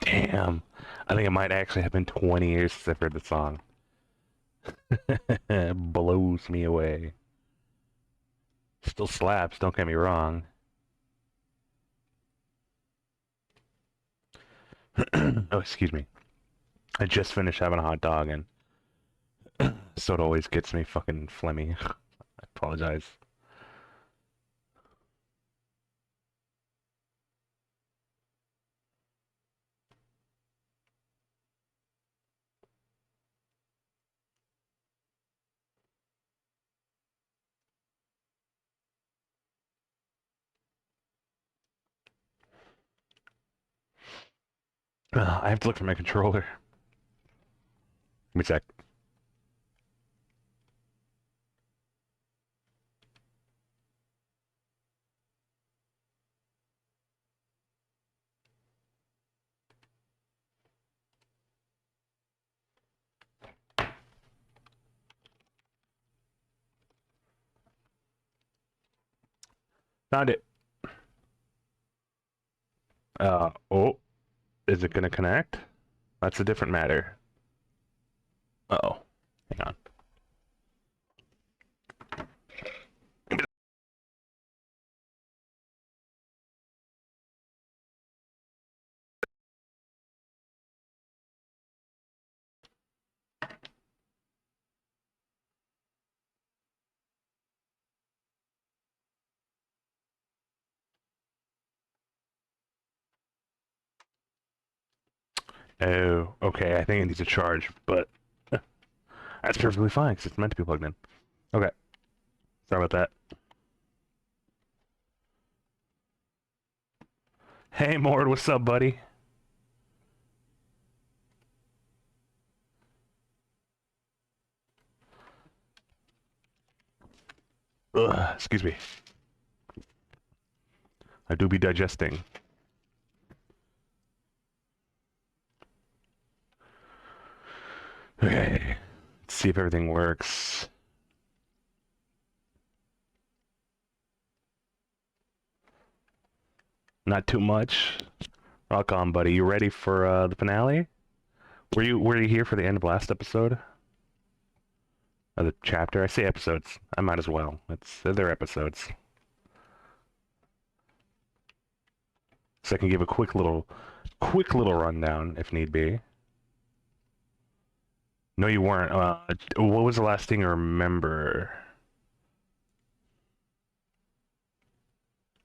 Damn. I think it might actually have been 20 years since I've heard the song. It blows me away. Still slaps, don't get me wrong. Oh, excuse me. I just finished having a hot dog, and so it always gets me fucking phlegmy. I apologize. I have to look for my controller. Give me a sec. Found it. Oh, is it gonna connect? That's a different matter. Uh-oh. Hang on. Oh, okay. I think it needs a charge, but that's perfectly fine because it's meant to be plugged in. Okay. Sorry about that. Hey, Mord, what's up, buddy? Ugh, excuse me. I do be digesting. Okay. Let's see if everything works. Not too much. Rock on, buddy. You ready for the finale? Were you here for the end of last episode? Of the chapter? I say episodes. I might as well. They're episodes. So I can give a quick little rundown if need be. No, you weren't. What was the last thing you remember?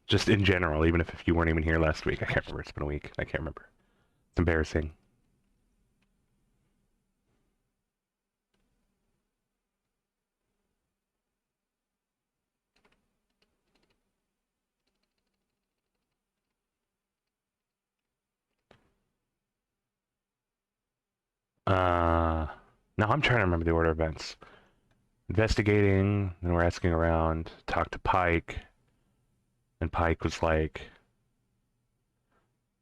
Just in general, even if you weren't even here last week. I can't remember. It's been a week. I can't remember. It's embarrassing. Now I'm trying to remember the order of events. Investigating, then we're asking around, talked to Pike, and Pike was like,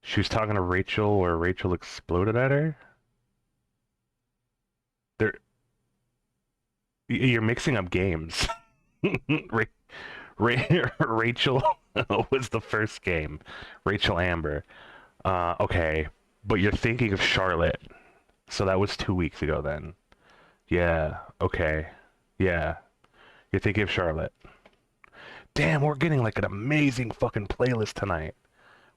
she was talking to Rachel, or Rachel exploded at her. There, you're mixing up games. Ra- Rachel was the first game. Rachel Amber. Okay, but you're thinking of Charlotte. So that was 2 weeks ago then. Yeah, okay. Yeah, you're thinking of Charlotte. Damn, we're getting like an amazing fucking playlist tonight.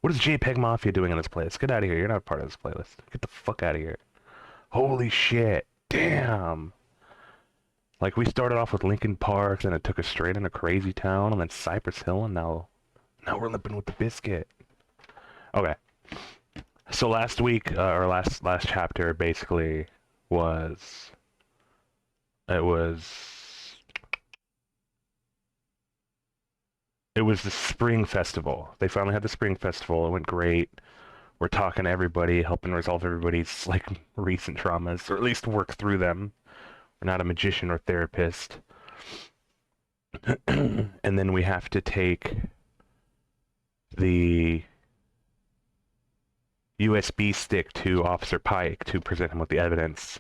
What is JPEG Mafia doing in this playlist? Get out of here. You're not part of this playlist. Get the fuck out of here. Holy shit. Damn. Like, we started off with Linkin Park, then it took us straight into Crazy Town, and then Cypress Hill, and now we're lipping with the biscuit. Okay. So last week, or last chapter, basically was it was it was the spring festival. They finally had the spring festival. It went great. We're talking to everybody, helping resolve everybody's like recent traumas, or at least work through them. We're not a magician or therapist. And then we have to take the USB stick to Officer Pike to present him with the evidence.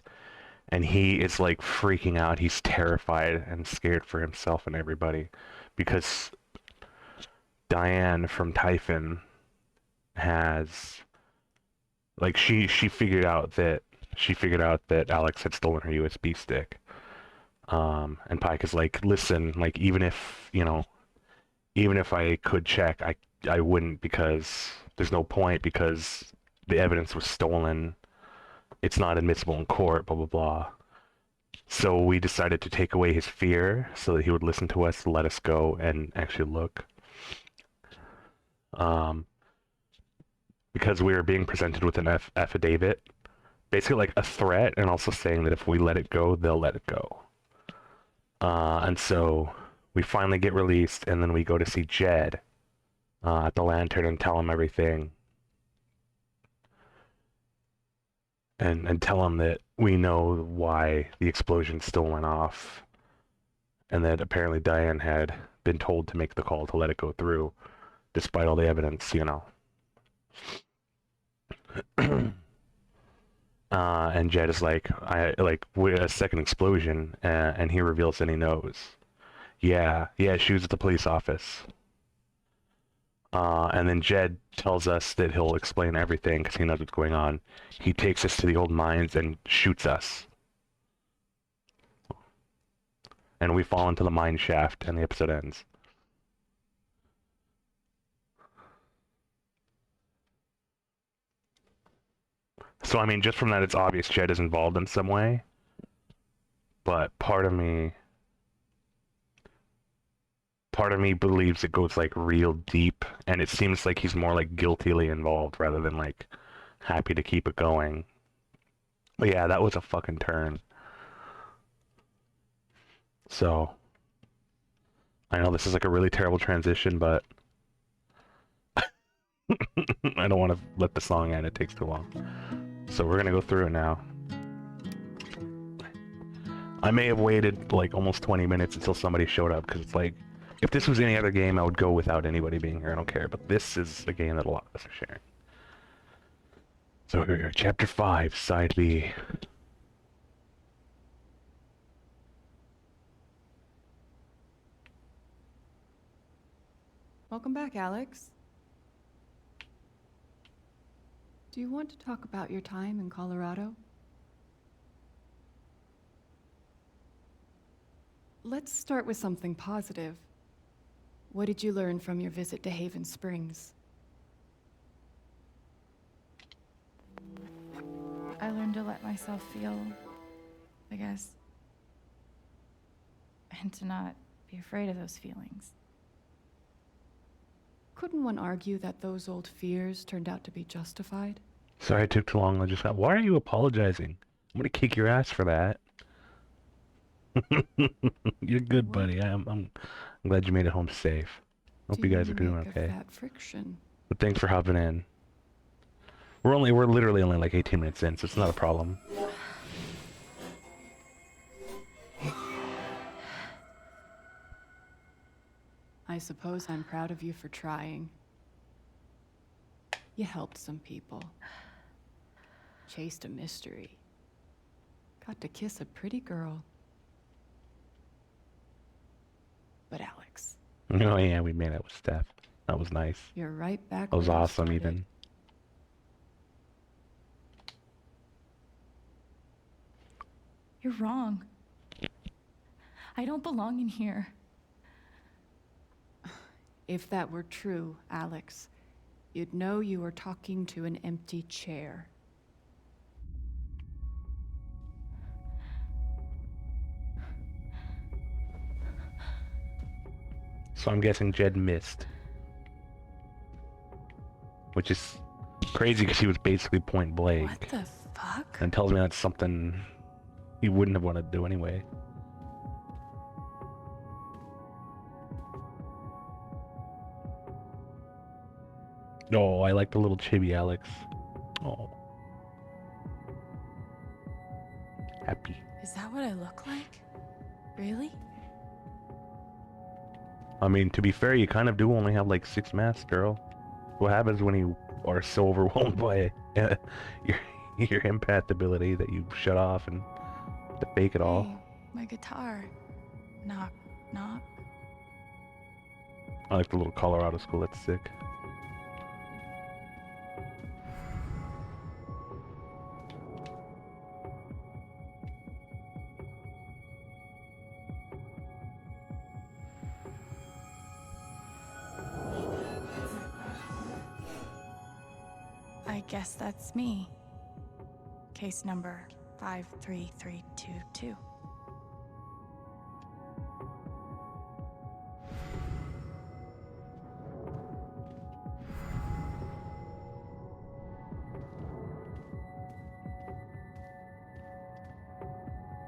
And he is like freaking out. He's terrified and scared for himself and everybody because Diane from Typhon has Like she figured out that Alex had stolen her USB stick. And Pike is like, listen, like even if I could check, I wouldn't because there's no point because the evidence was stolen. It's not admissible in court, blah blah blah. So we decided to take away his fear so that he would listen to us, let us go, and actually look. Um, because we were being presented with an affidavit, basically like a threat, and also saying that if we let it go, they'll let it go. And so we finally get released, and then we go to see Jed at the Lantern and tell him everything. And tell him that we know why the explosion still went off, and that apparently Diane had been told to make the call to let it go through, despite all the evidence, and Jed is like, we're a second explosion, and he reveals that he knows. Yeah, she was at the police office. And then Jed tells us that he'll explain everything because he knows what's going on. He takes us to the old mines and shoots us. And we fall into the mine shaft, and the episode ends. So, I mean, just from that, it's obvious Jed is involved in some way. But part of me believes it goes, like, real deep, and it seems like he's more, like, guiltily involved rather than, like, happy to keep it going. But yeah, that was a fucking turn. So, I know this is, like, a really terrible transition, but I don't want to let the song end. It takes too long. So we're gonna go through it now. I may have waited like almost 20 minutes until somebody showed up because it's like, if this was any other game, I would go without anybody being here. I don't care. But this is a game that a lot of us are sharing. So here we are, Chapter 5, Side B. Welcome back, Alex. Do you want to talk about your time in Colorado? Let's start with something positive. What did you learn from your visit to Haven Springs? I learned to let myself feel, I guess. And to not be afraid of those feelings. Couldn't one argue that those old fears turned out to be justified? Sorry it took too long. I just thought, why are you apologizing? I'm gonna kick your ass for that. You're good, buddy. I'm glad you made it home safe. Hope you guys are doing okay. That friction. But thanks for hopping in. We're literally only like 18 minutes in, so it's not a problem. I suppose I'm proud of you for trying. You helped some people. Chased a mystery. Got to kiss a pretty girl. But Alex. Oh yeah, we made out with Steph. That was nice. You're right back. That was where you awesome, started. even. You're wrong. I don't belong in here. If that were true, Alex, you'd know you were talking to an empty chair. So I'm guessing Jed missed. Which is crazy because he was basically point blank. What the fuck? And tells me that's something he wouldn't have wanted to do anyway. Oh, I like the little chibi Alex. Oh. Happy. Is that what I look like? Really? I mean, to be fair, you kind of do only have like 6 masks, girl. What happens when you are so overwhelmed by your empath ability that you shut off and to fake it all? Hey, my guitar. Knock, knock. I like the little Colorado school. That's sick. I guess that's me. Case number 53322.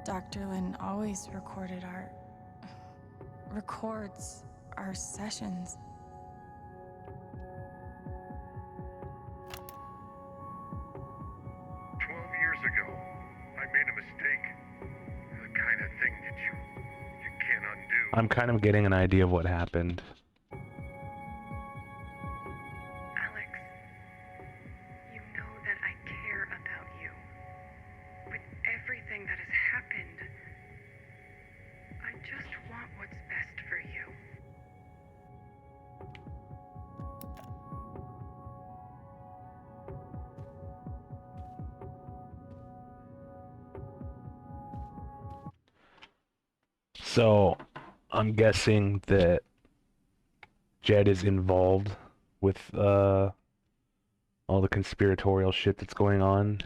Dr. Lin always records our sessions. 12 years ago, I made a mistake. The kind of thing that you can't undo. I'm kind of getting an idea of what happened. Alex, you know that I care about you. With everything that has happened, I just want what's best for you. So, I'm guessing that Jed is involved with all the conspiratorial shit that's going on,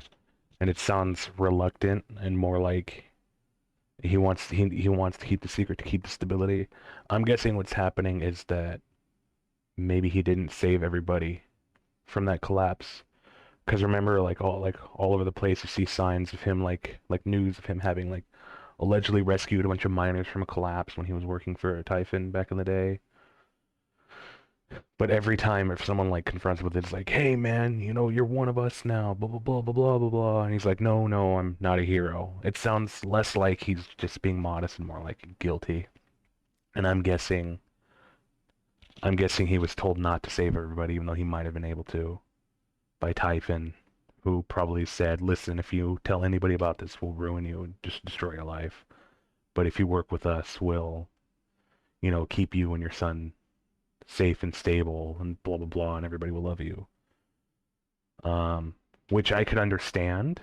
and it sounds reluctant and more like he wants to keep the secret to keep the stability. I'm guessing what's happening is that maybe he didn't save everybody from that collapse. Because remember, all over the place, you see signs of him, like news of him having allegedly rescued a bunch of miners from a collapse when he was working for Typhon back in the day. But every time if someone confronts with it, it's like, hey man, you're one of us now, blah blah blah blah blah blah blah, and he's like, no, I'm not a hero. It sounds less like he's just being modest and more like guilty. And I'm guessing he was told not to save everybody, even though he might have been able to, by Typhon, who probably said, listen, if you tell anybody about this, we'll ruin you and just destroy your life. But if you work with us, we'll, keep you and your son safe and stable and blah, blah, blah, and everybody will love you. Which I could understand.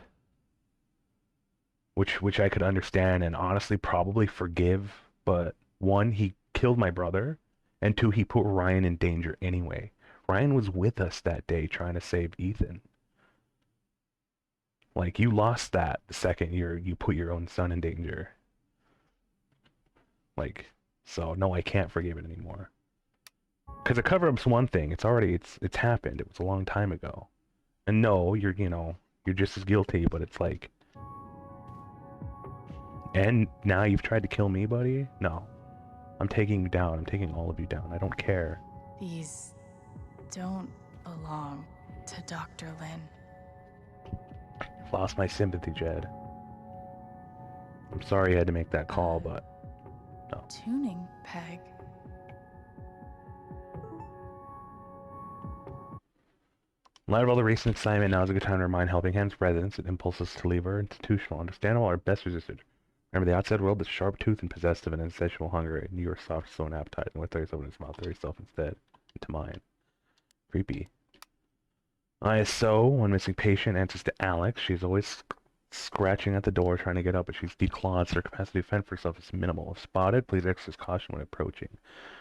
Which I could understand and honestly probably forgive. But one, he killed my brother. And two, he put Ryan in danger anyway. Ryan was with us that day trying to save Ethan. You lost that the second you put your own son in danger. So no, I can't forgive it anymore. Because a cover-up's one thing. It's happened. It was a long time ago. And no, you're just as guilty, but it's and now you've tried to kill me, buddy? No. I'm taking you down. I'm taking all of you down. I don't care. These don't belong to Dr. Lin. I've lost my sympathy, Jed. I'm sorry you had to make that call, but no. Tuning peg. In light of all the recent excitement, now is a good time to remind Helping Hands residents that impulses to leave our institutional understandable are best resisted. Remember, the outside world is sharp-toothed and possessed of an insatiable hunger, and you are soft, slow, and appetite, and what thirst open its mouth, there yourself instead, into mine. Creepy. ISO, one missing patient, answers to Alex. She's always scratching at the door, trying to get up, but she's declawed, so her capacity to fend for herself is minimal. If spotted, please exercise caution when approaching.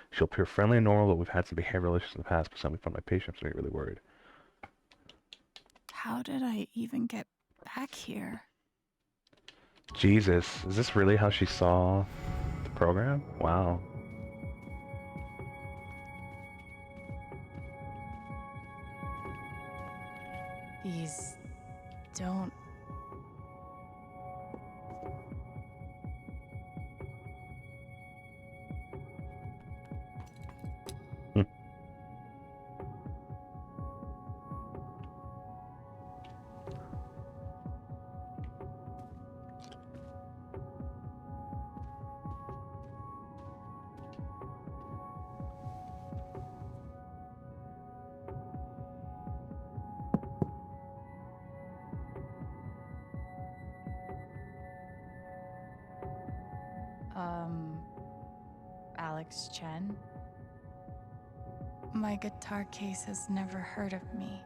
She'll appear friendly and normal, but we've had some behavioral issues in the past, but some we found my patient, so I get really worried. How did I even get back here? Jesus, is this really how she saw the program? Wow. These don't... Alex Chen? My guitar case has never heard of me.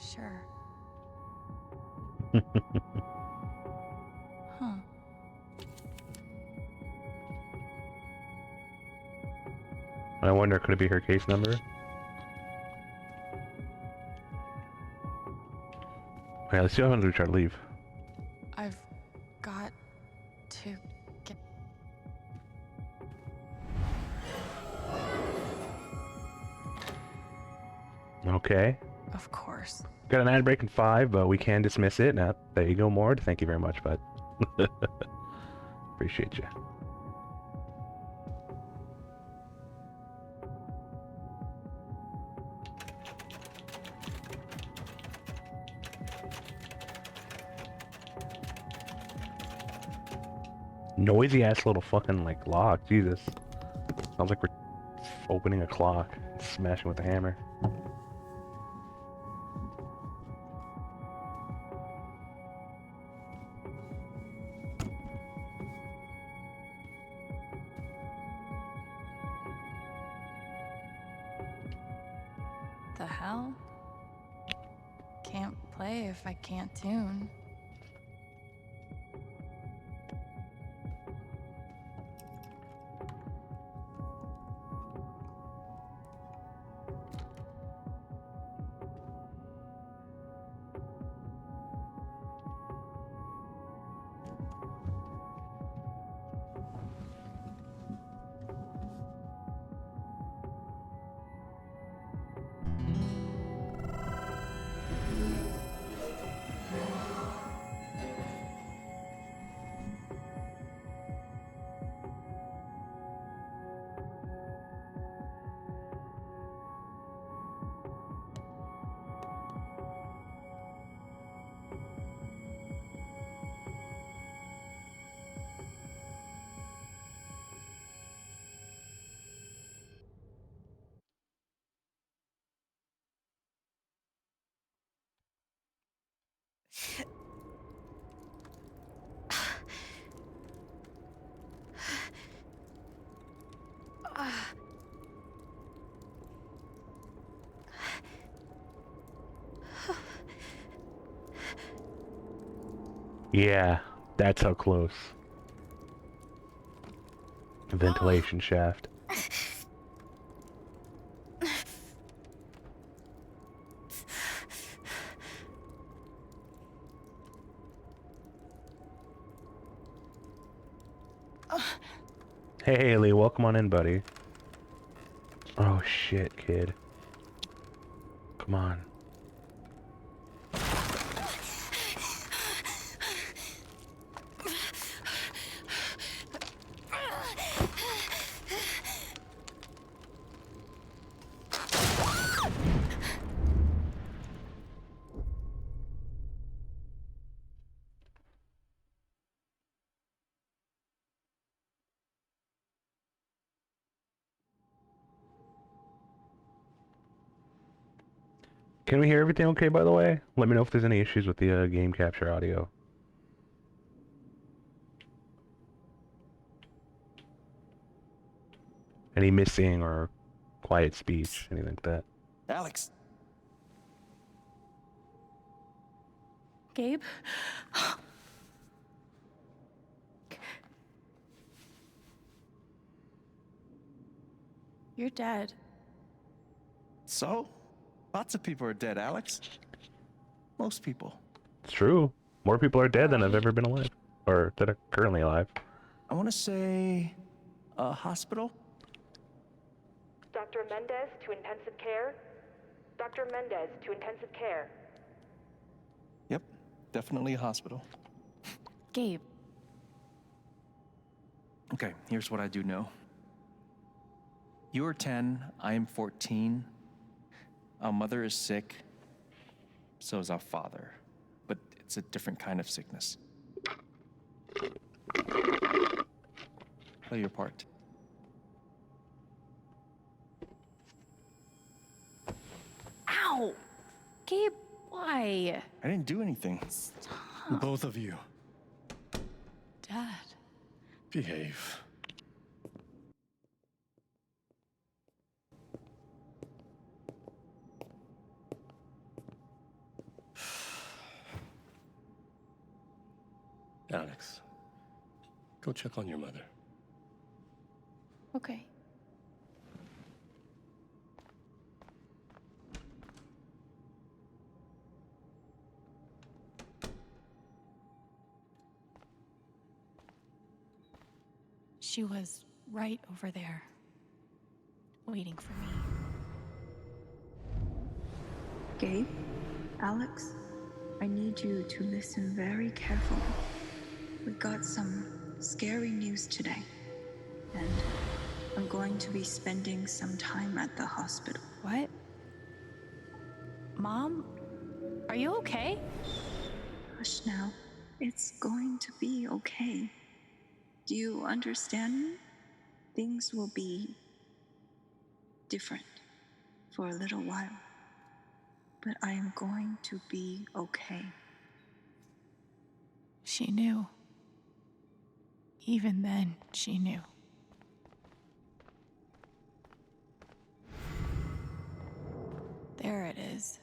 Sure. Huh. I wonder, could it be her case number? Okay, let's see how I'm gonna try to leave. I've got to get. Okay. Of course. Got an ad break in 5, but we can dismiss it. Now, there you go, Mord. Thank you very much, bud. Appreciate you. Noisy ass little fucking like lock. Jesus. Sounds like we're opening a clock, smashing with a hammer. The hell? Can't play if I can't tune. Yeah, that's how close. Ventilation shaft. Hey Haley, welcome on in, buddy. Oh shit, kid. Come on. Can we hear everything okay, by the way? Let me know if there's any issues with the game capture audio. Any missing or quiet speech, anything like that. Alex, Gabe? You're dead. so? Lots of people are dead, Alex. Most people. It's true. More people are dead than have ever been alive. Or that are currently alive. I want to say a hospital? Dr. Mendez to intensive care. Dr. Mendez to intensive care. Yep, definitely a hospital. Gabe. Okay, here's what I do know. You are 10, I am 14. Our mother is sick. So is our father. But it's a different kind of sickness. Play your part. Ow! Gabe, why? I didn't do anything. Stop. Both of you, Dad. behave. Alex, go check on your mother. Okay. She was right over there, waiting for me. Gabe, Alex, I need you to listen very carefully. We got some scary news today, and I'm going to be spending some time at the hospital. What? Mom? Are you okay? Hush now. It's going to be okay. Do you understand me? Things will be different for a little while, but I am going to be okay. She knew. Even then, she knew. There it is.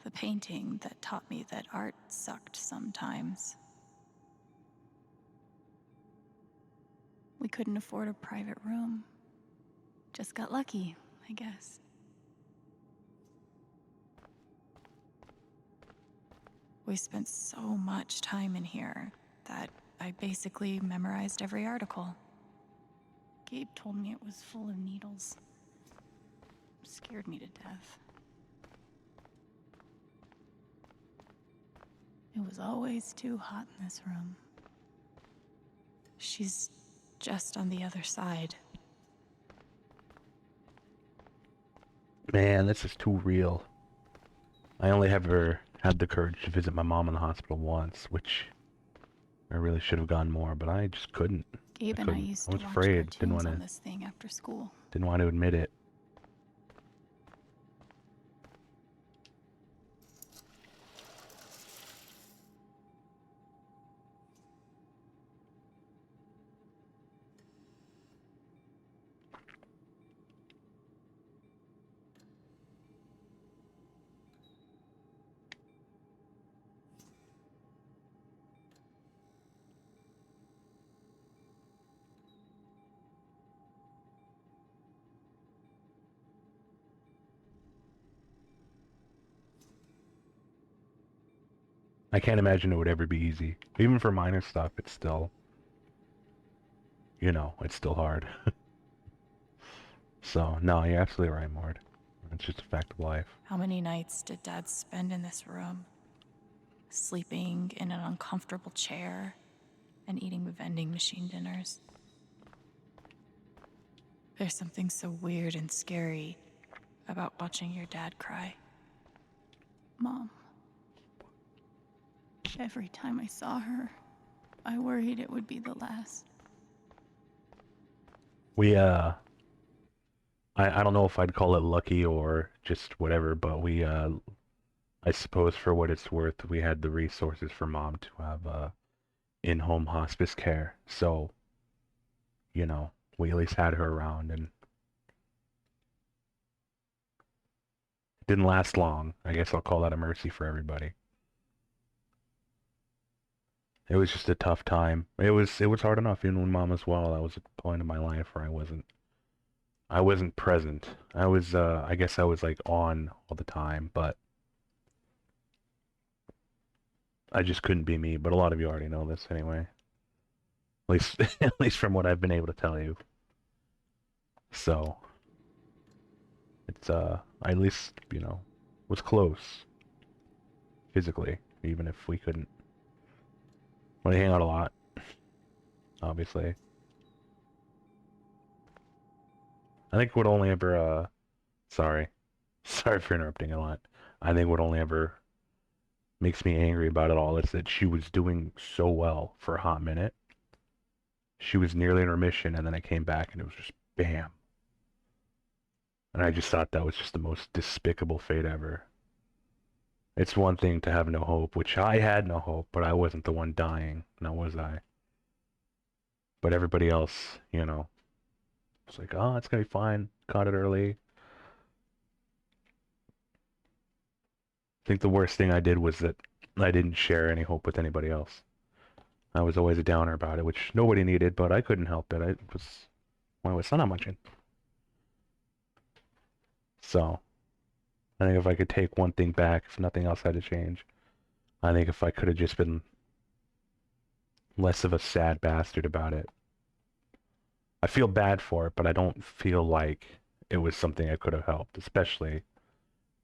The painting that taught me that art sucked sometimes. We couldn't afford a private room. Just got lucky, I guess. We spent so much time in here that I basically memorized every article. Gabe told me it was full of needles. Scared me to death. It was always too hot in this room. She's just on the other side. Man, this is too real. I only ever had the courage to visit my mom in the hospital once, which I really should have gone more, but I just couldn't. Gabe and I used to I was watch afraid. cartoons on this thing after school. Didn't want to admit it. I can't imagine it would ever be easy. Even for minor stuff, it's still, it's still hard. So, no, you're absolutely right, Mord. It's just a fact of life. How many nights did Dad spend in this room? Sleeping in an uncomfortable chair and eating vending machine dinners. There's something so weird and scary about watching your dad cry. Mom. Every time I saw her, I worried it would be the last. I don't know if I'd call it lucky or just whatever, but I suppose for what it's worth, we had the resources for Mom to have, in-home hospice care. So, we at least had her around, and it didn't last long. I guess I'll call that a mercy for everybody. It was just a tough time. It was hard enough, even when Mom was well. That was a point in my life where I wasn't present. I guess I was like on all the time, but I just couldn't be me. But a lot of you already know this anyway. At least from what I've been able to tell you. So it's I at least, was close physically, even if we couldn't. We hang out a lot, obviously. I think what only ever, sorry for interrupting a lot. I think what only ever makes me angry about it all is that she was doing so well for a hot minute. She was nearly in remission, and then I came back, and it was just bam. And I just thought that was just the most despicable fate ever. It's one thing to have no hope, which I had no hope, but I wasn't the one dying, now was I? But everybody else, it's like, oh, it's gonna be fine. Caught it early. I think the worst thing I did was that I didn't share any hope with anybody else. I was always a downer about it, which nobody needed, but I couldn't help it. I was not much in. So, I think if I could take one thing back, if nothing else had to change, I think if I could have just been less of a sad bastard about it, I feel bad for it, but I don't feel like it was something I could have helped, especially,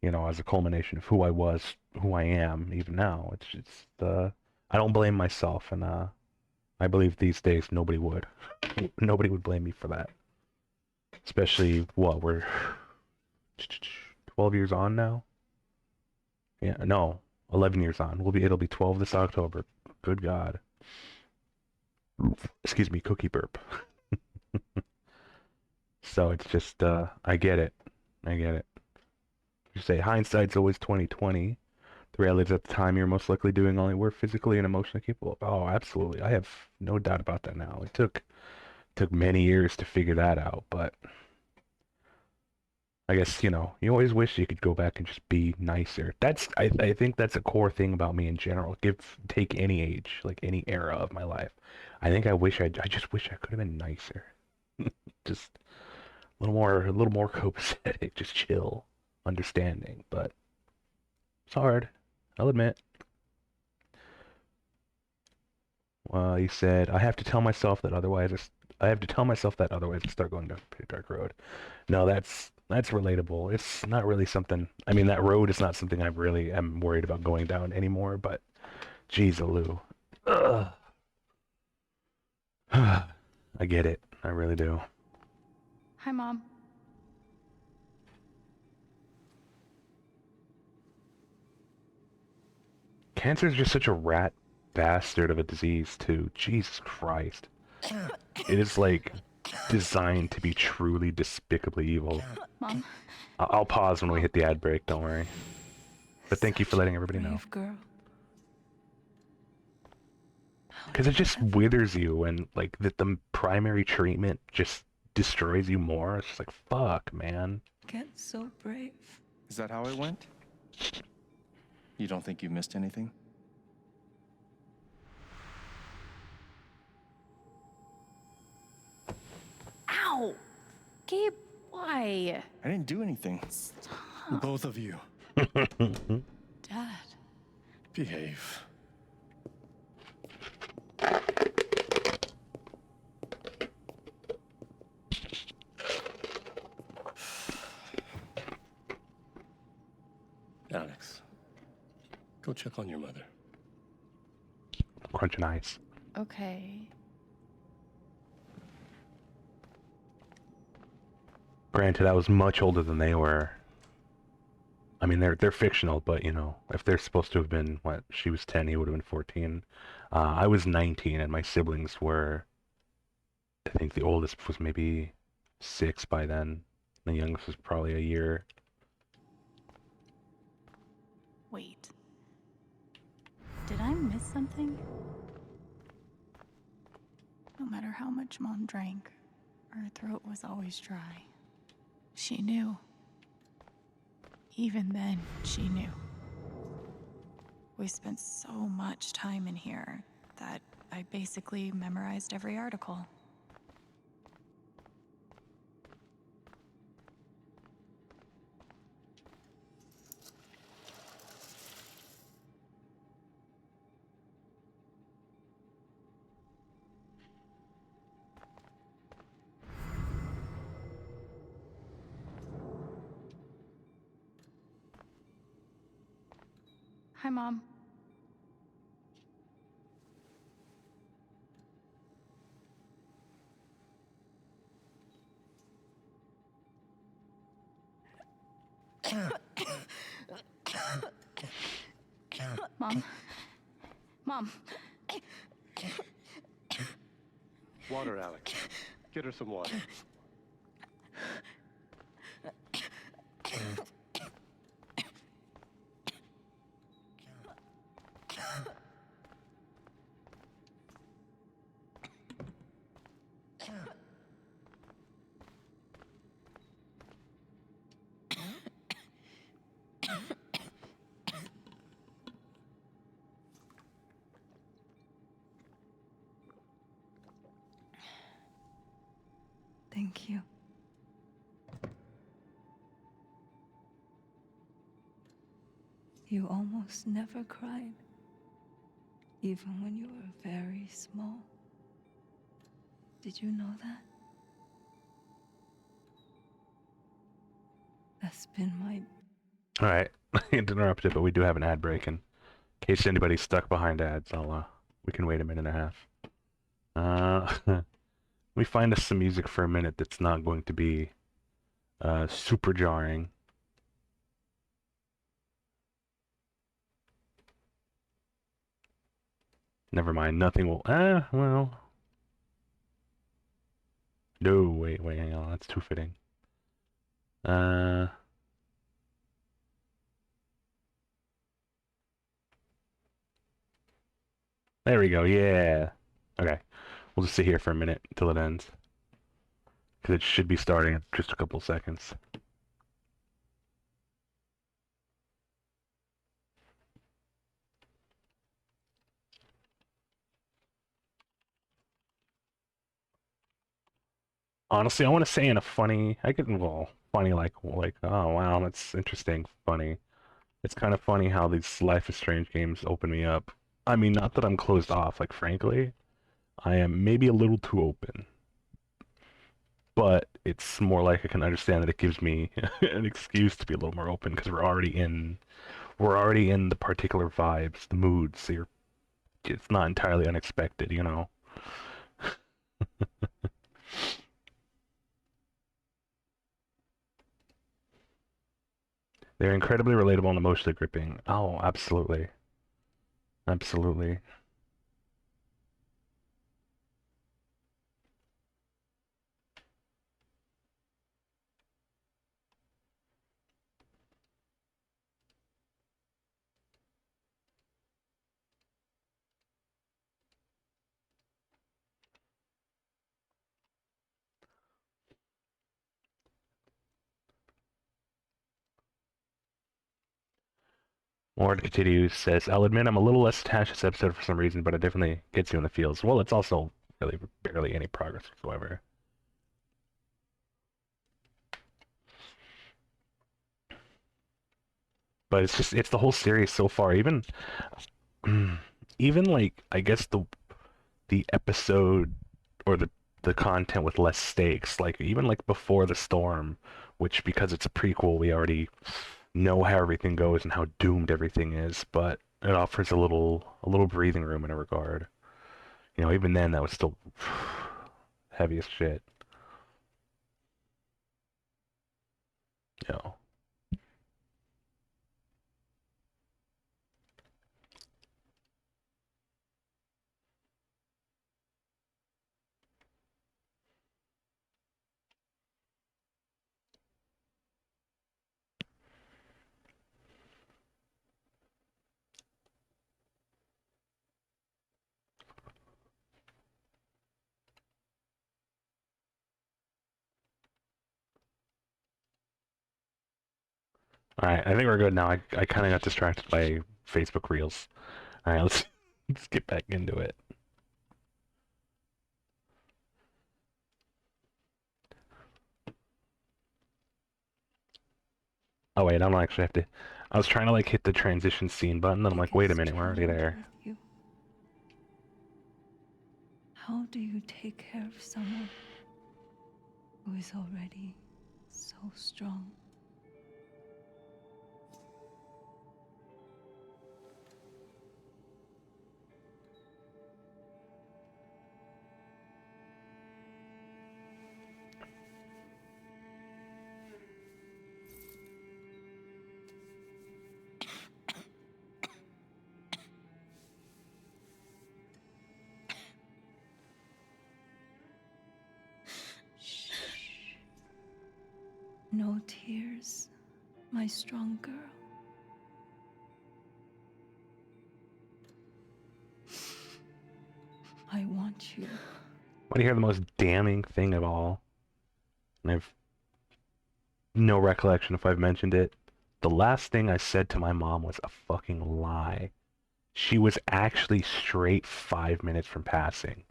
as a culmination of who I was, who I am, even now. It's just, I don't blame myself, and I believe these days nobody would. Nobody would blame me for that. Especially, we're 12 years on now? Yeah, no, 11 years on. It'll be 12 this October. Good God. Excuse me, cookie burp. So it's just, I get it. I get it. You say hindsight's always 20/20. The reality is at the time you're most likely doing all you were physically and emotionally capable of. Oh, absolutely. I have no doubt about that now. It took many years to figure that out, but I guess, you always wish you could go back and just be nicer. I think that's a core thing about me in general. Take any age, like any era of my life. I think I just wish I could have been nicer. Just a little more copacetic, just chill, understanding, but it's hard. I'll admit. He said, I have to tell myself that otherwise I start going down a pretty dark road. No, that's relatable. It's not really something. I mean, that road is not something I really am worried about going down anymore. But, geez, Aloo. Ugh. I get it. I really do. Hi, Mom. Cancer is just such a rat bastard of a disease, too. Jesus Christ. It is like designed to be truly despicably evil. Mom. I'll pause when we hit the ad break, don't worry. But thank you for letting everybody know. Girl. Because it just withers you, and like the primary treatment just destroys you more. It's just like, fuck, man. Get so brave. Is that how it went? You don't think you missed anything? Ow! Gabe, why? I didn't do anything. Stop. Both of you. Dad. Behave. Alex, go check on your mother. Crunching ice. Okay. Granted, I was much older than they were. I mean, they're fictional, but if they're supposed to have been, she was 10, he would have been 14. I was 19, and my siblings were, I think the oldest was maybe 6 by then. The youngest was probably a year. Wait. Did I miss something? No matter how much Mom drank, her throat was always dry. She knew. Even then, she knew. We spent so much time in here that I basically memorized every article. Hi, Mom. Mom. Mom. Water, Alex. Get her some water. Thank you. You almost never cried, even when you were very small. Did you know that? That's been my... All right, I hate to interrupt it, but we do have an ad break, and in case anybody's stuck behind ads, we can wait a minute and a half. Let me find us some music for a minute that's not going to be super jarring. Never mind, nothing will. Well. No, wait, hang on, that's too fitting. There we go, yeah. Okay, we'll just sit here for a minute until it ends. Because it should be starting in just a couple seconds. Honestly, I want to say in a funny, funny like, oh wow, that's interesting, funny. It's kind of funny how these Life is Strange games open me up. I mean, not that I'm closed off, like, frankly, I am maybe a little too open. But it's more like I can understand that it gives me an excuse to be a little more open because we're already in the particular vibes, the moods. So it's not entirely unexpected, you know. They're incredibly relatable and emotionally gripping. Oh, absolutely. Absolutely. Lord continues, says, I'll admit I'm a little less attached to this episode for some reason, but it definitely gets you in the feels. Well, it's also really barely any progress whatsoever. But it's the whole series so far. Even like, I guess the episode or the content with less stakes, like even like Before the Storm, which because it's a prequel, we already know how everything goes and how doomed everything is, but it offers a little breathing room in a regard. You know, even then that was still heavy as shit. You know. Alright, I think we're good now. I kind of got distracted by Facebook Reels. Alright, let's get back into it. Oh wait, I don't actually have to. I was trying to like hit the transition scene button, and I'm like, wait a minute, we're already there. How do you take care of someone who is already so strong? No tears, my strong girl. I want you. Want to hear the most damning thing of all? And I've no recollection if I've mentioned it. The last thing I said to my mom was a fucking lie. She was actually straight 5 minutes from passing.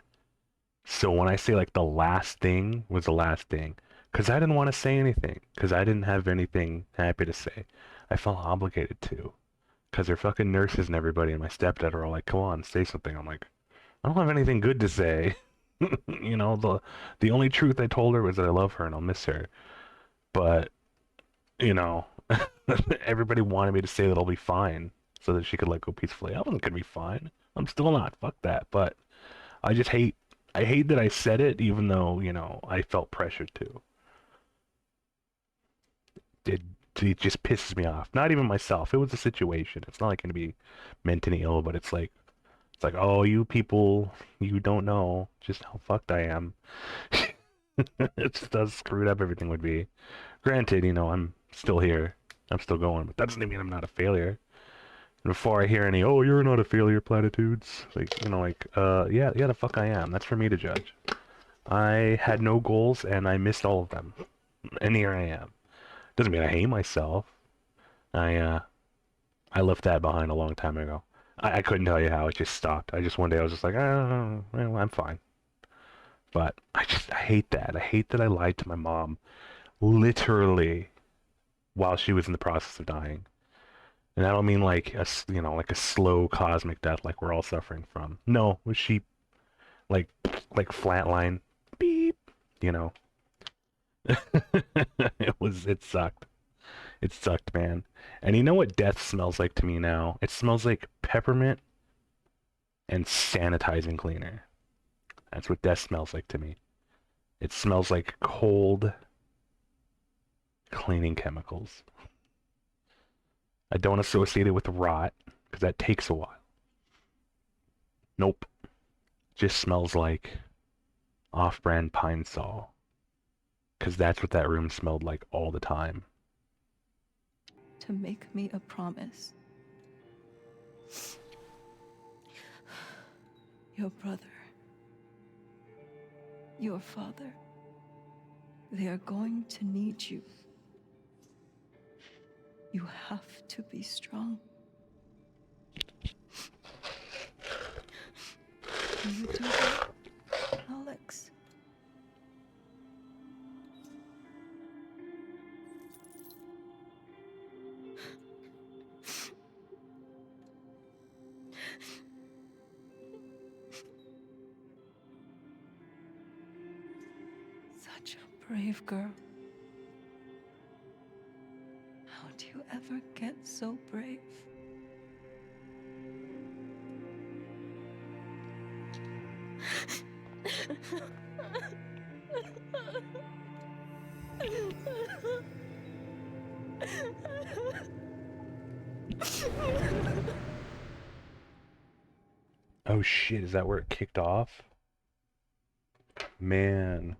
So when I say like the last thing was the last thing, because I didn't want to say anything, because I didn't have anything happy to say. I felt obligated to, because they're fucking nurses and everybody, and my stepdad are all like, come on, say something. I'm like, I don't have anything good to say. You know, the only truth I told her was that I love her and I'll miss her. But you know, everybody wanted me to say that I'll be fine so that she could let go peacefully. I wasn't gonna be fine. I'm still not. Fuck that. But I just I hate that I said it, even though, I felt pressured to. It, it just pisses me off. Not even myself. It was a situation. It's not like gonna be meant any ill, but it's like, oh, you people, you don't know just how fucked I am. It just does screwed up everything would be. Granted, I'm still here. I'm still going, but that doesn't mean I'm not a failure. And before I hear any, oh, you're not a failure platitudes, yeah, the fuck I am. That's for me to judge. I had no goals and I missed all of them. And here I am. Doesn't mean I hate myself. I left that behind a long time ago. I couldn't tell you how. It just stopped. One day I was just like, oh, well, I'm fine. But I hate that. I hate that I lied to my mom literally while she was in the process of dying. And I don't mean like like a slow cosmic death like we're all suffering from. No, was she like flatline beep, you know. It sucked. It sucked, man. And you know what death smells like to me now? It smells like peppermint and sanitizing cleaner. That's what death smells like to me. It smells like cold cleaning chemicals. I don't associate it with rot, because that takes a while. Nope. Just smells like off-brand Pine Sol. Because that's what that room smelled like all the time. To make me a promise. Your brother, your father, they are going to need you. You have to be strong. Can you do that, Alex? Such a brave girl. How do you ever get so brave? Oh shit, is that where it kicked off? Man.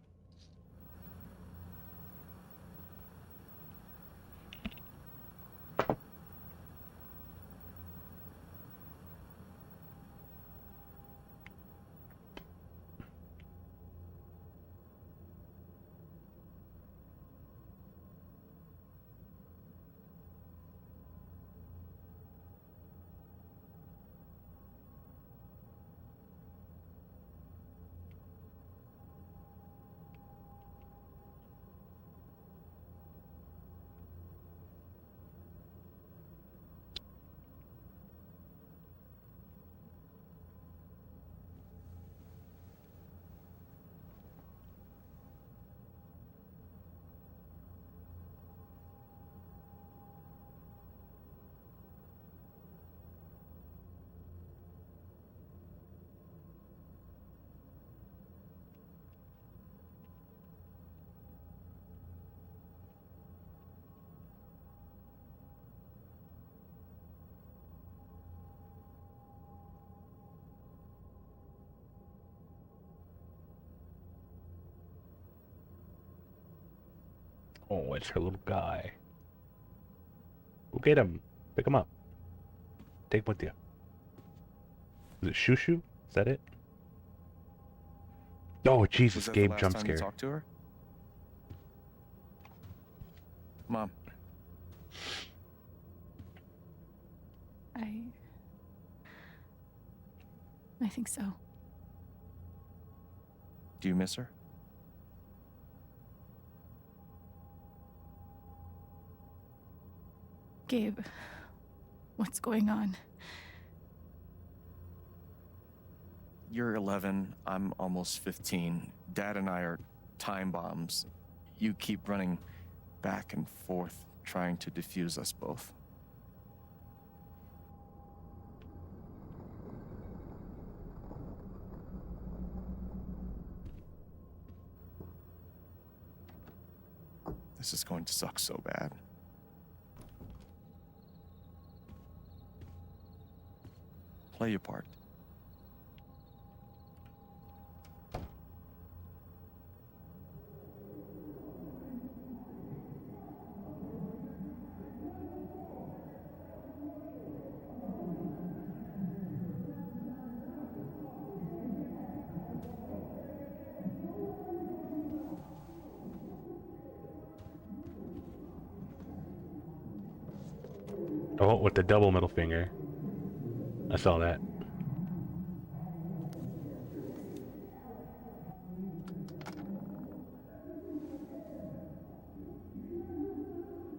Oh, it's her little guy. Go get him. Pick him up. Take him with you. Is it Shushu? Is that it? Oh, Jesus, Was that Gabe the last jump time scare. you talked to her? Mom. I think so. Do you miss her? Gabe, what's going on? You're 11, I'm almost 15. Dad and I are time bombs. You keep running back and forth trying to defuse us both. This is going to suck so bad. Play your part. Oh, with the double middle finger. I saw that.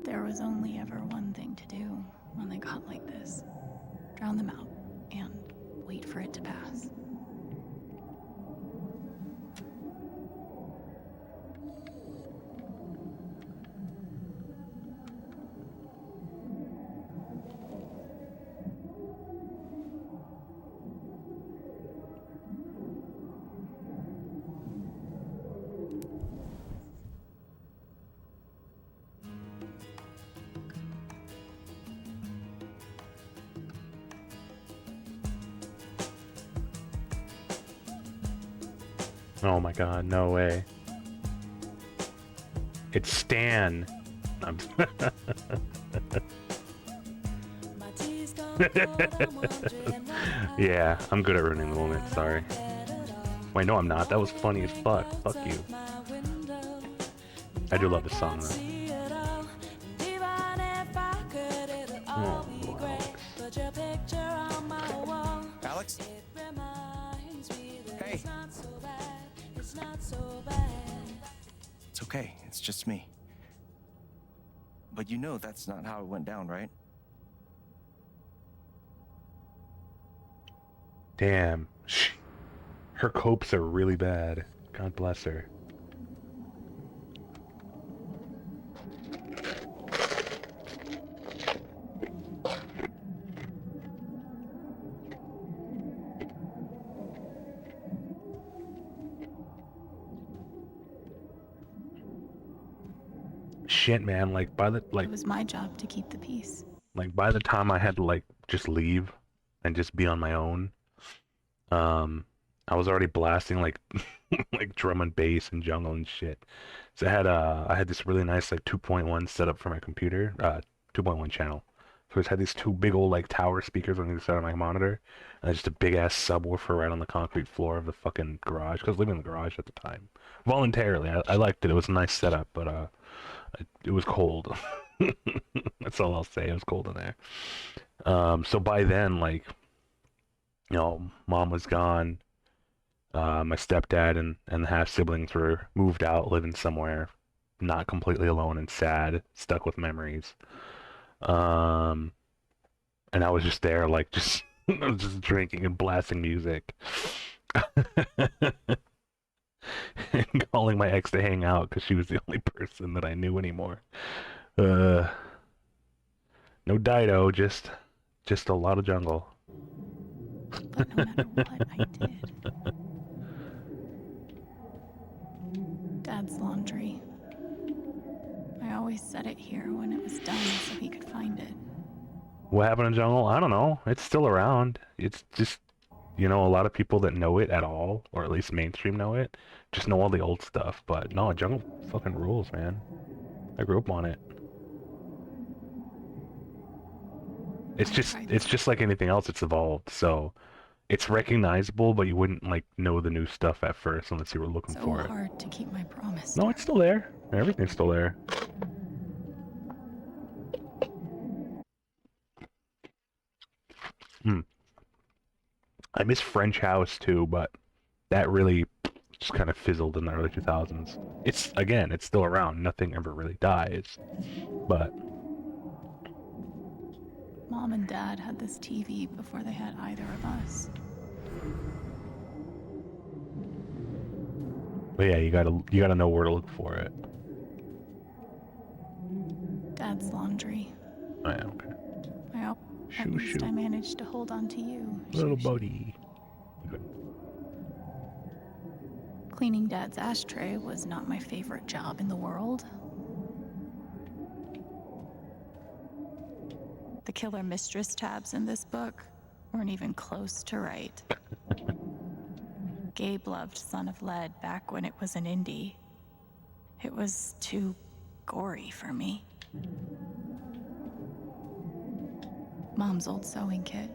There was only ever one thing to do when they got like this. Drown them out and wait for it to pass. Oh my god, no way. It's Stan. I'm yeah, I'm good at ruining the moment, sorry. Wait, no I'm not. That was funny as fuck. Fuck you. I do love this song though. Oh, Alex? Hey. It's okay, it's just me. But you know that's not how it went down, right? damn. Her copes are really bad. God bless her. Shit, man, like It was my job to keep the peace. like by the time I had to like just leave and just be on my own, I was already blasting like like drum and bass and jungle and shit. So I had this really nice like 2.1 setup for my computer, 2.1 channel. So I just had these two big old like tower speakers on either side of my monitor, and just a big ass subwoofer right on the concrete floor of the fucking garage. Cause I was living in the garage at the time, voluntarily. I liked it. It was a nice setup, but it was cold. That's all I'll say. It was cold in there. So by then, like, you know, mom was gone. My stepdad and the half siblings were moved out, living somewhere, not completely alone and sad, stuck with memories. And I was just there, like, just I was just drinking and blasting music, and calling my ex to hang out because she was the only person that I knew anymore. No Dido, just a lot of jungle. But no matter what I did, Dad's laundry, I always set it here when it was done so he could find it. What happened in jungle? I don't know. It's still around. It's just, you know, a lot of people that know it at all, or at least mainstream know it, just know all the old stuff. But no, jungle fucking rules, man. I grew up on it. It's just like anything else. It's evolved, so it's recognizable, but you wouldn't like know the new stuff at first unless you were looking So for it. hard to keep my promise. No, it's still there. Everything's still there. I miss French House too, but that really just kind of fizzled in the early 2000s. It's still around. Nothing ever really dies, but Mom and Dad had this TV before they had either of us. yeah, you gotta know where to look for it. Dad Dad's laundry. Oh, yeah, okay. Well, at Shoo, least shoo. I managed to hold on to you. Little Shoo, shoo. buddy. Okay. Cleaning Dad's ashtray was not my favorite job in the world. The killer mistress tabs in this book weren't even close to right. Gabe loved Son of Lead back when it was an indie. It was too gory for me. Mom's old sewing kit.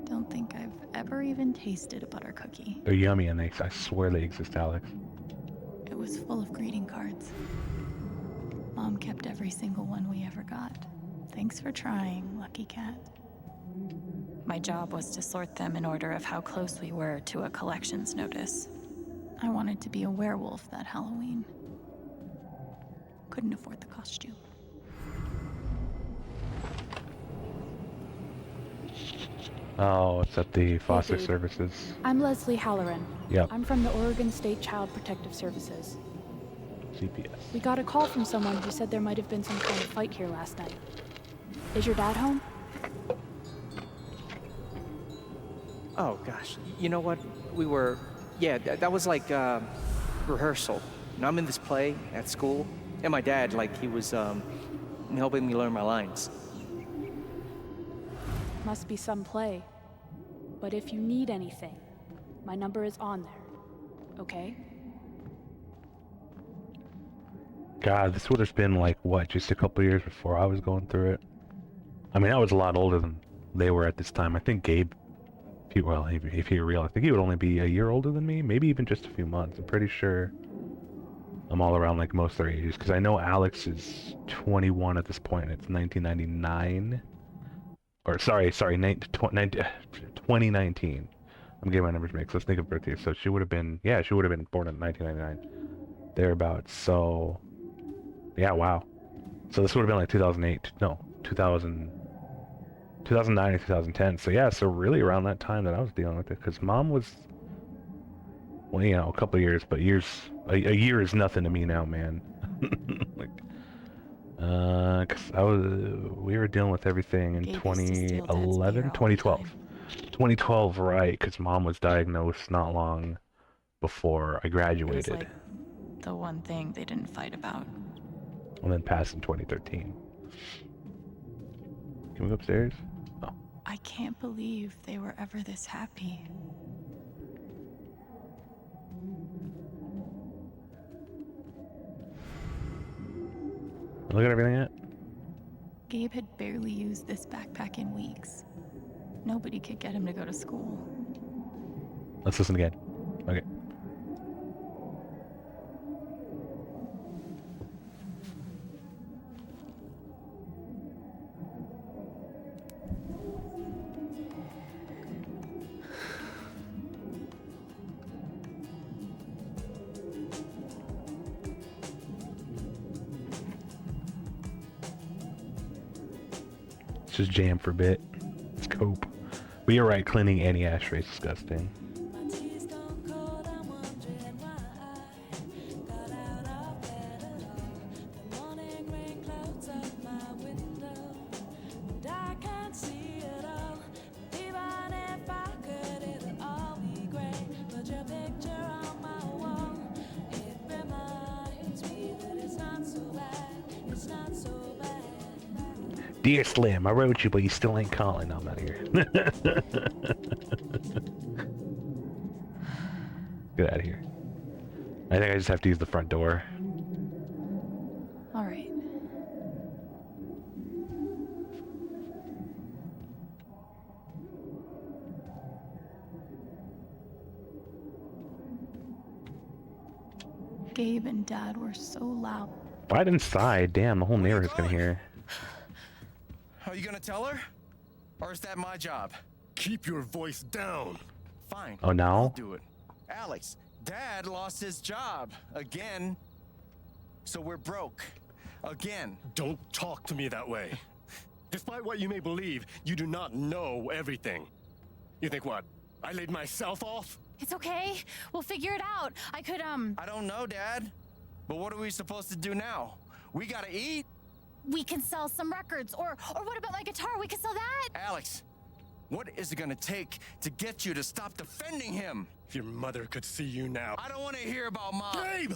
Don't think I've ever even tasted a butter cookie. They're yummy and I swear they exist, Alex. It was full of greeting cards. Mom kept every single one we ever got. Thanks for trying, Lucky Cat. My job was to sort them in order of how close we were to a collections notice. I wanted to be a werewolf that Halloween. Couldn't afford the costume. Oh, it's at the foster Gabe. services. I'm Leslie Halloran. Yep. I'm from the Oregon State Child Protective Services. CPS. We got a call from someone who said there might have been some kind of fight here last night. Is your dad home? Oh, gosh. You know what? We were... Yeah, that was like, rehearsal. You know, I'm in this play at school, and my dad, like, he was, helping me learn my lines. Must be some play. But if you need anything, my number is on there. Okay? God, this would have been like, what, just a couple years before I was going through it? I mean, I was a lot older than they were at this time. I think Gabe, if you're real, I think he would only be a year older than me, maybe even just a few months. I'm pretty sure I'm all around like most of their ages, because I know Alex is 21 at this point, and it's 1999. Or, sorry, 2019. I'm getting my numbers mixed. Let's think of birthday. So she would have been, she would have been born in 1999. Thereabouts. So, yeah, wow. So this would have been like 2008. No, 2009 or 2010. So yeah, so really around that time that I was dealing with it, because Mom was, well, you know, a couple of years, but a year is nothing to me now, man. Like, cause we were dealing with everything in Gabe used to steal Dad's 2011, beer all the 2012. time. 2012, right, because Mom was diagnosed not long before I It was graduated, like the one thing they didn't fight about. and then passed in 2013. Can we go upstairs? Oh. I can't believe they were ever this happy. Look at everything yet? Gabe had barely used this backpack in weeks. Nobody could get him to go to school. Let's listen again. Okay. Let's just jam for a bit. Let's cope. But you're right, cleaning any ashtray is disgusting. Dear Slim, I wrote you, but you still ain't calling. No, I'm out of here. Get out of here. I think I just have to use the front door. All right. Gabe and Dad were so loud. Right inside. Damn, the whole neighborhood's gonna hear. Are you gonna tell her? Or is that my job? Keep your voice down. Fine. Oh, now? I'll do it. Alex, Dad lost his job. Again. So we're broke. Again. Don't talk to me that way. Despite what you may believe, you do not know everything. You think what? I laid myself off? It's okay. We'll figure it out. I could, I don't know, Dad. But what are we supposed to do now? We gotta eat. we can sell some records. Or what about my guitar? We can sell that. Alex, what is it gonna take to get you to stop defending him? If your mother could see you now. I don't want to hear about Mom. Gabe!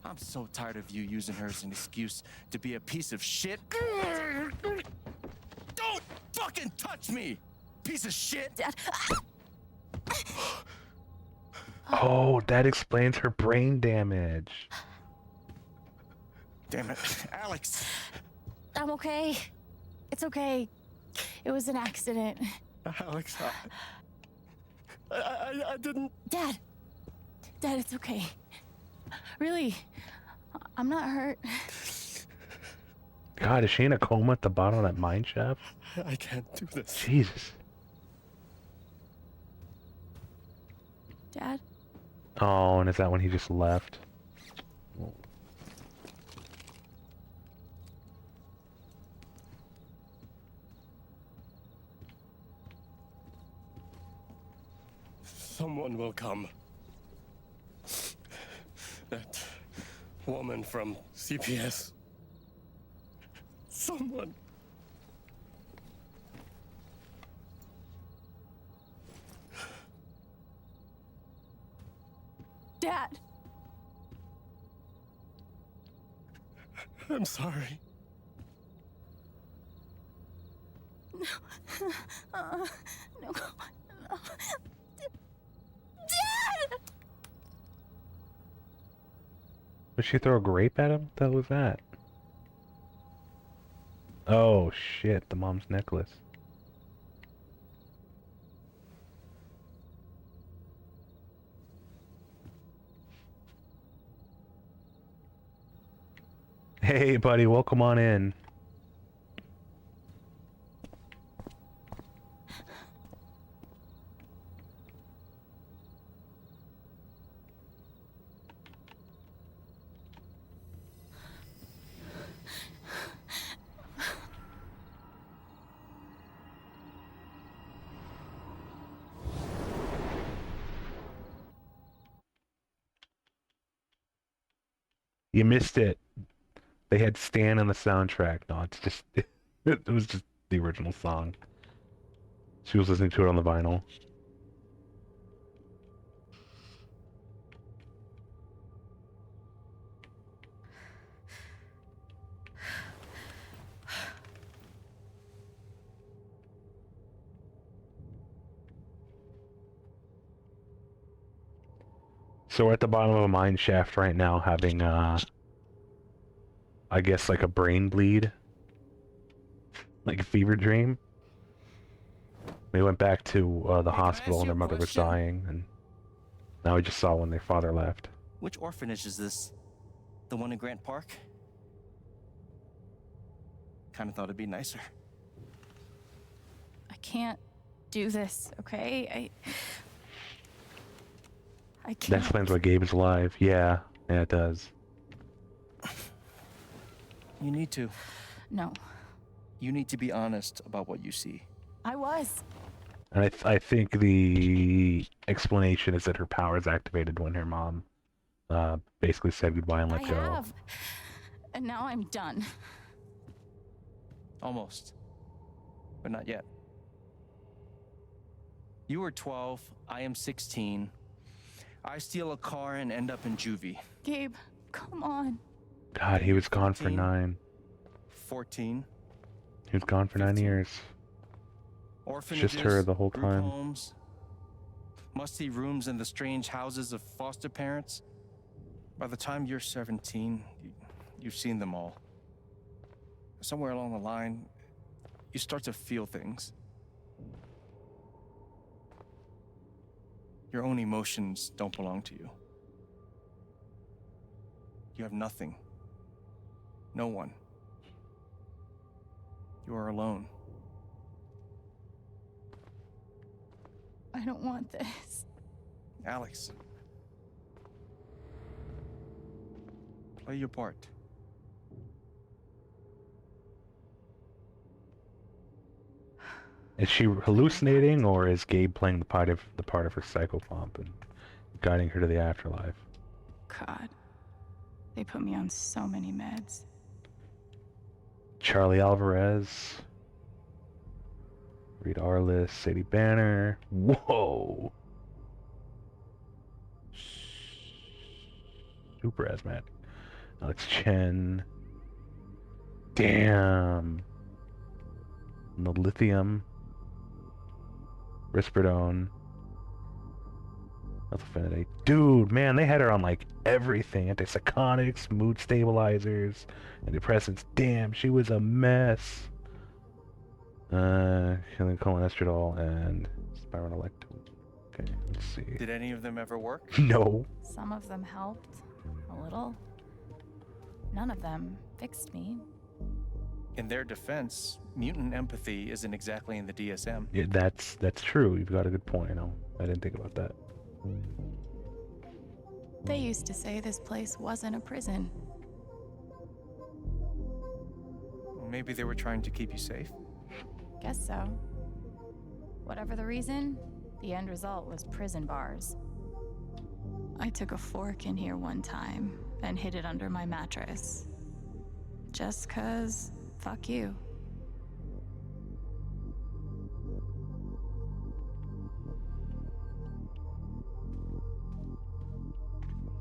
I'm so tired of you using her as an excuse to be a piece of shit. Don't fucking touch me, piece of shit! Dad. Oh, that explains her brain damage. Damn it, Alex. I'm okay. It's okay. It was an accident. Alex, I didn't... Dad, it's okay. Really, I'm not hurt. God, is she in a coma at the bottom of that mine shaft? I can't do this. Jesus. Dad? Oh, and is that when he just left? Someone will come. That woman from CPS. Someone. Dad! I'm sorry. No. No. No. Dad! Did she throw a grape at him? What the hell was that? Oh shit, the mom's necklace. Hey buddy, welcome on in. You missed it. They had Stan on the soundtrack. No, it's just it was just the original song. She was listening to it on the vinyl. So we're at the bottom of a mine shaft right now, having I guess like a brain bleed, like a fever dream. We went back to the hospital and their mother was dying, and now we just saw when their father left. Which orphanage is this? The one in Grant Park? Kinda thought it'd be nicer. I can't do this, okay? I can't. That explains why Gabe is alive. Yeah, it does. You need to. No. You need to be honest about what you see. I was. And I think the explanation is that her powers activated when her mom basically said goodbye and let go. I have. And now I'm done. Almost. But not yet. You were 12, I am 16. I steal a car and end up in juvie. Gabe, come on. God, he was gone for 9. 14. He was gone for 9 years. Orphanages, Just her the whole group time. homes, musty rooms in the strange houses of foster parents. By the time you're 17, you've seen them all. Somewhere along the line, you start to feel things. Your own emotions don't belong to you. You have nothing. No one. You are alone. I don't want this. Alex. Play your part. Is she hallucinating, or is Gabe playing the part of her psychopomp and guiding her to the afterlife? God. They put me on so many meds. Charlie Alvarez, Reed Arliss, Sadie Banner. Whoa. Super asthmatic. Alex Chen. Damn. No lithium. Risperidone. Methylphenidate. Dude, man, they had her on like everything. Antipsychotics, mood stabilizers, antidepressants. Damn, she was a mess. Killing cholesterol and spironolactone. Okay, let's see. Did any of them ever work? No. Some of them helped. A little. None of them fixed me. In their defense, mutant empathy isn't exactly in the DSM. Yeah, that's true. You've got a good point. I didn't think about that. They used to say this place wasn't a prison. Maybe they were trying to keep you safe. Guess so. Whatever the reason, the end result was prison bars. I took a fork in here one time and hid it under my mattress. Just 'cause, fuck you.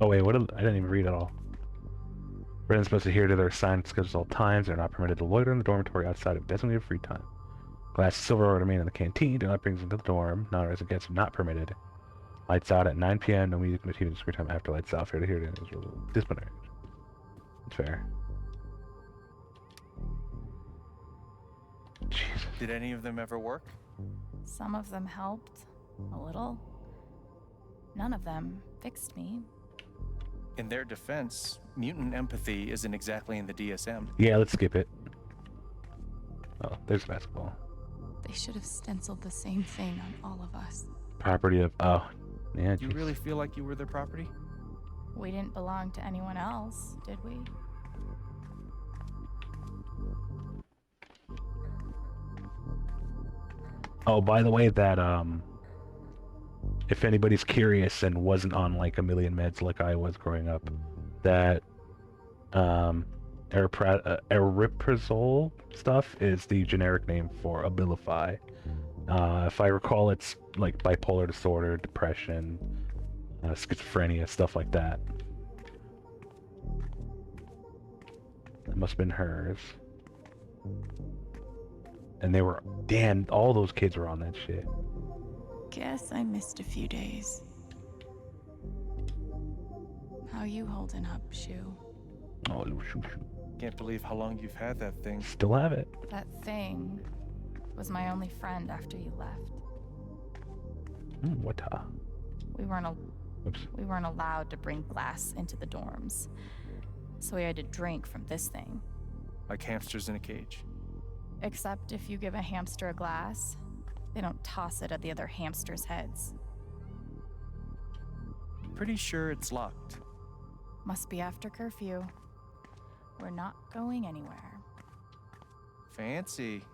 Oh wait, I didn't even read it all. Residents supposed to adhere to their assigned schedules at all times. They're not permitted to loiter in the dormitory outside of designated free time. Glass and silverware remain in the canteen. Do not bring them to the dorm. Non-resident guests are not permitted. Lights out at 9 p.m. No music, no TV, no screen time after lights out. Fair to hear it is disciplinary. It's fair. Jesus. Did any of them ever work? Some of them helped. A little. None of them fixed me. In their defense, mutant empathy isn't exactly in the DSM. Yeah, let's skip it. Oh, there's basketball. They should have stenciled the same thing on all of us. Property of... Oh, yeah. You really feel like you were their property? We didn't belong to anyone else, did we? Oh, by the way, that, if anybody's curious and wasn't on, like, a million meds like I was growing up, that, aripiprazole stuff is the generic name for Abilify. If I recall, it's, like, bipolar disorder, depression, schizophrenia, stuff like that. That must have been hers. And they were, damn, all those kids were on that shit. Guess I missed a few days. How you holding up, Shu? Oh, shoo. Can't believe how long you've had that thing. Still have it. That thing was my only friend after you left. What? We weren't Oops. we weren't allowed to bring glass into the dorms, so we had to drink from this thing. Like hamsters in a cage. Except if you give a hamster a glass, they don't toss it at the other hamsters' heads. Pretty sure it's locked. Must be after curfew. We're not going anywhere. Fancy.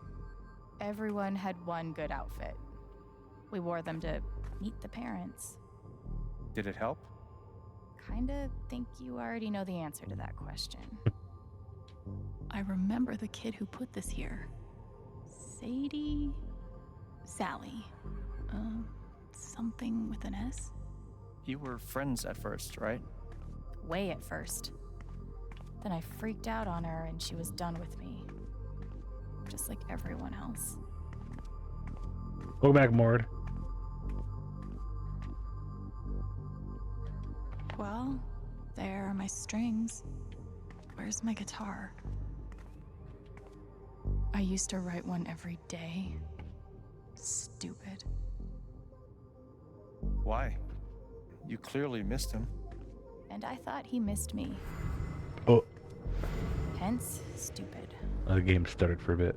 Everyone had one good outfit. We wore them to meet the parents. Did it help? Kinda think you already know the answer to that question. I remember the kid who put this here. Sally. Something with an S? You were friends at first, right? Way at first. Then I freaked out on her and she was done with me. Just like everyone else. Welcome back, Mord. Well, there are my strings. Where's my guitar? I used to write one every day. Stupid. Why? You clearly missed him. And I thought he missed me. Oh. Hence, stupid. The game stuttered for a bit.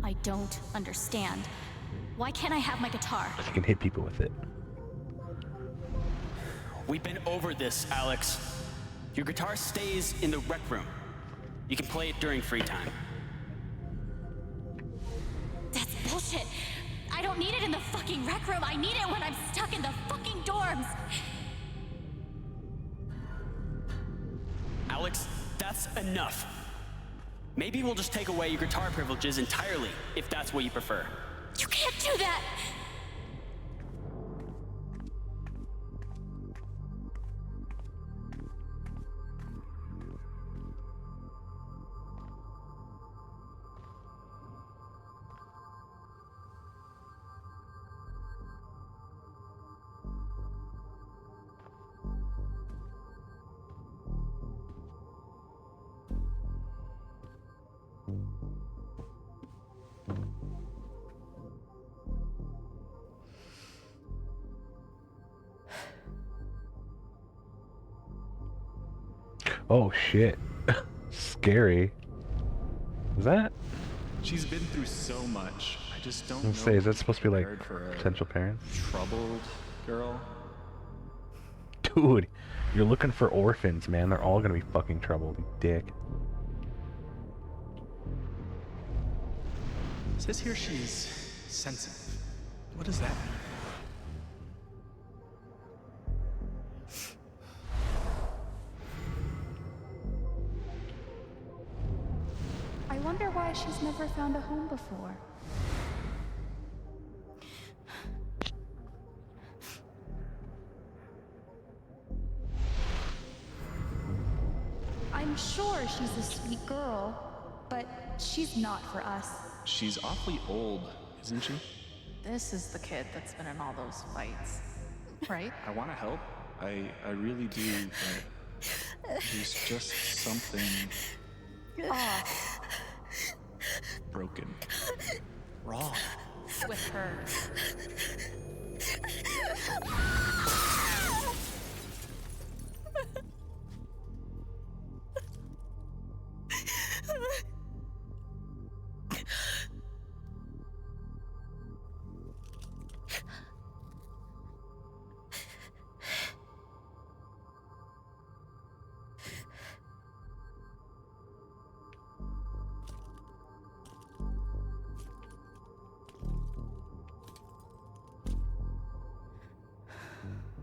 I don't understand. Why can't I have my guitar? You can hit people with it. We've been over this, Alex. Your guitar stays in the rec room. You can play it during free time. That's bullshit. I don't need it in the fucking rec room. I need it when I'm stuck in the fucking dorms. enough. Maybe we'll just take away your guitar privileges entirely, if that's what you prefer. You can't do that! Oh shit. Scary. Is that? She's been through so much. I just don't I know. was gonna say, is that supposed to be like prepared for a potential parents? troubled girl? Dude, you're looking for orphans, man. They're all gonna be fucking troubled, you dick. It says here she's sensitive. What does that mean? I wonder why she's never found a home before. I'm sure she's a sweet girl, but she's not for us. She's awfully old, isn't she? This is the kid that's been in all those fights, right? I want to help. I really do, but there's just something Off broken. Wrong. With her.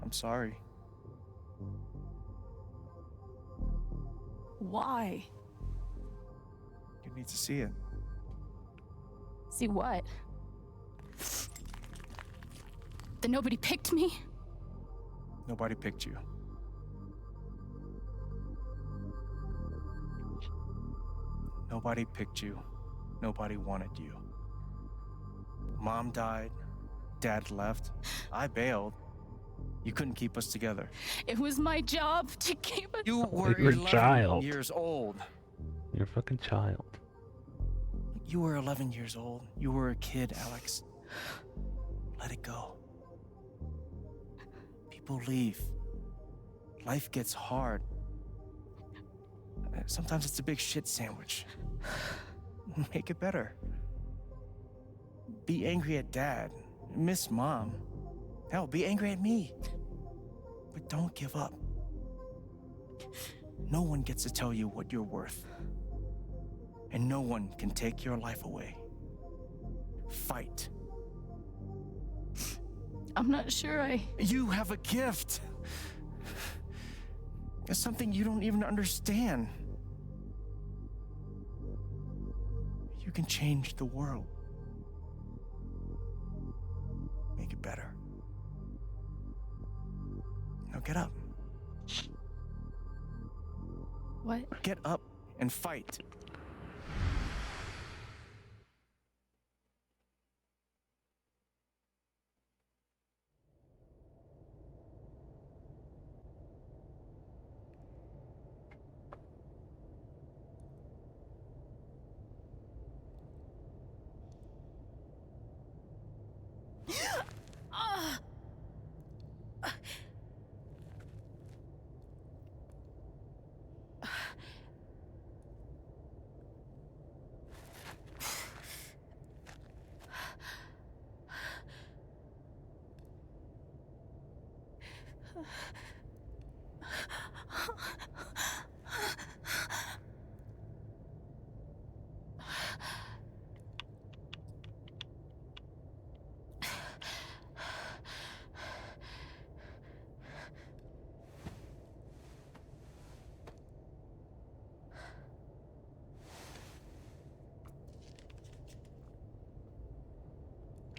I'm sorry. Why? You need to see it. See what? That nobody picked me? Nobody picked you. Nobody picked you. Nobody wanted you. Mom died. Dad left. I bailed. You couldn't keep us together. It was my job to keep us. You were You're a 11 child. years old. You're a fucking child. You were 11 years old. You were a kid, Alex. Let it go. People leave. Life gets hard. Sometimes it's a big shit sandwich. Make it better. Be angry at Dad. Miss Mom. Hell, be angry at me. But don't give up. No one gets to tell you what you're worth. And no one can take your life away. Fight. I'm not sure You have a gift. It's something you don't even understand. You can change the world. Make it better. Now get up. What? Get up and fight.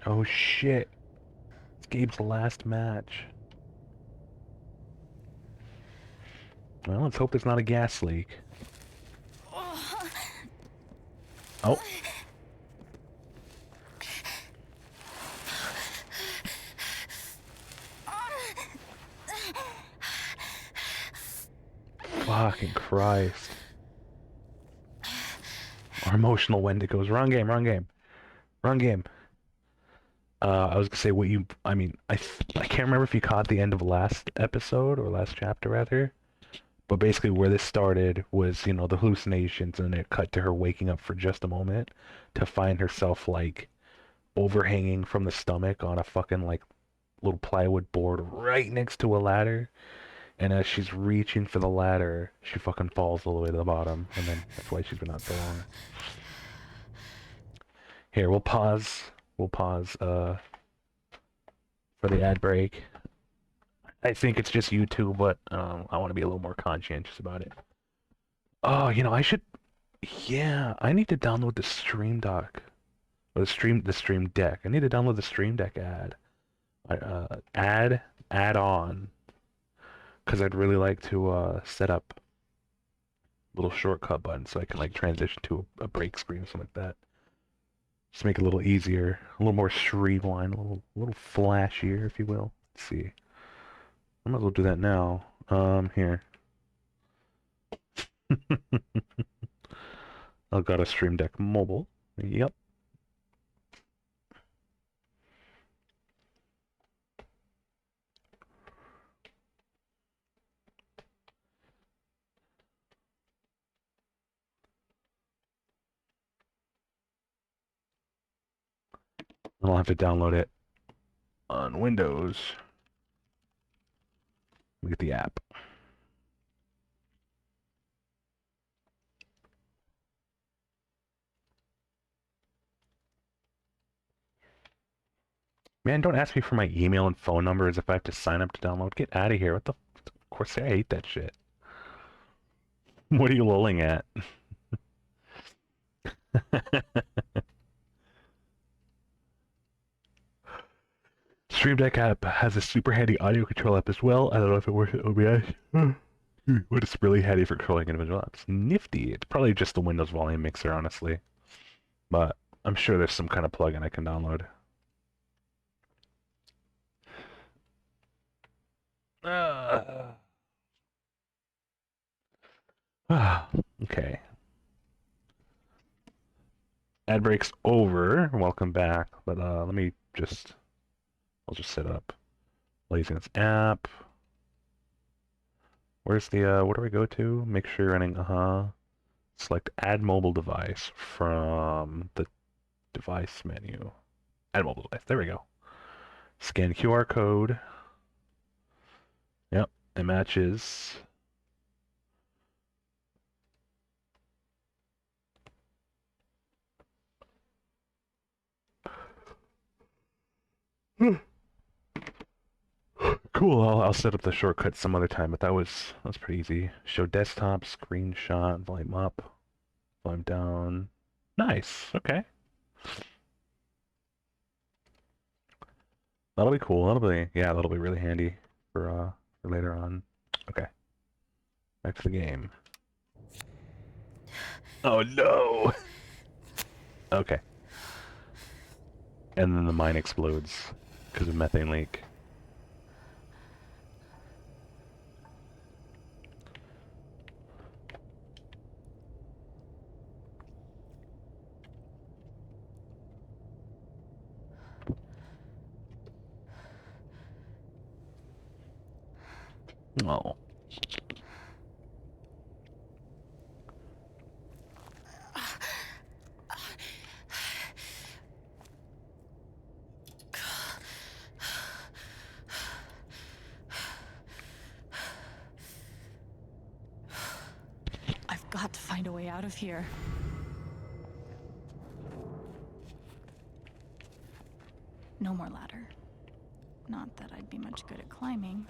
Oh shit. It's Gabe's last match. Well, let's hope there's not a gas leak. Oh. Fucking Christ. Our emotional Wendigos. Wrong game, wrong game. Wrong game. I was gonna say what you... I mean, I can't remember if you caught the end of last episode, or last chapter, rather. But basically where this started was, you know, the hallucinations, and then it cut to her waking up for just a moment to find herself, like, overhanging from the stomach on a fucking, like, little plywood board right next to a ladder. And as she's reaching for the ladder, she fucking falls all the way to the bottom, and then that's why she's been out so long. Here, we'll pause. We'll pause, for the ad break. I think it's just YouTube, but I want to be a little more conscientious about it. Oh, you know, I should... Yeah, I need to download the Stream Dock. Or the Stream Deck. I need to download the Stream Deck add-on. Because I'd really like to set up little shortcut buttons so I can, like, transition to a break screen or something like that. Just make it a little easier, a little more streamlined, a little flashier, if you will. Let's see. I might as well do that now. Here. I've got a Stream Deck Mobile. Yep. I'll have to download it on Windows. Look at the app. Man, don't ask me for my email and phone number as if I have to sign up to download. Get out of here. What the... Of course, I hate that shit. What are you lolling at? Stream Deck app has a super handy audio control app as well. I don't know if it works with OBS. But it's really handy for controlling individual apps. Nifty. It's probably just the Windows volume mixer, honestly. But I'm sure there's some kind of plugin I can download. Okay. Ad break's over. Welcome back. But let me just... I'll just set up Laziness app. Where's the, where do we go to? Make sure you're running, select add mobile device from the device menu. Add mobile device, there we go. Scan QR code. Yep, it matches. Cool, I'll set up the shortcut some other time, but that was pretty easy. Show desktop, screenshot, volume up, volume down. Nice, okay. That'll be cool, that'll be really handy for later on. Okay. Back to the game. Oh no! Okay. And then the mine explodes because of methane leak. Oh. I've got to find a way out of here. No more ladder. Not that I'd be much good at climbing.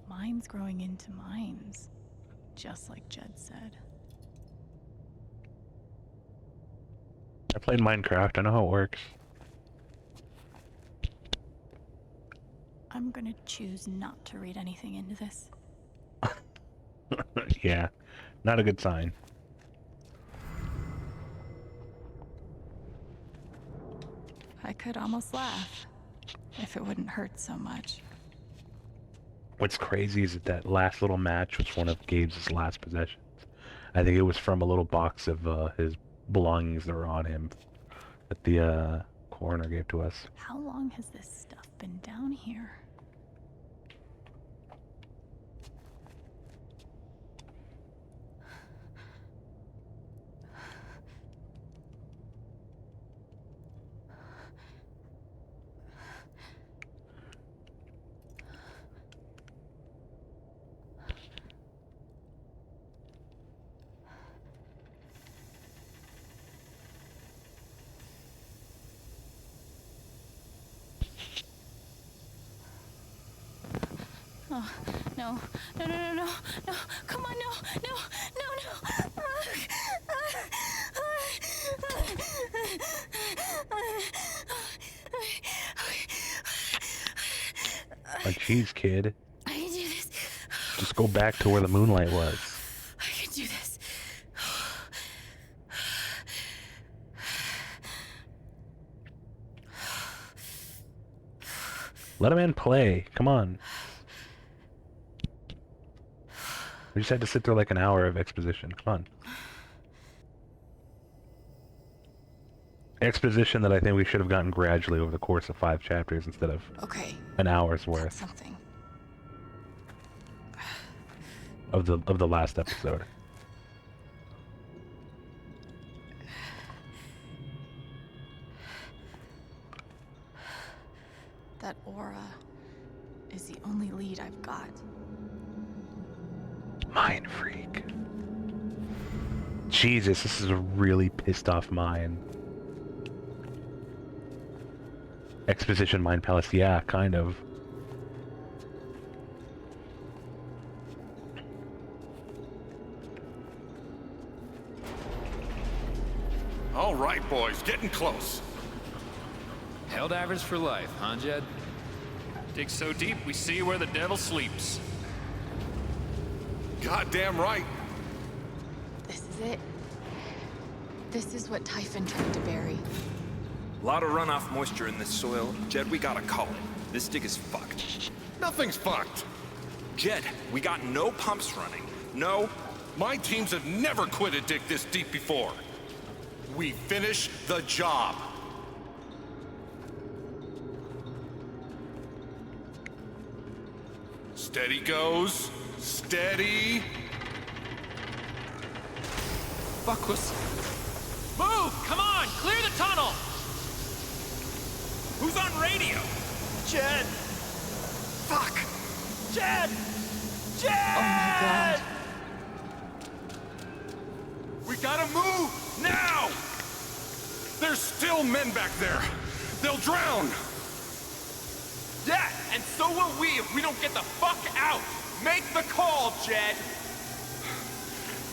Mines growing into mines. just like Jed said. I played Minecraft. I know how it works. I'm gonna choose not to read anything into this. Yeah, not a good sign. I could almost laugh if it wouldn't hurt so much. What's crazy is that last little match was one of Gabe's last possessions. I think it was from a little box of his belongings that were on him that the coroner gave to us. How long has this stuff been down here? Oh, no, no, no, no, no, no, come on, no, no, no, no. Oh, jeez, kid. I can do this. Just go back to where the moonlight was. I can do this. Let him in play. Come on. We just had to sit through like an hour of exposition. Come on. Exposition that I think we should have gotten gradually over the course of 5 chapters instead of an hour's worth Something. of the last episode. That aura is the only lead I've got. Mind freak. Jesus, this is a really pissed off mind. Exposition Mind Palace, yeah, kind of. All right, boys, getting close. Helldivers for life, huh, Jed? Dig so deep, we see where the devil sleeps. Goddamn right. This is it. This is what Typhon tried to bury. A lot of runoff moisture in this soil. Jed, we gotta call it. This dig is fucked. Nothing's fucked. Jed, we got no pumps running. No. My teams have never quit a dig this deep before. We finish the job. Steady goes. Steady. Fuckus. Move! Come on! Clear the tunnel! Who's on radio? Jed! Fuck! Jed! Jed! Oh my god. We gotta move! Now! There's still men back there. They'll drown. Yeah, and so will we if we don't get the fuck out. Make the call, Jed.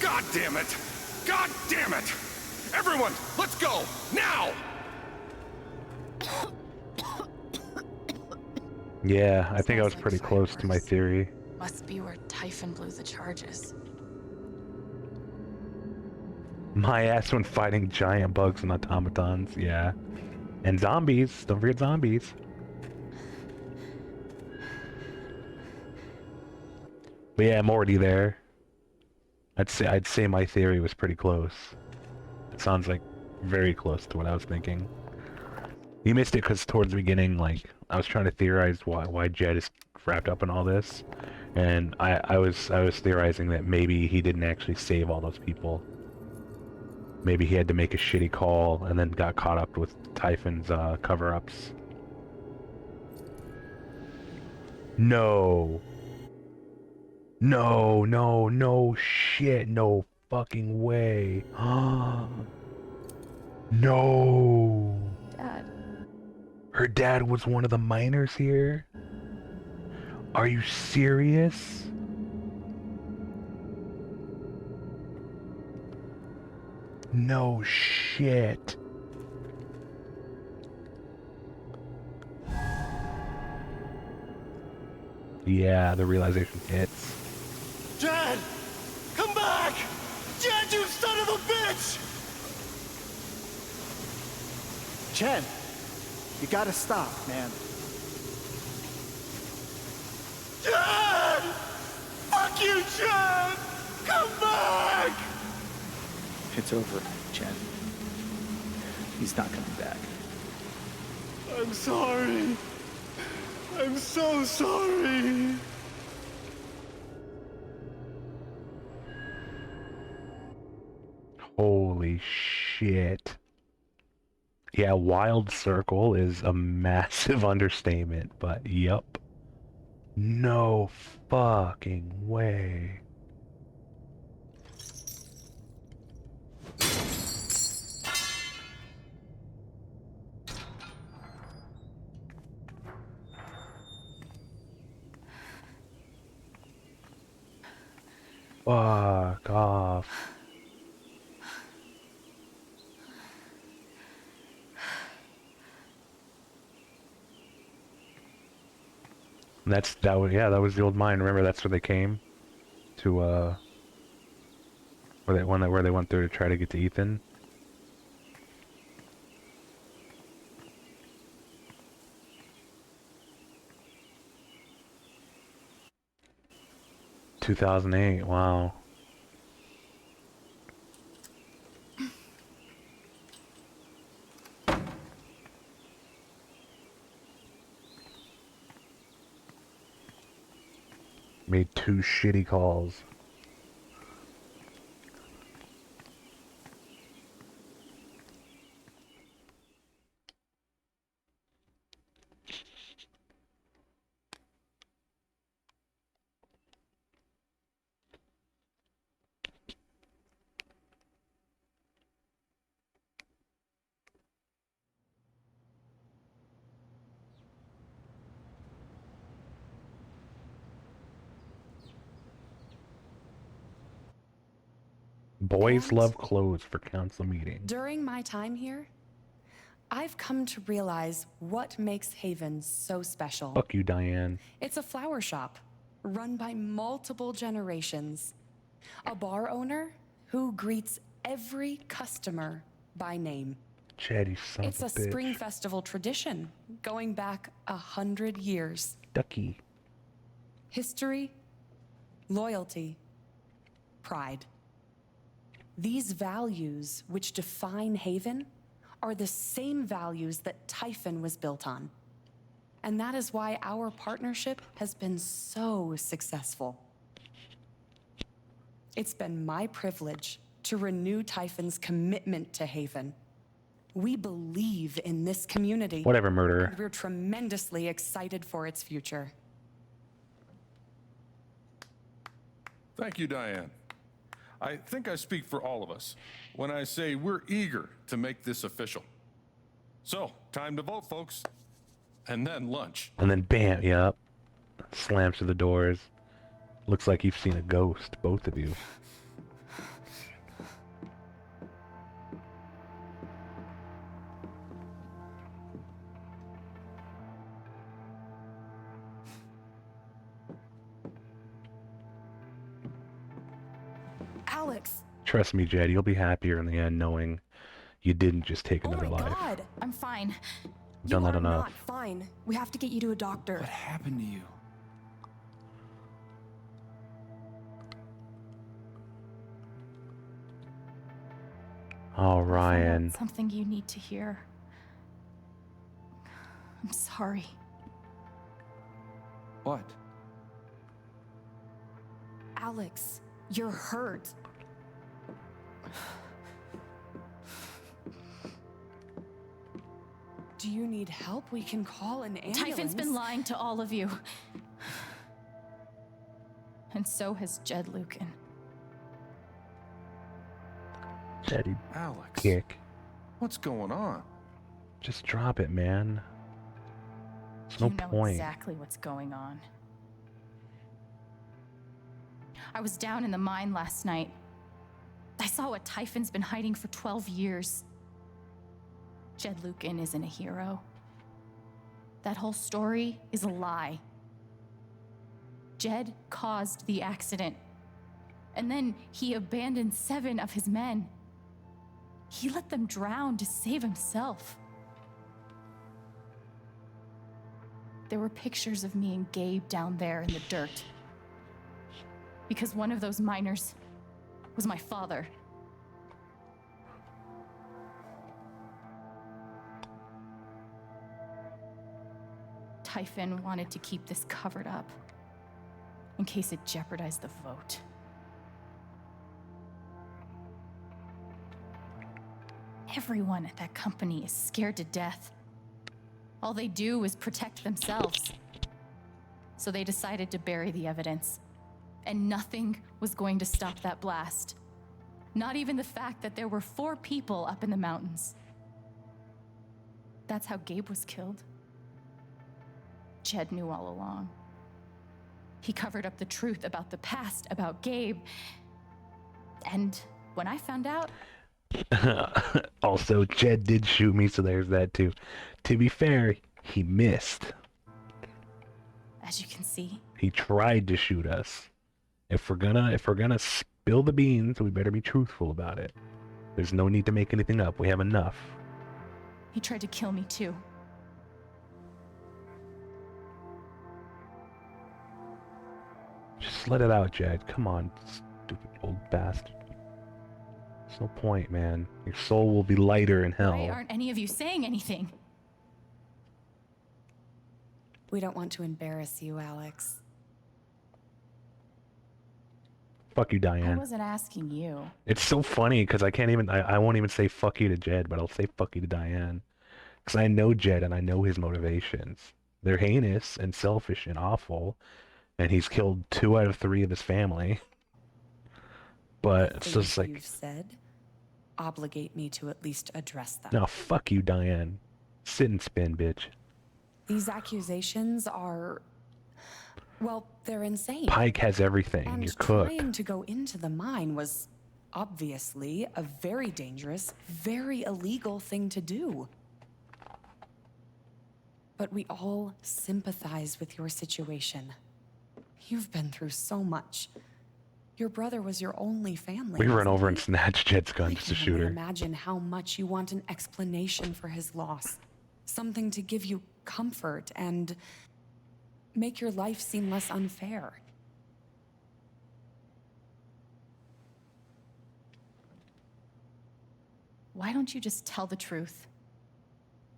God damn it! God damn it! Everyone, let's go! Now! Yeah, I think I was pretty close to my theory. Must be where Typhon blew the charges. My ass when fighting giant bugs and automatons, yeah. And zombies, don't forget zombies. But yeah, I'm already there. I'd say my theory was pretty close. It sounds like very close to what I was thinking. You missed it because towards the beginning, like, I was trying to theorize why Jed is wrapped up in all this, and I was theorizing that maybe he didn't actually save all those people. Maybe he had to make a shitty call and then got caught up with Typhon's cover-ups. No. No, no, no shit, no fucking way. No. Dad. Her dad was one of the miners here? Are you serious? No shit. Yeah, the realization hits. Jed! Come back! Jed, you son of a bitch! Chen, you gotta stop, man. Jed! Fuck you, Jed! Come back! It's over, Chen. He's not coming back. I'm sorry. I'm so sorry. Holy shit. Yeah, Wild Circle is a massive understatement, but yup. No fucking way. Fuck off. That was the old mine. Remember, that's where they came to where they went through to try to get to Ethan. "2008, wow. Made 2 shitty calls. Boys love clothes for council meeting. During my time here, I've come to realize what makes Haven so special. Fuck you, Diane. It's a flower shop run by multiple generations. A bar owner who greets every customer by name. Chad, you son It's of a a bitch. spring festival tradition going back 100 years. Ducky. History, loyalty, pride. These values which define Haven are the same values that Typhon was built on. And that is why our partnership has been so successful. It's been my privilege to renew Typhon's commitment to Haven. We believe in this community. Whatever, murderer. And we're tremendously excited for its future. Thank you, Diane. I think I speak for all of us when I say we're eager to make this official. So, time to vote, folks. And then lunch. And then bam, yep. Slams through the doors. Looks like you've seen a ghost, both of you. Alex! Trust me, Jed, you'll be happier in the end knowing you didn't just take another life. God, I'm fine. Done that enough. Not fine. We have to get you to a doctor. What happened to you? Oh, Ryan. Something you need to hear. I'm sorry. What? Alex, you're hurt. Do you need help? We can call an ambulance. Typhon's been lying to all of you. And so has Jed Lucan. Jed, Alex. kick. What's going on? Just drop it, man. There's no You know point. exactly what's going on. I was down in the mine last night. I saw what Typhon's been hiding for 12 years. Jed Lucan isn't a hero. That whole story is a lie. Jed caused the accident. And then he abandoned 7 of his men. He let them drown to save himself. There were pictures of me and Gabe down there in the dirt. Because one of those miners was my father. Typhon wanted to keep this covered up in case it jeopardized the vote. Everyone at that company is scared to death. All they do is protect themselves. So they decided to bury the evidence. And nothing was going to stop that blast. Not even the fact that there were 4 people up in the mountains. That's how Gabe was killed. Jed knew all along. He covered up the truth about the past, about Gabe. And when I found out... Also, Jed did shoot me, so there's that too. To be fair, he missed. As you can see. He tried to shoot us. If we're gonna spill the beans, we better be truthful about it. There's no need to make anything up. We have enough. He tried to kill me too. Just let it out, Jed. Come on, stupid old bastard. There's no point, man. Your soul will be lighter in hell. Why aren't any of you saying anything? We don't want to embarrass you, Alex. Fuck you, I Diane. wasn't asking you. It's so funny because I won't even say fuck you to Jed, but I'll say fuck you to Diane. Because I know Jed and I know his motivations. They're heinous and selfish and awful. And he's killed 2 out of 3 of his family. But it's just like... You've said, obligate me to at least address them. No, fuck you, Diane. Sit and spin, bitch. These accusations are... well, they're insane. Pike has everything. And You're cooked. trying to go into the mine was obviously a very dangerous, very illegal thing to do. But we all sympathize with your situation. You've been through so much. Your brother was your only family. We run wasn't over he? and snatch Jed's gun just to shoot her. Imagine how much you want an explanation for his loss. Something to give you comfort and make your life seem less unfair. Why don't you just tell the truth?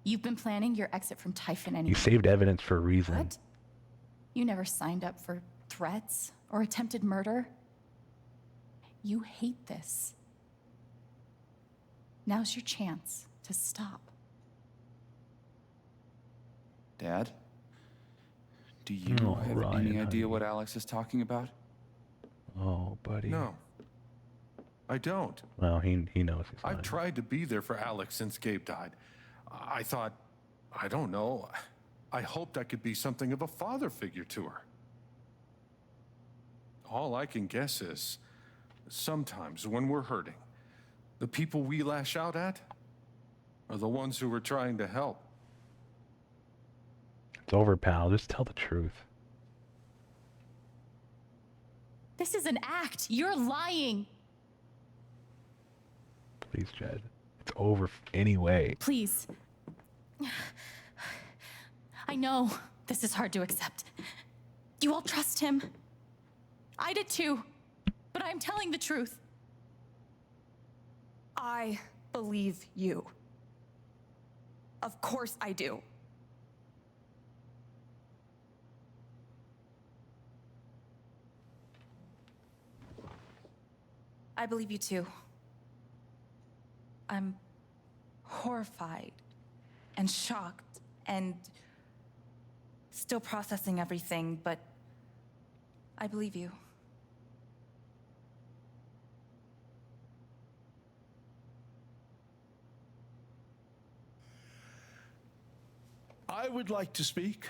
You've been planning your exit from Typhon anyway. You saved evidence for a reason. What? You never signed up for threats or attempted murder. You hate this. Now's your chance to stop. Dad? Do you have any idea what Alex is talking about? Oh, buddy. No. I don't. Well, he knows he's I've lying. tried to be there for Alex since Gabe died. I thought, I don't know, I hoped I could be something of a father figure to her. All I can guess is, sometimes when we're hurting, the people we lash out at are the ones who we're trying to help. It's over, pal. Just tell the truth. This is an act. You're lying. Please, Jed. It's over anyway. Please. I know this is hard to accept. You all trust him. I did too. But I'm telling the truth. I believe you. Of course I do. I believe you too. I'm horrified and shocked and still processing everything, but I believe you. I would like to speak.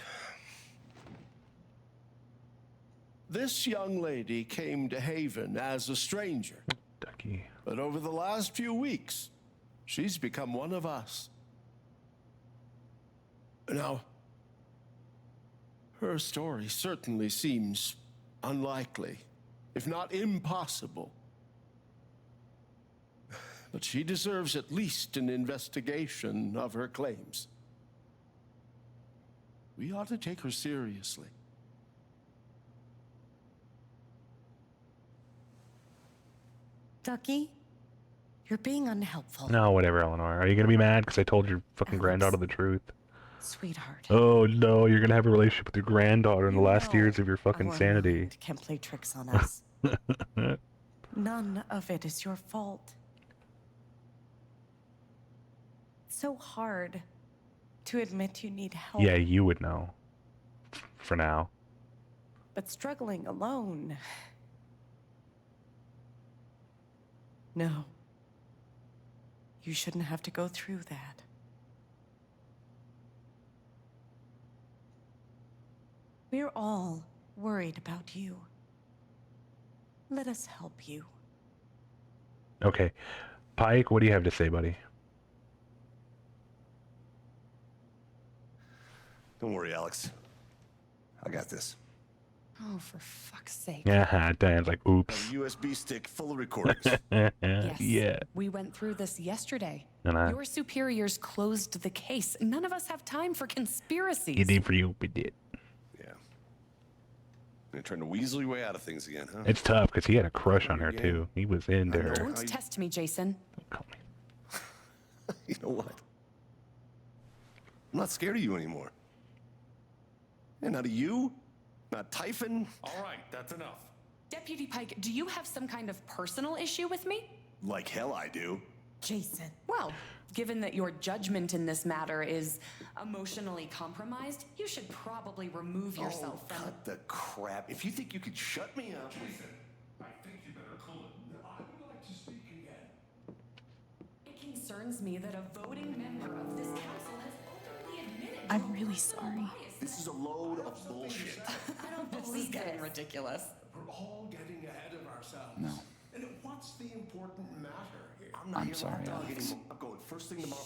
This young lady came to Haven as a stranger. Ducky. But over the last few weeks, she's become one of us. Now, her story certainly seems unlikely, if not impossible. But she deserves at least an investigation of her claims. We ought to take her seriously. Ducky, you're being unhelpful. No, whatever, Eleanor. Are you gonna be mad because I told your fucking granddaughter the truth? Sweetheart. Oh no, you're gonna have a relationship with your granddaughter in the last years of your fucking our sanity. mind can play tricks on us. None of it is your fault. It's so hard to admit you need help. Yeah, you would know. For now. But struggling alone. No. You shouldn't have to go through that. We're all worried about you. Let us help you. Okay. Pike, what do you have to say, buddy? Don't worry, Alex. I got this. Oh, for fuck's sake. Yeah, Diane's like, I oops. have a USB stick full of recordings. Yes. Yeah. We went through this yesterday. And I- Your superiors closed the case. None of us have time for conspiracies. You did for you, we did. Yeah. You're trying to weasel your way out of things again, huh? It's tough because he had a crush on her too. He was into her. Don't test me, Jason. You know what? I'm not scared of you anymore. And not of you, not Typhon. All right, that's enough. Deputy Pike, do you have some kind of personal issue with me? Like hell I do. Jason. Well, given that your judgment in this matter is emotionally compromised, you should probably remove yourself Oh, from... cut the crap. If you think you could shut me up... I think you better cool it. I would like to speak again. It concerns me that a voting member of this council has openly admitted... I'm really sorry. This is a load of bullshit. I don't believe this is getting ridiculous. We're all getting ahead of ourselves. No. And what's the important matter here? I'm sorry, Alex. I'm going first thing tomorrow.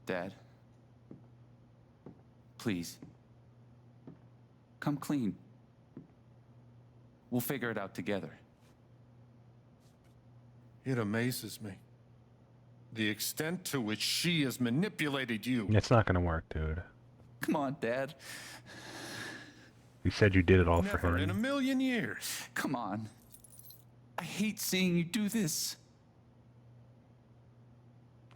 Dad. Please. Come clean. We'll figure it out together. It amazes me. The extent to which she has manipulated you. It's not gonna work, dude. Come on, Dad. You said you did it all for Never in a him. million years. Come on. I hate seeing you do this.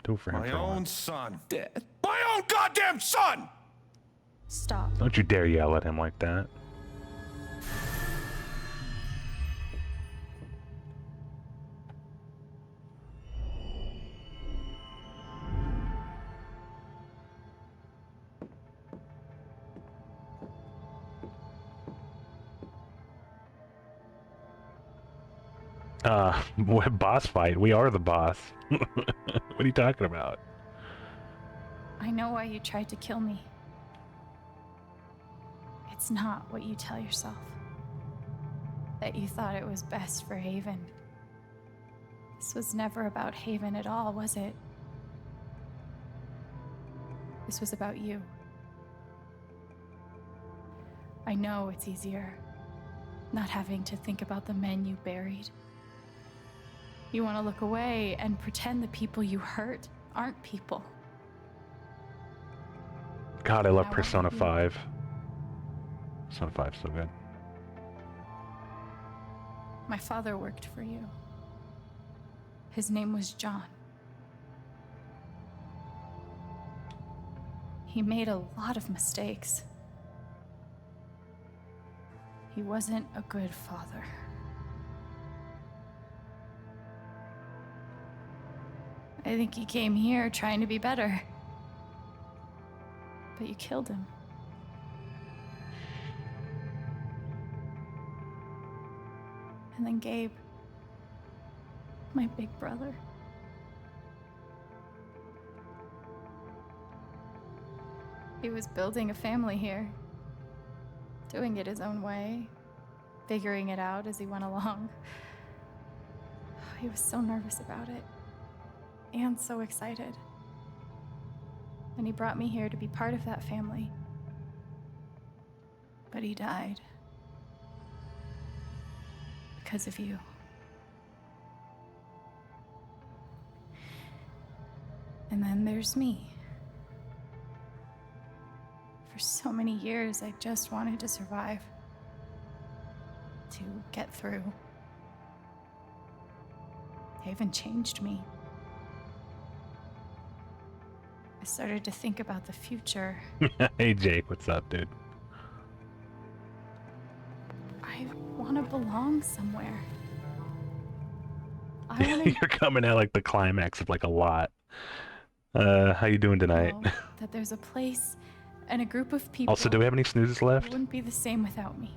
Do it for him My for own once. son. Dad. My own goddamn son! Stop. Don't you dare yell at him like that. What boss fight? We are the boss. What are you talking about? I know why you tried to kill me. It's not what you tell yourself. That you thought it was best for Haven. This was never about Haven at all, was it? This was about you. I know it's easier not having to think about the men you buried. You want to look away and pretend the people you hurt aren't people. God, I love Now I Persona hate you. 5. Persona 5's so good. My father worked for you. His name was John. He made a lot of mistakes. He wasn't a good father. I think he came here trying to be better. But you killed him. And then Gabe, my big brother. He was building a family here, doing it his own way, figuring it out as he went along. He was so nervous about it, and so excited. And he brought me here to be part of that family. But he died. Because of you. And then there's me. For so many years, I just wanted to survive. To get through. Haven changed me. I started to think about the future. Hey Jake, what's up, dude? I want to belong somewhere. I want to You're coming at like the climax of like a lot. How you doing tonight? know that there's a place and a group of people. Also, do we have any snoozes who left? wouldn't be the same without me.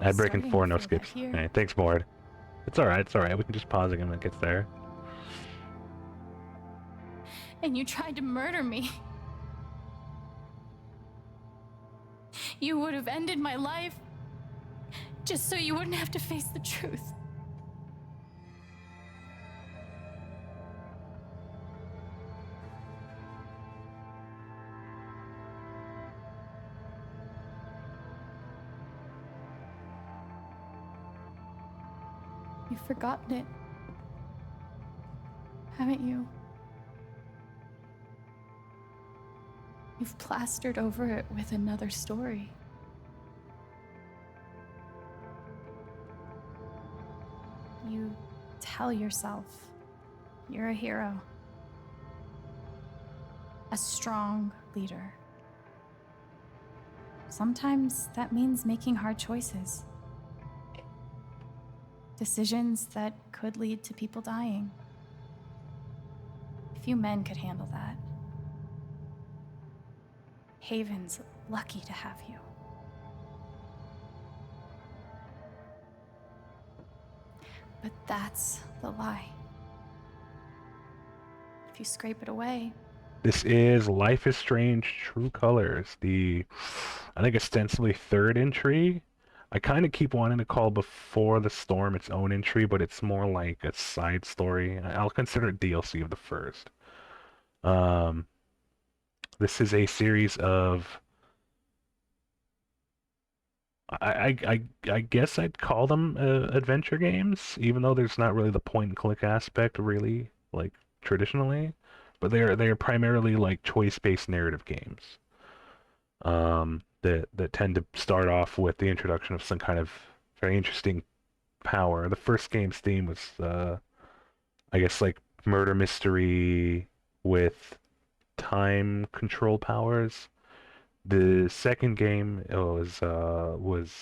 Ad breaking starting 4, to no feel that skips. here. Okay, thanks, Mord. It's alright, it's alright. We can just pause again when it gets there. And you tried to murder me. You would have ended my life just so you wouldn't have to face the truth. You've forgotten it, haven't you? You've plastered over it with another story. You tell yourself you're a hero, a strong leader. Sometimes that means making hard choices. Decisions that could lead to people dying. Few men could handle that. Haven's lucky to have you. But that's the lie. If you scrape it away, This is Life is Strange True Colors, the, I think, ostensibly third entry. I kind of keep wanting to call Before the Storm its own entry, but it's more like a side story. I'll consider it DLC of the first. This is a series of, I guess I'd call them adventure games, even though there's not really the point and click aspect really, like traditionally, but they are primarily like choice-based narrative games. That tend to start off with the introduction of some kind of very interesting power. The first game's theme was, I guess, like murder mystery with time control powers. The second game was not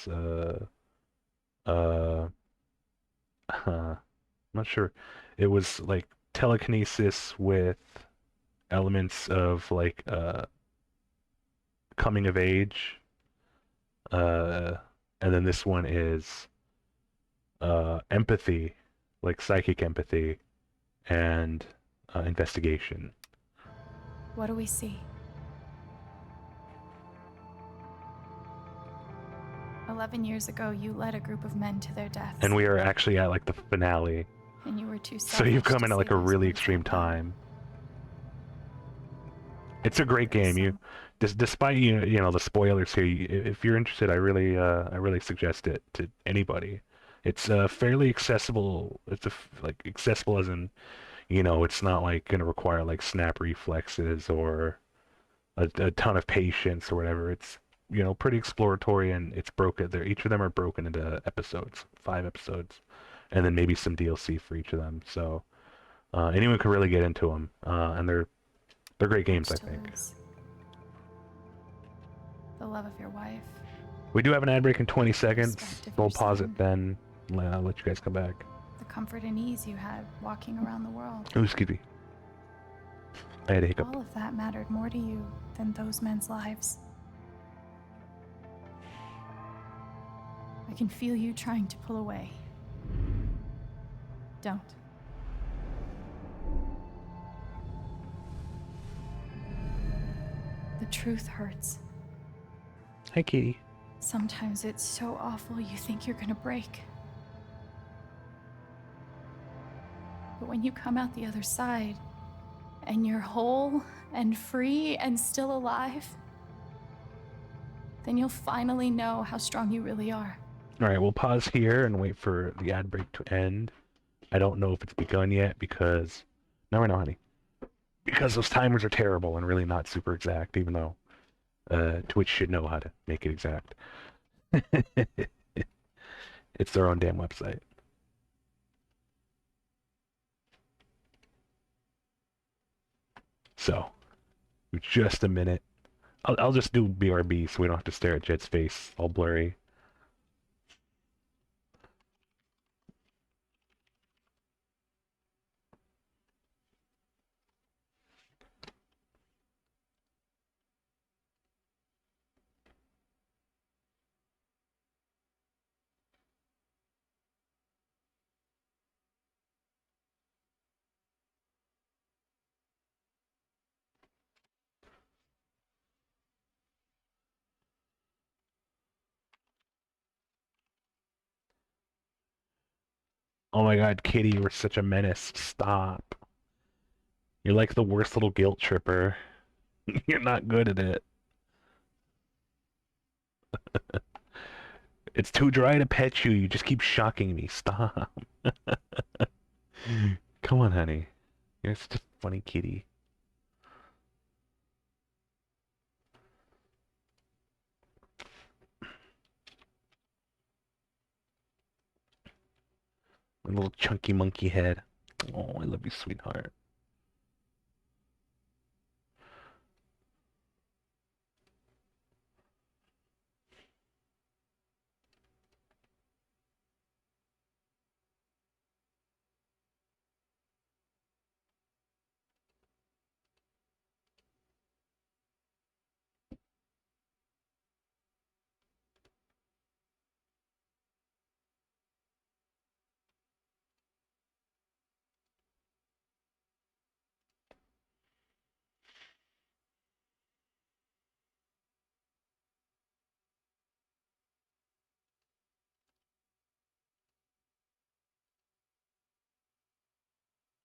sure. It was like telekinesis with elements of like coming of age. And then this one is empathy, like psychic empathy and investigation. what do we see? 11 years ago, you led a group of men to their deaths. And we are actually at like the finale. And you were too So you've selfish come to in at like see a those really men extreme fall down. time. It's a great game. You, despite you know the spoilers here, if you're interested, I really suggest it to anybody. It's fairly accessible. It's like accessible as in, you know, it's not like gonna require like snap reflexes or a ton of patience or whatever. It's, you know, pretty exploratory, and it's broken. There, each of them are broken into episodes, 5 episodes, and then maybe some DLC for each of them. So anyone can really get into them, and they're great games, I think. The love of your wife. We do have an ad break in 20 seconds. We'll pause it then. I'll let you guys come back. The comfort and ease you had walking around the world. Oh, excuse me. I had a hiccup. All of that mattered more to you than those men's lives. I can feel you trying to pull away. Don't. truth hurts. Hi, Kitty. Sometimes it's so awful you think you're gonna break. But when you come out the other side, and you're whole and free and still alive, then you'll finally know how strong you really are. All right, we'll pause here and wait for the ad break to end. I don't know if it's begun yet because... No, no, honey. Because those timers are terrible and really not super exact, even though Twitch should know how to make it exact. It's their own damn website. So, just a minute. I'll just do BRB so we don't have to stare at Jed's face all blurry. Oh my god, Kitty, you were such a menace. Stop. You're like the worst little guilt tripper. You're not good at it. It's too dry to pet you. You just keep shocking me. Stop. Come on, honey. You're such a funny kitty. My little chunky monkey head. Oh, I love you, sweetheart.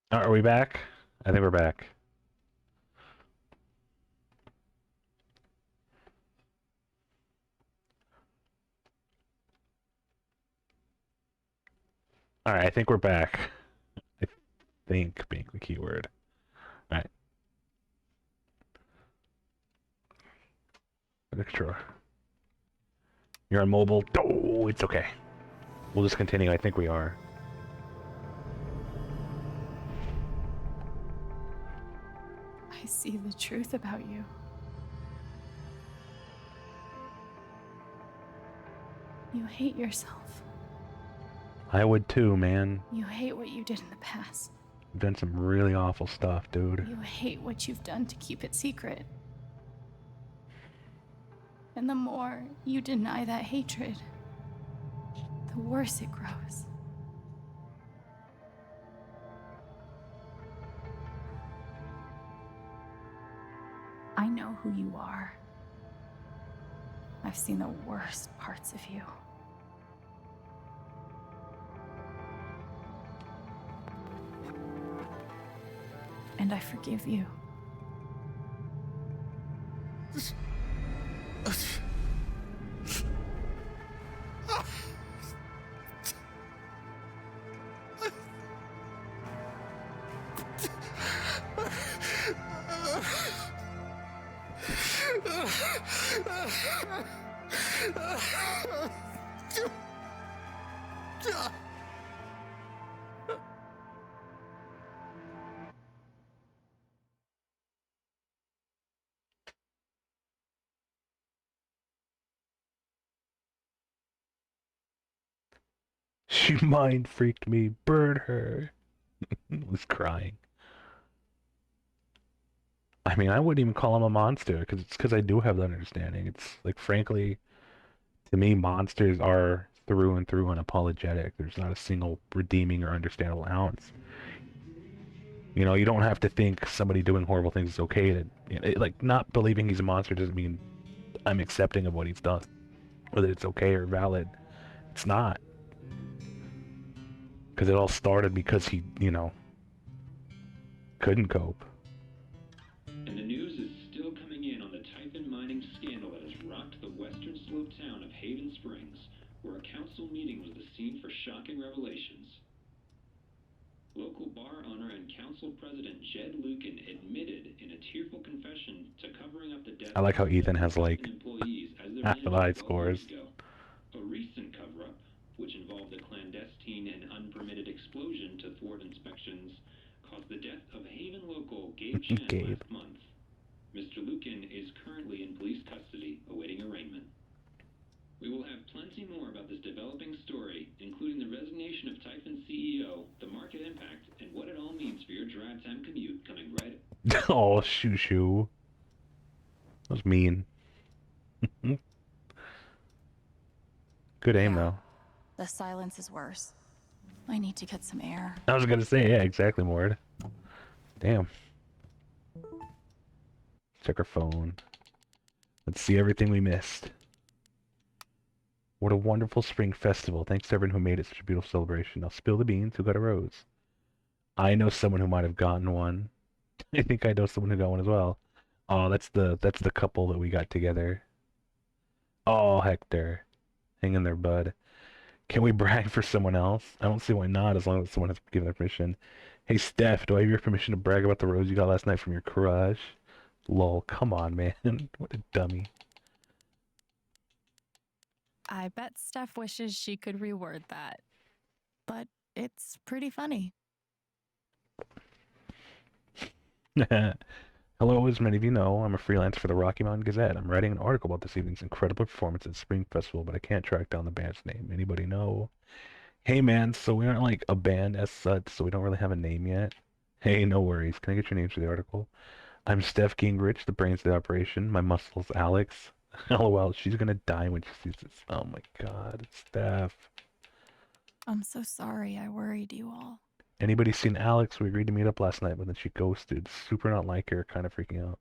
Are we back? I think we're back. Alright, I think we're back. I think being the keyword. Alright. Controller. You're on mobile. Oh, it's okay. We'll just continue. I think we are. I see the truth about you. You hate yourself. I would too, man. You hate what you did in the past. You've done some really awful stuff, dude. You hate what you've done to keep it secret. And the more you deny that hatred, the worse it grows. I know who you are. I've seen the worst parts of you. And I forgive you. She mind freaked me. Burn her. Was crying. I mean, I wouldn't even call him a monster because I do have that understanding. It's like, frankly, to me, monsters are through and through unapologetic. There's not a single redeeming or understandable ounce. You know, you don't have to think somebody doing horrible things is okay. Like, not believing he's a monster doesn't mean I'm accepting of what he's done. Whether it's okay or valid. It's not. Because it all started because he, you know, couldn't cope. And the news is still coming in on the Typhon mining scandal that has rocked the western slope town of Haven Springs, where a council meeting was the scene for shocking revelations. Local bar owner and council president Jed Lucan admitted in a tearful confession to covering up the death I like how of Ethan has, like, employees as their half the high scores. A recent cover-up, which involved a clandestine and unpermitted explosion to thwart inspections, caused the death of Haven local Gabe Chan last month. Mr. Lucan is currently in police custody, awaiting arraignment. We will have plenty more about this developing story, including the resignation of Typhon CEO, the market impact, and what it all means for your drive time commute coming right up. Oh, shoo. That was mean. Good aim, though. The silence is worse. I need to get some air. I was gonna say, yeah, exactly, Mord. Damn. Check our phone. Let's see everything we missed. What a wonderful spring festival. Thanks to everyone who made it such a beautiful celebration. Now spill the beans. Who got a rose? I know someone who might have gotten one. I think I know someone who got one as well. Oh, that's the couple that we got together. Oh, Hector. Hang in there, bud. Can we brag for someone else? I don't see why not, as long as someone has given their permission. Hey, Steph, do I have your permission to brag about the rose you got last night from your crush? Lol, come on, man. What a dummy. I bet Steph wishes she could reword that. But it's pretty funny. Hello, as many of you know, I'm a freelancer for the Rocky Mountain Gazette. I'm writing an article about this evening's incredible performance at Spring Festival, but I can't track down the band's name. Anybody know? Hey, man, so we aren't like a band as such, so we don't really have a name yet. Hey, no worries. Can I get your names for the article? I'm Steph Gingrich, the brains of the operation. My muscle's Alex. LOL, she's gonna die when she sees this. Oh my god, Steph. I'm so sorry I worried you all. Anybody seen Alex? We agreed to meet up last night, but then she ghosted. Super not like her, kind of freaking out.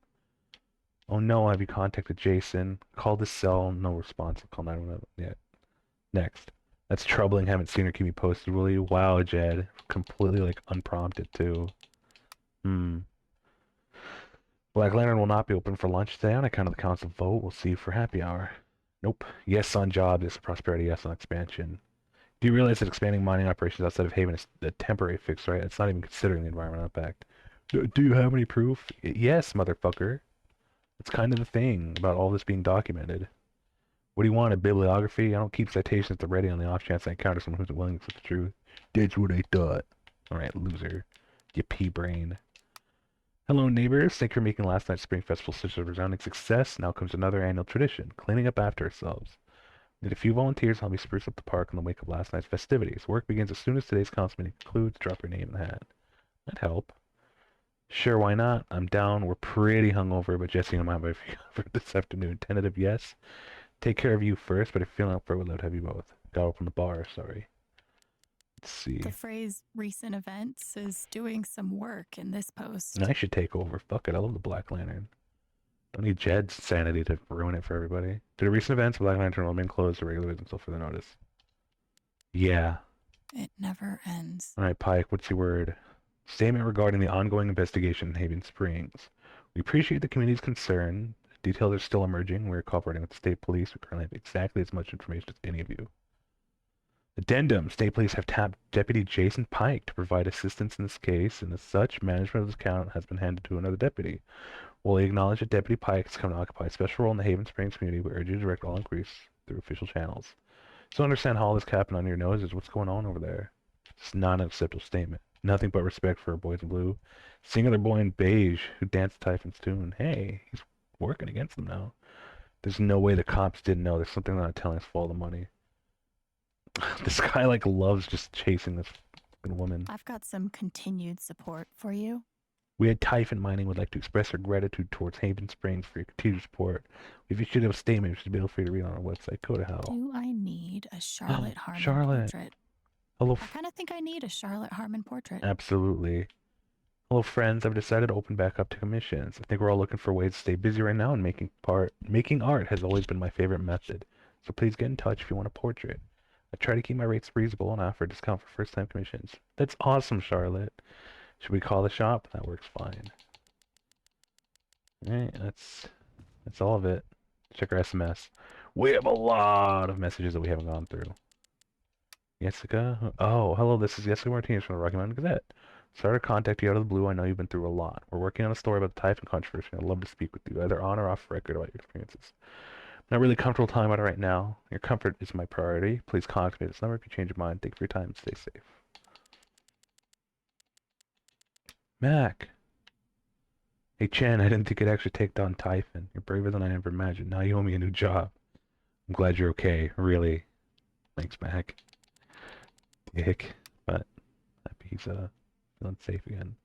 Oh no, have you contacted Jason? Called his cell, no response. I'll call 911 yet. Next. That's troubling, haven't seen her, keep me posted, will you? Wow, Jed. Completely, like, unprompted, too. Black Lantern will not be open for lunch today on account of the council vote. We'll see you for happy hour. Nope. Yes on jobs, yes on prosperity, yes on expansion. Do you realize that expanding mining operations outside of Haven is a temporary fix, right? It's not even considering the environmental impact. Do you have any proof? Yes, motherfucker. It's kind of the thing about all this being documented. What do you want, a bibliography? I don't keep citations at the ready on the off chance I encounter someone who's willing to accept the truth. That's what I thought. Alright, loser. You pea-brain. Hello, neighbors. Thank you for making last night's Spring Festival such a resounding success. Now comes another annual tradition, cleaning up after ourselves. Need a few volunteers, I'll be spruce up the park in the wake of last night's festivities. Work begins as soon as today's council meeting concludes. Drop your name in the hat. That'd help. Sure, why not? I'm down. We're pretty hungover, but Jesse and I might be covered this afternoon. Tentative, yes. Take care of you first, but if you're feeling up for it, we'd love to have you both. Gotta open the bar, sorry. Let's see. The phrase recent events is doing some work in this post. I should take over. Fuck it, I love the Black Lantern. Don't need Jed's sanity to ruin it for everybody. Due to recent events, Black Lantern will remain closed to regular business until further notice. Yeah. It never ends. Alright, Pike, what's your word? Statement regarding the ongoing investigation in Haven Springs. We appreciate the community's concern. Details are still emerging. We're cooperating with the state police. We currently have exactly as much information as any of you. Addendum. State police have tapped Deputy Jason Pike to provide assistance in this case, and as such, management of this account has been handed to another deputy. While we acknowledge that Deputy Pike has come to occupy a special role in the Haven Springs community, we urge you to direct all inquiries through official channels. So understand how all this happened on your noses. What's going on over there? It's not an acceptable statement. Nothing but respect for our boys in blue. Singular boy in beige who danced Typhon's tune. Hey, he's working against them now. There's no way the cops didn't know. There's something they're not telling us for all the money. This guy like loves just chasing this fucking woman. I've got some continued support for you. We at Typhon Mining would like to express our gratitude towards Haven Springs for your continued support. We've issued a statement which is available for you to read on our website. Go to hell. Do I need a Charlotte Harmon Charlotte. portrait? Hello. I kind of think I need a Charlotte Harmon portrait. Absolutely. Hello, friends. I've decided to open back up to commissions. I think we're all looking for ways to stay busy right now, and making art has always been my favorite method. So please get in touch if you want a portrait. I try to keep my rates reasonable and offer a discount for first-time commissions. That's awesome, Charlotte. Should we call the shop? That works fine. Alright, that's all of it. Check our SMS. We have a lot of messages that we haven't gone through. Jessica? Oh, hello, this is Jessica Martinez from the Rocky Mountain Gazette. Sorry to contact you out of the blue. I know you've been through a lot. We're working on a story about the Typhon controversy, and I'd love to speak with you, either on or off record, about your experiences. I'm not really comfortable talking about it right now. Your comfort is my priority. Please contact me at this number if you change your mind. Thank you for your time. Stay safe. Mac. Hey, Chen, I didn't think you'd actually take down Typhon. You're braver than I ever imagined. Now you owe me a new job. I'm glad you're okay. Really. Thanks, Mac. Dick. But happy he's feeling safe again.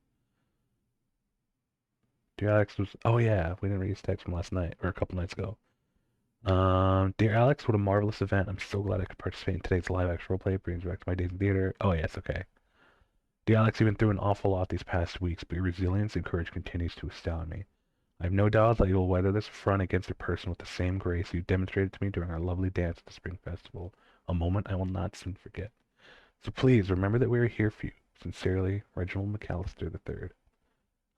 Dear Alex was... Oh, yeah. We didn't read his text from last night. Or a couple nights ago. Dear Alex, what a marvelous event. I'm so glad I could participate in today's live-action roleplay. It brings me back to my days in theater. Oh, yes, okay. Dear Alex, you've been through an awful lot these past weeks, but your resilience and courage continues to astound me. I have no doubt that you will weather this affront against your person with the same grace you demonstrated to me during our lovely dance at the Spring Festival, a moment I will not soon forget. So please, remember that we are here for you. Sincerely, Reginald McAllister III.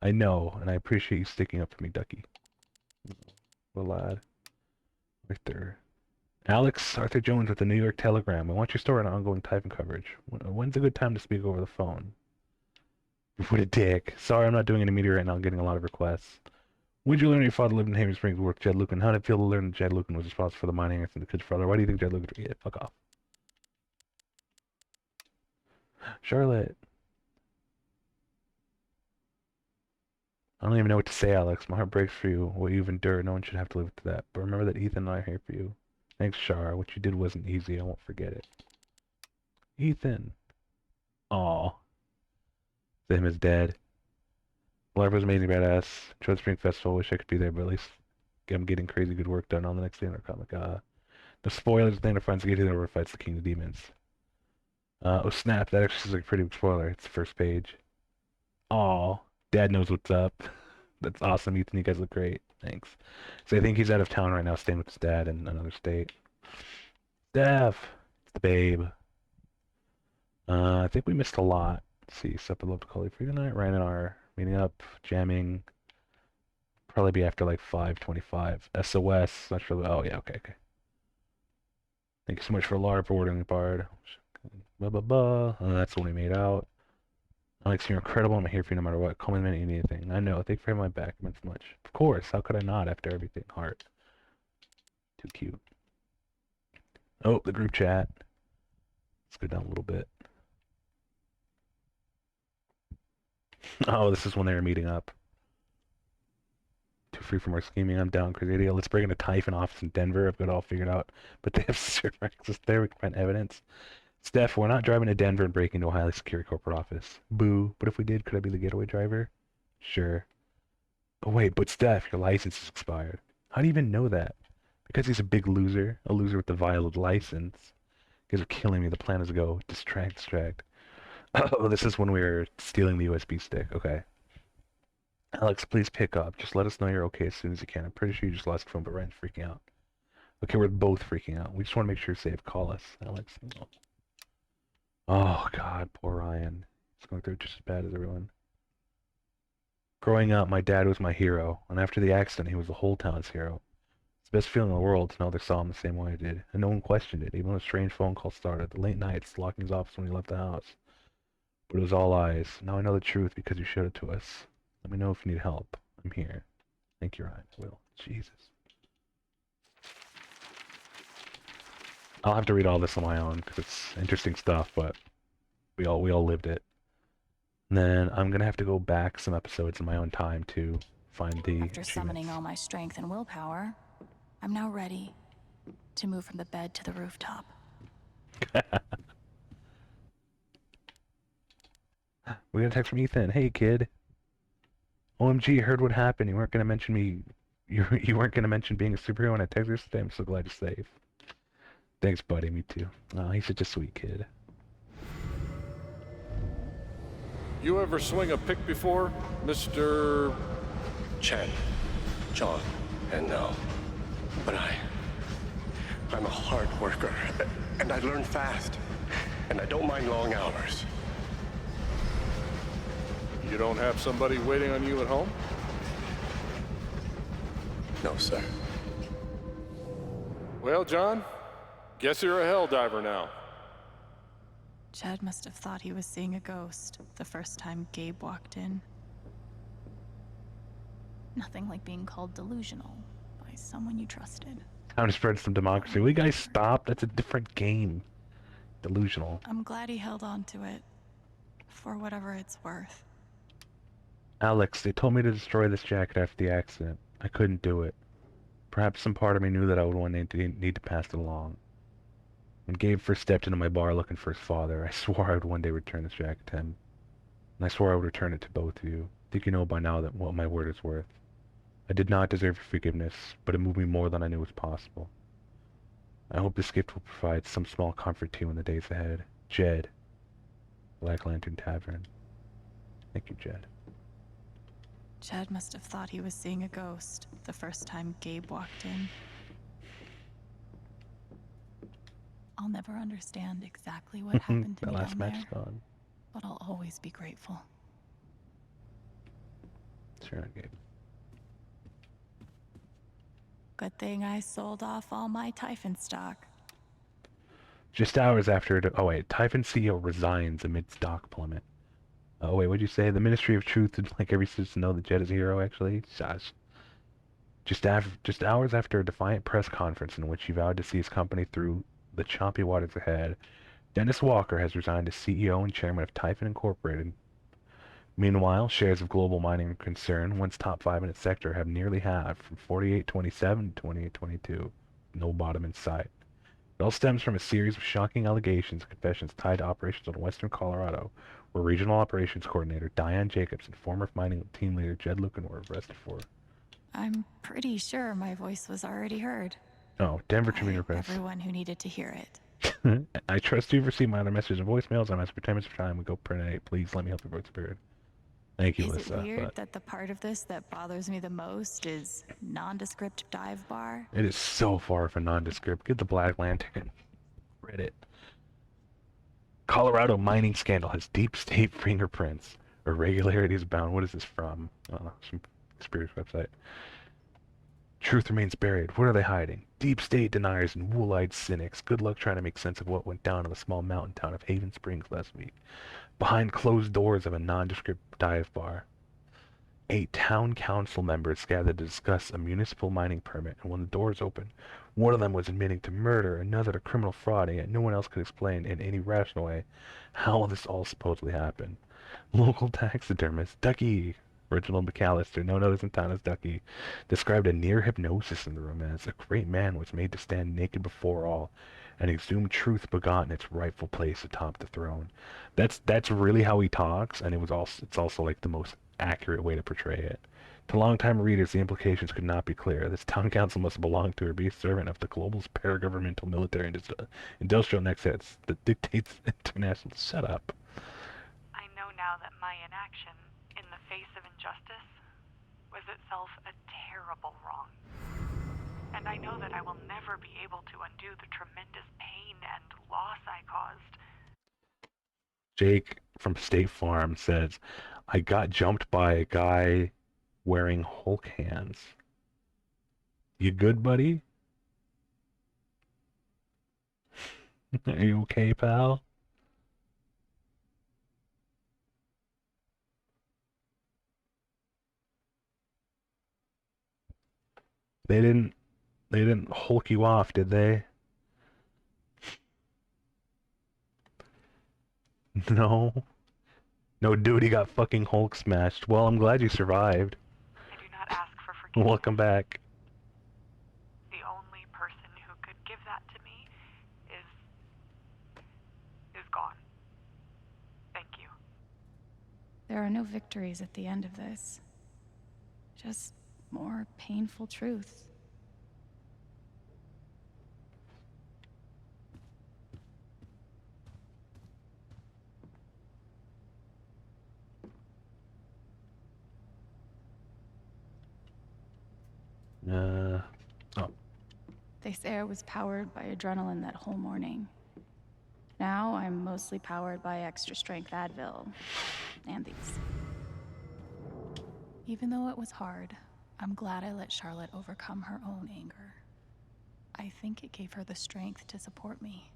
I know, and I appreciate you sticking up for me, Ducky. Well, lad. Right there. Alex, Arthur Jones with the New York Telegram. I want your story on ongoing Typhon coverage. When's a good time to speak over the phone? What a dick. Sorry, I'm not doing any media right now. I'm getting a lot of requests. When did you learn your father lived in Haven Springs with Jed Lucan? How did it feel to learn that Jed Lucan was responsible for the mining accident of the kid's father? Why do you think Jed Lucan... Yeah, fuck off. Charlotte. I don't even know what to say, Alex. My heart breaks for you. What you've endured, no one should have to live with that. But remember that Ethan and I are here for you. Thanks, Char. What you did wasn't easy. I won't forget it. Ethan. Aw. Him is dead. Life was amazing, badass. Enjoyed the Spring Festival. Wish I could be there, but at least I'm getting crazy good work done on the next day in our comic. The spoilers, the finds get over fights the King of Demons. Oh snap, that actually is like a pretty big spoiler. It's the first page. Aw. Dad knows what's up. That's awesome, Ethan. You guys look great. Thanks. So I think he's out of town right now, staying with his dad in another state. Steph! It's the babe. I think we missed a lot. Let's see, Supper Love to Call You Free tonight. Ryan and I are meeting up, jamming. Probably be after like 5:25. SOS. Not sure. Oh, yeah, okay. Thank you so much for Laura for ordering the Bard. That's when we made out. Alex, you're incredible. I'm here for you no matter what. Call me the minute you need anything. I know. Thank you for having my back. It meant so much. Of course. How could I not after everything? Heart. Too cute. Oh, the group chat. Let's go down a little bit. Oh, this is when they were meeting up. Too free for more scheming. I'm down. Crazy idea. Let's bring in a Typhon office in Denver. I've got it all figured out. But they have server access there. We can find evidence. Steph, we're not driving to Denver and breaking into a highly secure corporate office. Boo. But if we did, could I be the getaway driver? Sure. Oh, wait, but Steph, your license is expired. How do you even know that? Because he's a big loser. A loser with the valid license. You guys are killing me. The plan is to go distract. Oh, this is when we were stealing the USB stick. Okay. Alex, please pick up. Just let us know you're okay as soon as you can. I'm pretty sure you just lost your phone, but Ryan's freaking out. Okay, we're both freaking out. We just want to make sure you're safe. Call us, Alex. Oh, God, poor Ryan. He's going through it just as bad as everyone. Growing up, my dad was my hero, and after the accident, he was the whole town's hero. It's the best feeling in the world to know they saw him the same way I did, and no one questioned it, even when a strange phone call started, the late nights, locking his office when he left the house. But it was all lies. Now I know the truth because you showed it to us. Let me know if you need help. I'm here. Thank you, Ryan. I will. Jesus. I'll have to read all this on my own because it's interesting stuff, but we all lived it. And then I'm gonna have to go back some episodes in my own time to find the After summoning all my strength and willpower, I'm now ready to move from the bed to the rooftop. We got a text from Ethan. Hey, kid. OMG, heard what happened. You weren't gonna mention me. You weren't gonna mention being a superhero in a text today. I'm so glad you're safe. Thanks, buddy. Me too. Oh, he's such a sweet kid. You ever swing a pick before, Mr. Chen, John, and no. But I'm a hard worker, and I learn fast, and I don't mind long hours. You don't have somebody waiting on you at home? No, sir. Well, John, guess you're a hell diver now. Chad must have thought he was seeing a ghost the first time Gabe walked in. Nothing like being called delusional by someone you trusted. Time to spread some democracy. Will you guys stop? That's a different game. Delusional. I'm glad he held on to it, for whatever it's worth. Alex, they told me to destroy this jacket after the accident. I couldn't do it. Perhaps some part of me knew that I would one day need to pass it along. When Gabe first stepped into my bar looking for his father, I swore I would one day return this jacket to him. And I swore I would return it to both of you. I think you know by now that what my word is worth. I did not deserve your forgiveness, but it moved me more than I knew was possible. I hope this gift will provide some small comfort to you in the days ahead. Jed, Black Lantern Tavern. Thank you, Jed. Chad must have thought he was seeing a ghost the first time Gabe walked in. I'll never understand exactly what happened to me last down match there, gone. but I'll always be grateful. Sure, Gabe. Good thing I sold off all my Typhon stock. Just hours after oh wait, Typhon CEO resigns amid stock plummet. Oh wait, what'd you say? The Ministry of Truth would like every citizen to know that Jed is a hero, actually? Shush. Just hours after a defiant press conference in which he vowed to see his company through the choppy waters ahead, Dennis Walker has resigned as CEO and chairman of Typhon Incorporated. Meanwhile, shares of global mining concern, once top 5 in its sector, have nearly halved from 48.27 to 28.22. No bottom in sight. It all stems from a series of shocking allegations and confessions tied to operations in western Colorado, where Regional Operations Coordinator Diane Jacobs and former mining team leader Jed Lucan were arrested for. I'm pretty sure my voice was already heard. Oh, Denver Tribune Press. Everyone who needed to hear it. I trust you've received my other messages and voicemails. I'm asking for 10 minutes of time. We go print it. Please let me help you vote spirit. Thank you, Is Alyssa. it weird that the part of this that bothers me the most is nondescript dive bar? It is so far from nondescript. Get the Black Lantern. Reddit. Colorado mining scandal has deep state fingerprints. Irregularities abound. What is this from? Some conspiracy website. Truth remains buried. What are they hiding? Deep state deniers and wool-eyed cynics. Good luck trying to make sense of what went down in the small mountain town of Haven Springs last week. Behind closed doors of a nondescript dive bar, 8 town council members gathered to discuss a municipal mining permit, and when the doors opened, one of them was admitting to murder, another to criminal fraud, and yet no one else could explain in any rational way how this all supposedly happened. Local taxidermist Ducky Reginald McAllister, known others in town as Ducky, described a near hypnosis in the room as a great man was made to stand naked before all, and exhumed truth begot in its rightful place atop the throne. That's really how he talks, and it's also like the most accurate way to portray it. To longtime readers, the implications could not be clearer. This town council must belong to or be a servant of the global's paragovernmental military industrial nexus that dictates international setup. I know now that my inaction in the face of injustice was itself a terrible wrong. And I know that I will never be able to undo the tremendous pain and loss I caused. Jake from State Farm says, I got jumped by a guy wearing Hulk hands. You good, buddy? Are you okay, pal? They didn't Hulk you off, did they? No. No, dude, he got fucking Hulk smashed. Well, I'm glad you survived. I do not ask for forgiveness. Welcome back. The only person who could give that to me is gone. Thank you. There are no victories at the end of this. Just more painful truths. Oh. They say I was powered by adrenaline that whole morning. Now I'm mostly powered by extra strength Advil and these. Even though it was hard, I'm glad I let Charlotte overcome her own anger. I think it gave her the strength to support me.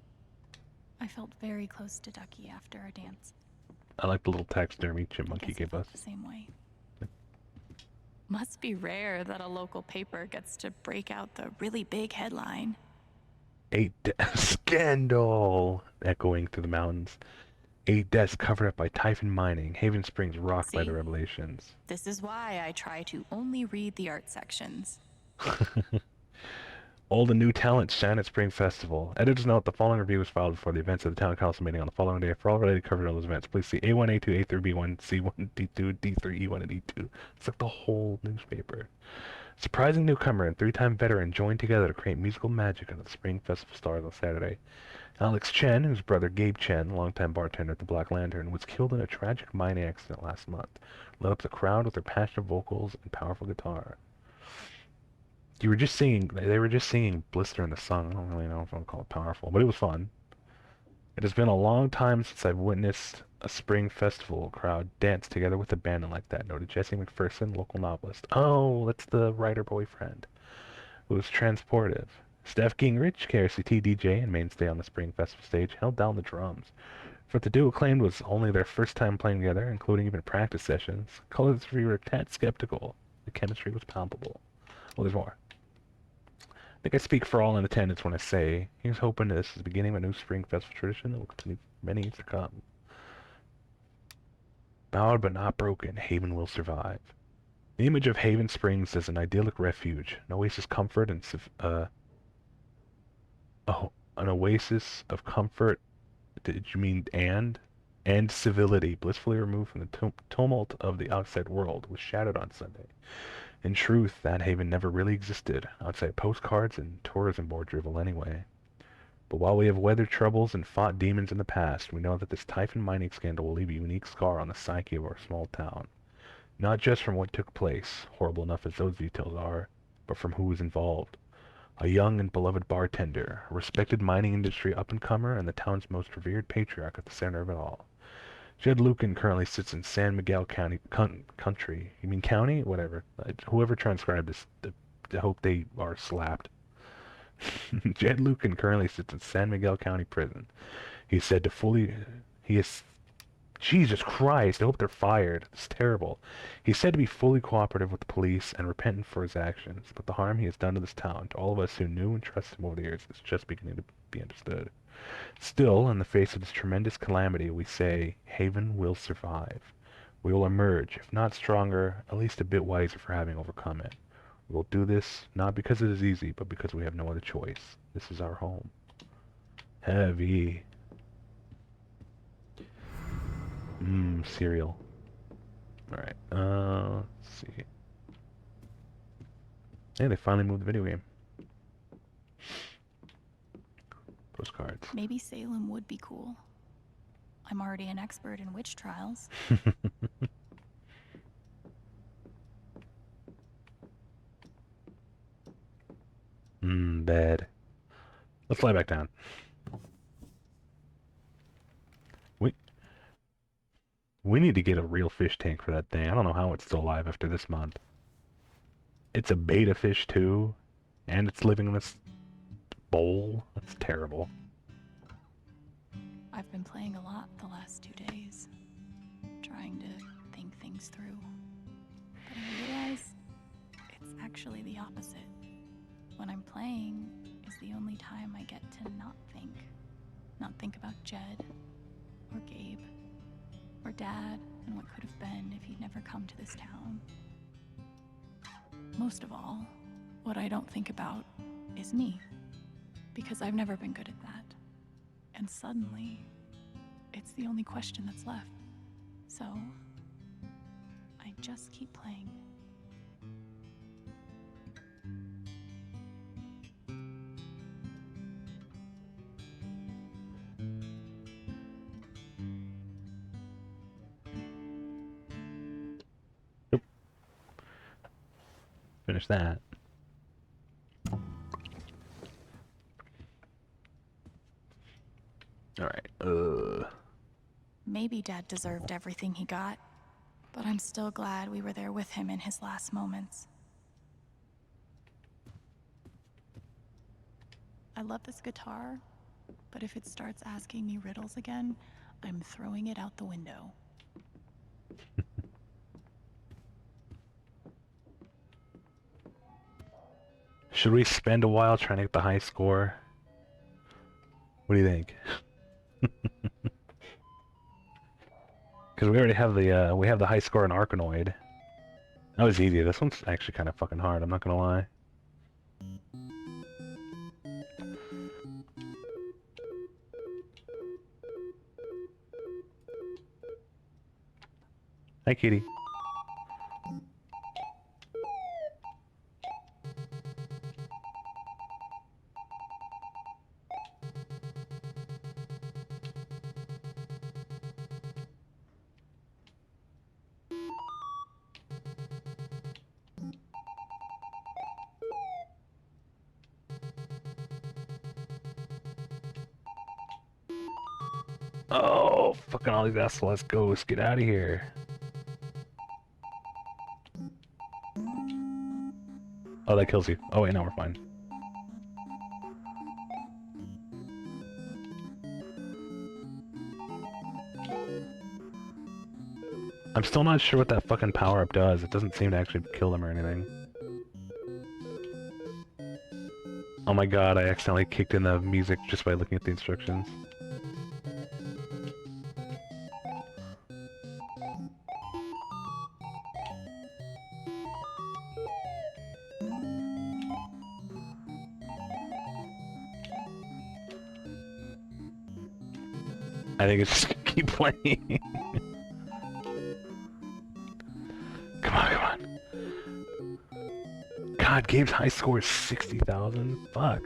I felt very close to Ducky after our dance. I like the little taxidermy chipmunk he gave us. The same way. Must be rare that a local paper gets to break out the really big headline. Scandal! Echoing through the mountains. 8 deaths covered up by Typhon Mining. Haven Springs rocked by the revelations. This is why I try to only read the art sections. All the new talent shine at Spring Festival. Editor's note, the following review was filed before the events of the Town Council meeting on the following day. For all related coverage of those events, please see A1, A2, A3, B1, C1, D2, D3, E1, and E2. It's like the whole newspaper. Surprising newcomer and 3-time veteran joined together to create musical magic under the Spring Festival stars on Saturday. Alex Chen, whose brother Gabe Chen, longtime bartender at the Black Lantern, was killed in a tragic mining accident last month, lit up the crowd with their passionate vocals and powerful guitar. They were just singing Blister in the Sun. I don't really know if I want to call it powerful, but it was fun. It has been a long time since I've witnessed a Spring Festival crowd dance together with a band like that, noted Jesse McPherson, local novelist. Oh, that's the writer boyfriend, who was transportive. Steph Gingrich, KRCT DJ and mainstay on the Spring Festival stage, held down the drums. For what the duo claimed was only their first time playing together, including even practice sessions, colors were a tad skeptical. The chemistry was palpable. Well, there's more. I think I speak for all in attendance when I say, here's hoping this is the beginning of a new Spring Festival tradition that will continue for many years to come. Bowed but not broken, Haven will survive. The image of Haven Springs as an idyllic refuge, an oasis comfort and an oasis of comfort. Did you mean and civility, blissfully removed from the tumult of the outside world, was shattered on Sunday. In truth, that haven never really existed, outside postcards and tourism board drivel anyway. But while we have weathered troubles and fought demons in the past, we know that this Typhon mining scandal will leave a unique scar on the psyche of our small town. Not just from what took place, horrible enough as those details are, but from who was involved. A young and beloved bartender, a respected mining industry up-and-comer, and the town's most revered patriarch at the center of it all. Jed Lucan currently sits in San Miguel County, country. You mean county? Whatever. Whoever transcribed this, I hope they are slapped. Jed Lucan currently sits in San Miguel County Prison. He is Jesus Christ, I hope they're fired. It's terrible. He's said to be fully cooperative with the police and repentant for his actions, but the harm he has done to this town, to all of us who knew and trusted him over the years, is just beginning to be understood. Still, in the face of this tremendous calamity, we say, Haven will survive. We will emerge, if not stronger, at least a bit wiser for having overcome it. We will do this, not because it is easy, but because we have no other choice. This is our home. Heavy. Cereal. Alright, let's see. Hey, they finally moved the video game. Postcards. Maybe Salem would be cool. I'm already an expert in witch trials. Bad. Let's fly back down. We need to get a real fish tank for that thing. I don't know how it's still alive after this month. It's a beta fish too, and it's living in this bowl. That's terrible. I've been playing a lot the last 2 days, trying to think things through. But I realize it's actually the opposite. When I'm playing is the only time I get to not think. Not think about Jed, or Gabe, or Dad, and what could have been if he'd never come to this town. Most of all, what I don't think about is me, because I've never been good at that. And suddenly, it's the only question that's left. So, I just keep playing. Finish that. Alright, Maybe Dad deserved everything he got, but I'm still glad we were there with him in his last moments. I love this guitar, but if it starts asking me riddles again, I'm throwing it out the window. Should we spend a while trying to get the high score? What do you think? Because we already have the high score in Arkanoid. That was easy. This one's actually kind of fucking hard, I'm not gonna lie. Hi, kitty. Oh, fucking all these SLS ghosts, get out of here. Oh, that kills you. Oh wait, no, we're fine. I'm still not sure what that fucking power-up does. It doesn't seem to actually kill them or anything. Oh my god, I accidentally kicked in the music just by looking at the instructions. I think it's just gonna keep playing. Come on, come on. God, Gabe's high score is 60,000. Fuck.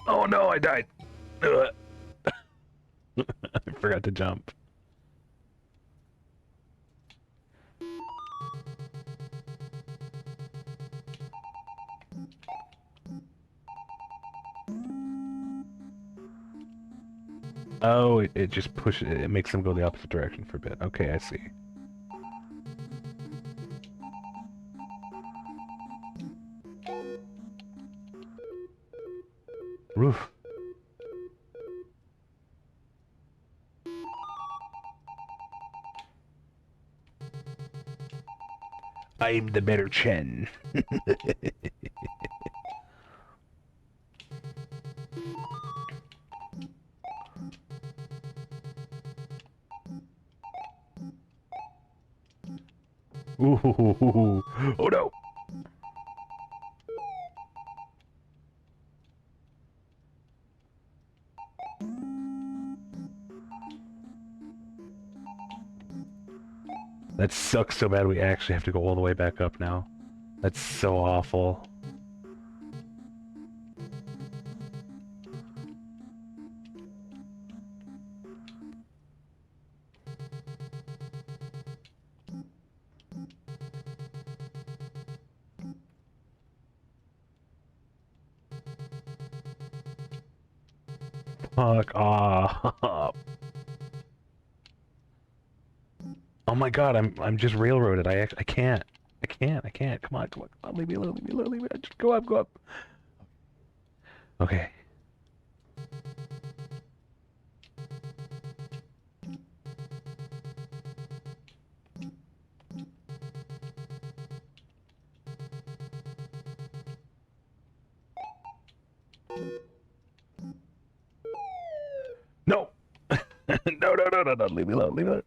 Oh no, I died. Ugh. I forgot to jump. Oh, it just pushes it makes them go the opposite direction for a bit. Okay, I see. Roof. I'm the better Chen. Ooh, oh no! That sucks so bad we actually have to go all the way back up now. That's so awful. Fuck off. Oh my god, I'm just railroaded. I can't. I can't. Come on, come on. Leave me alone, leave me alone, leave me alone. Just go up, go up. Okay. No! No, leave me alone, leave me alone.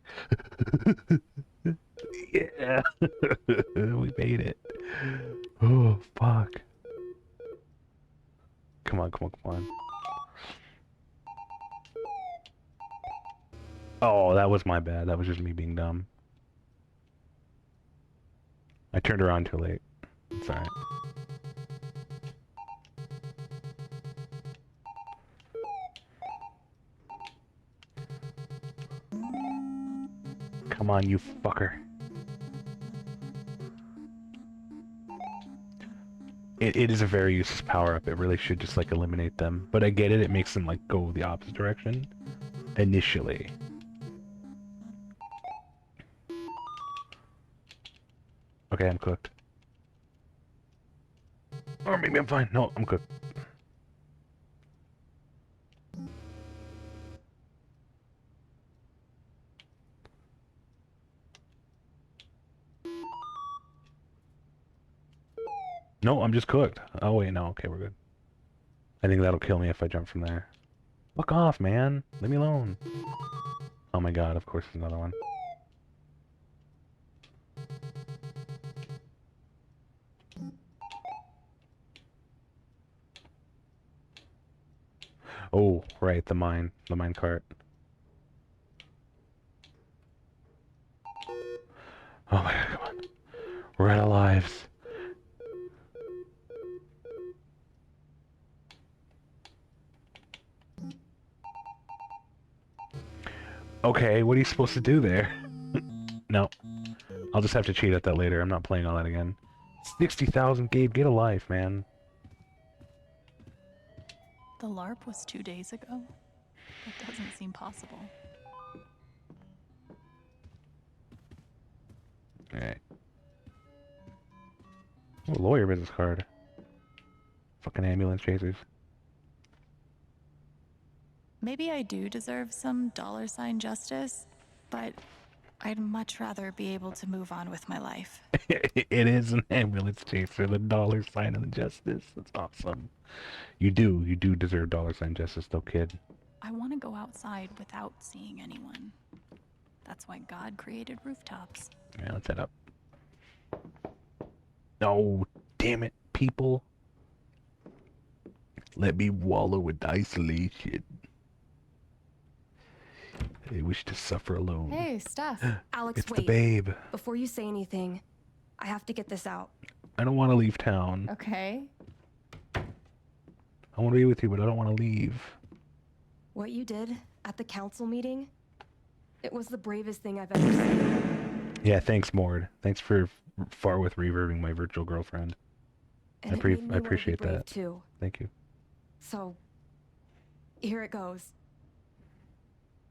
Yeah, we made it. Oh, fuck. Come on, come on, come on. Oh, that was my bad. That was just me being dumb. I turned around too late. It's alright. Come on, you fucker. It is a very useless power-up. It really should just, like, eliminate them. But I get it. It makes them, like, go the opposite direction. Initially. Okay, I'm cooked. Or maybe I'm fine. No, I'm cooked. No, I'm just cooked. Oh wait, no, okay, we're good. I think that'll kill me if I jump from there. Fuck off, man. Leave me alone. Oh my god, of course there's another one. Oh, right, the mine cart. Oh my god, come on. We're out of lives. Okay, what are you supposed to do there? No. I'll just have to cheat at that later. I'm not playing all that again. 60,000, Gabe, get a life, man. The LARP was 2 days ago? That doesn't seem possible. Alright. Oh, lawyer business card. Fucking ambulance chasers. Maybe I do deserve some $ justice, but I'd much rather be able to move on with my life. It is an ambulance chaser, the $ of justice. That's awesome. You do deserve $ justice though, kid. I want to go outside without seeing anyone. That's why God created rooftops. Yeah, let's head up. No, damn it, people. Let me wallow in isolation. I wish to suffer alone. Hey, Steph. Alex, It's wait. the babe. Before you say anything, I have to get this out. I don't want to leave town. Okay. I want to be with you, but I don't want to leave. What you did at the council meeting, it was the bravest thing I've ever seen. Yeah, thanks, Mord. Thanks for far with reverbing my virtual girlfriend. And I it made me I wanna be appreciate brave that. too. Thank you. So, here it goes.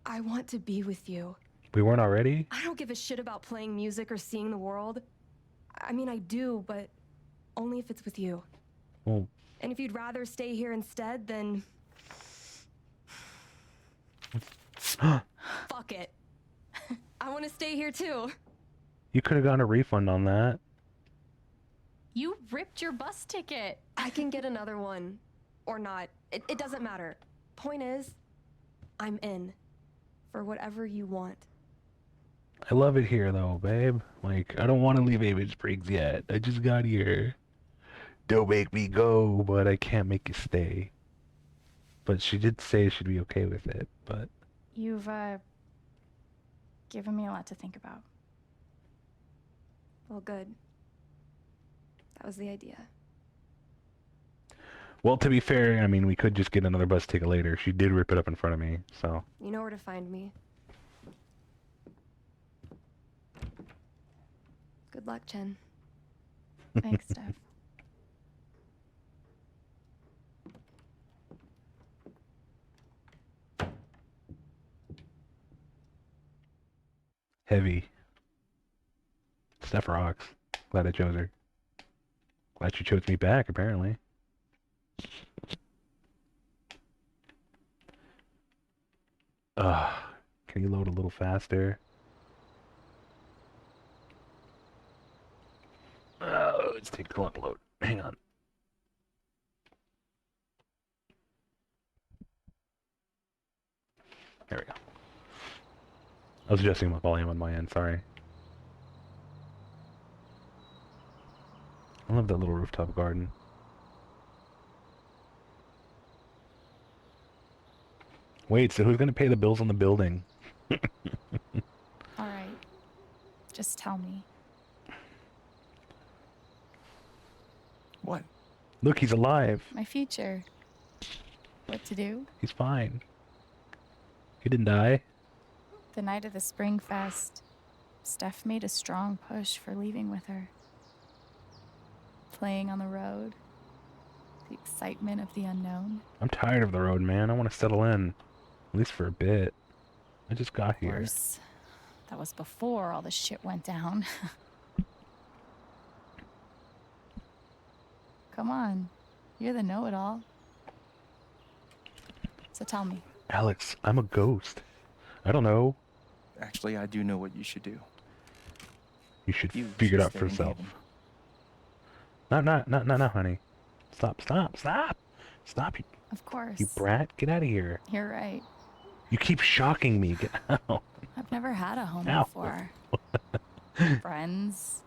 I want to be with you. We weren't already? I don't give a shit about playing music or seeing the world. I mean, I do, but only if it's with you. Well, And if you'd rather stay here instead, then fuck it. I want to stay here too. you could have gotten a refund on that. You ripped your bus ticket. I can get another one. Or not. It doesn't matter. Point is, I'm in. For whatever you want. I love it here, though, babe. Like, I don't want to leave Avid Springs yet. I just got here. Don't make me go, but I can't make you stay. But she did say she'd be okay with it, but... You've, given me a lot to think about. Well, good. That was the idea. Well, to be fair, I mean, we could just get another bus ticket later. She did rip it up in front of me, so... You know where to find me. Good luck, Chen. Thanks, Steph. Heavy. Steph rocks. Glad I chose her. Glad she chose me back, apparently. Can you load a little faster? Let's take too long to load. Hang on. There we go. I was adjusting my volume on my end, sorry. I love that little rooftop garden. Wait, so who's gonna pay the bills on the building? Alright. Just tell me. What? Look, he's alive. My future. What to do? He's fine. He didn't die. The night of the Spring Fest, Steph made a strong push for leaving with her. Playing on the road. The excitement of the unknown. I'm tired of the road, man. I want to settle in. At least for a bit. I just got Of here. course, that was before all the shit went down. Come on. You're the know-it-all. So tell me. Alex, I'm a ghost. I don't know. Actually, I do know what you should do. You should You figure it should out stay for in yourself. Haven. No, honey. Stop. Stop, Of course. you brat. Get out of here. You're right. You keep shocking me. Get out. I've never had a home Ow. before. Friends.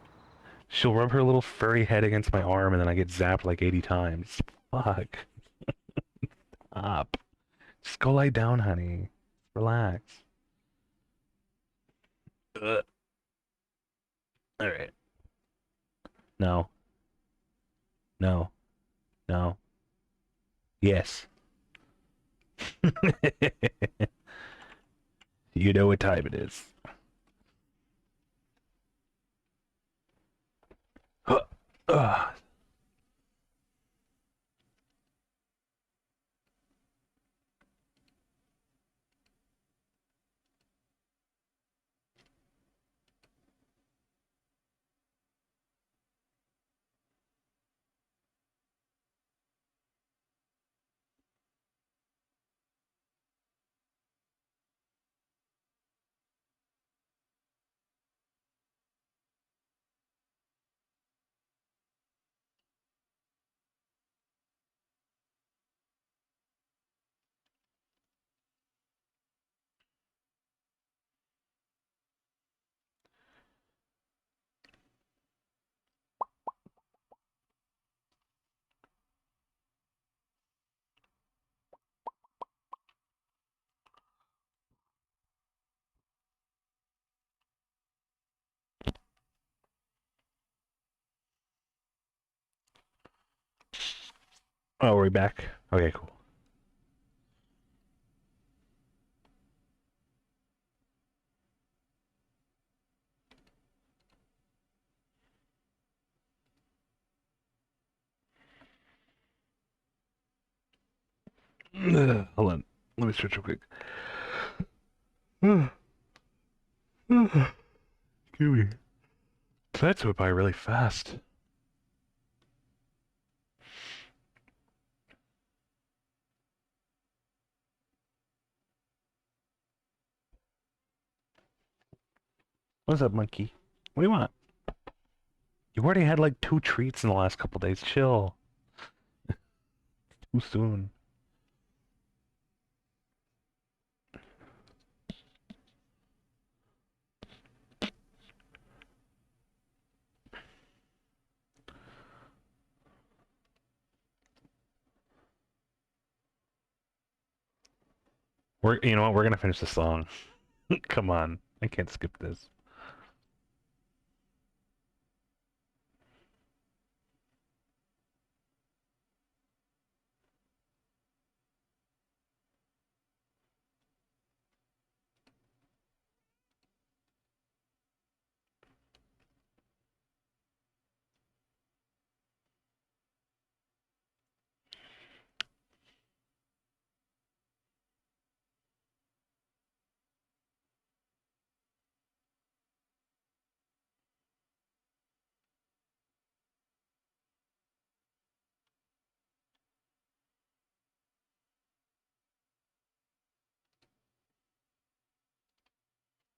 She'll rub her little furry head against my arm and then I get zapped like 80 times. Fuck. Stop. Just go lie down, honey. Relax. Ugh. Alright. No. No. No. Yes. You know what time it is. Ugh. Oh, are we back? Okay, cool. Hold on. Let me stretch real quick. Excuse me. That went by really fast. What's up, monkey? What do you want? You already had like 2 treats in the last couple days. Chill. Too soon. You know what? We're gonna finish the song. Come on. I can't skip this.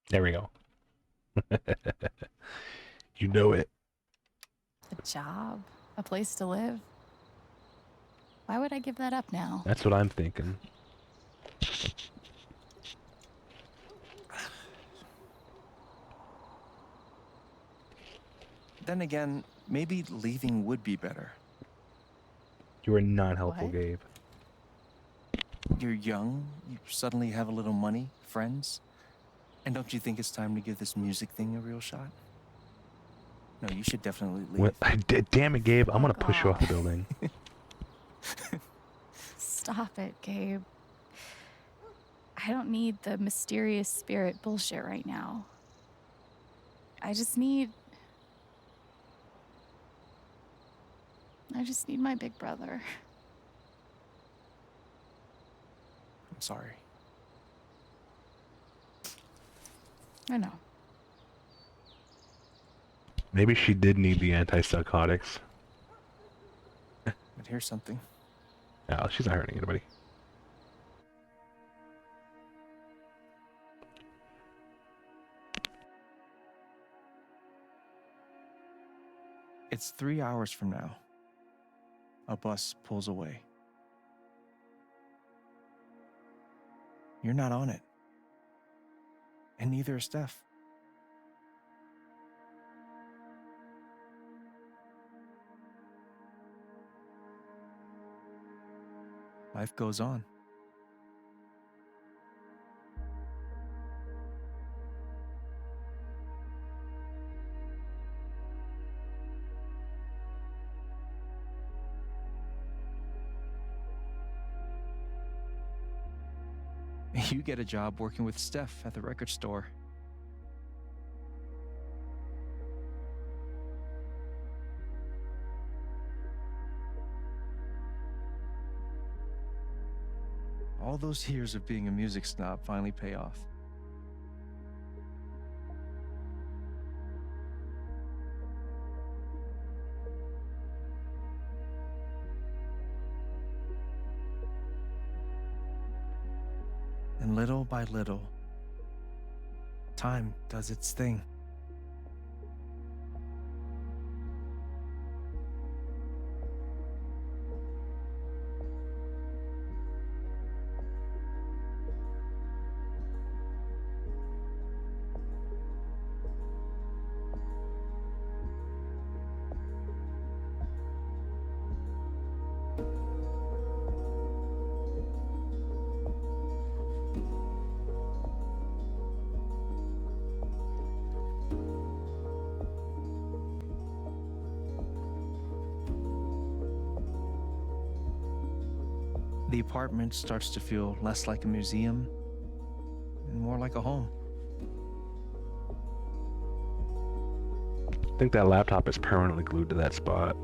There we go. You know it. A job. A place to live. Why would I give that up now? That's what I'm thinking. Then again, maybe leaving would be better. You are not helpful, What? Gabe. You're young, you suddenly have a little money, friends. And don't you think it's time to give this music thing a real shot? No, you should definitely leave. What? Damn it, Gabe. I'm gonna push you off the building. Stop it, Gabe. I don't need the mysterious spirit bullshit right now. I just need my big brother. I'm sorry. I know. Maybe she did need the antipsychotics. But here's something. No, she's not hurting anybody. It's 3 hours from now. A bus pulls away. You're not on it. And neither is Steph. Life goes on. You get a job working with Steph at the record store. All those years of being a music snob finally pay off. And little by little, time does its thing. The apartment starts to feel less like a museum and more like a home. I think that laptop is permanently glued to that spot.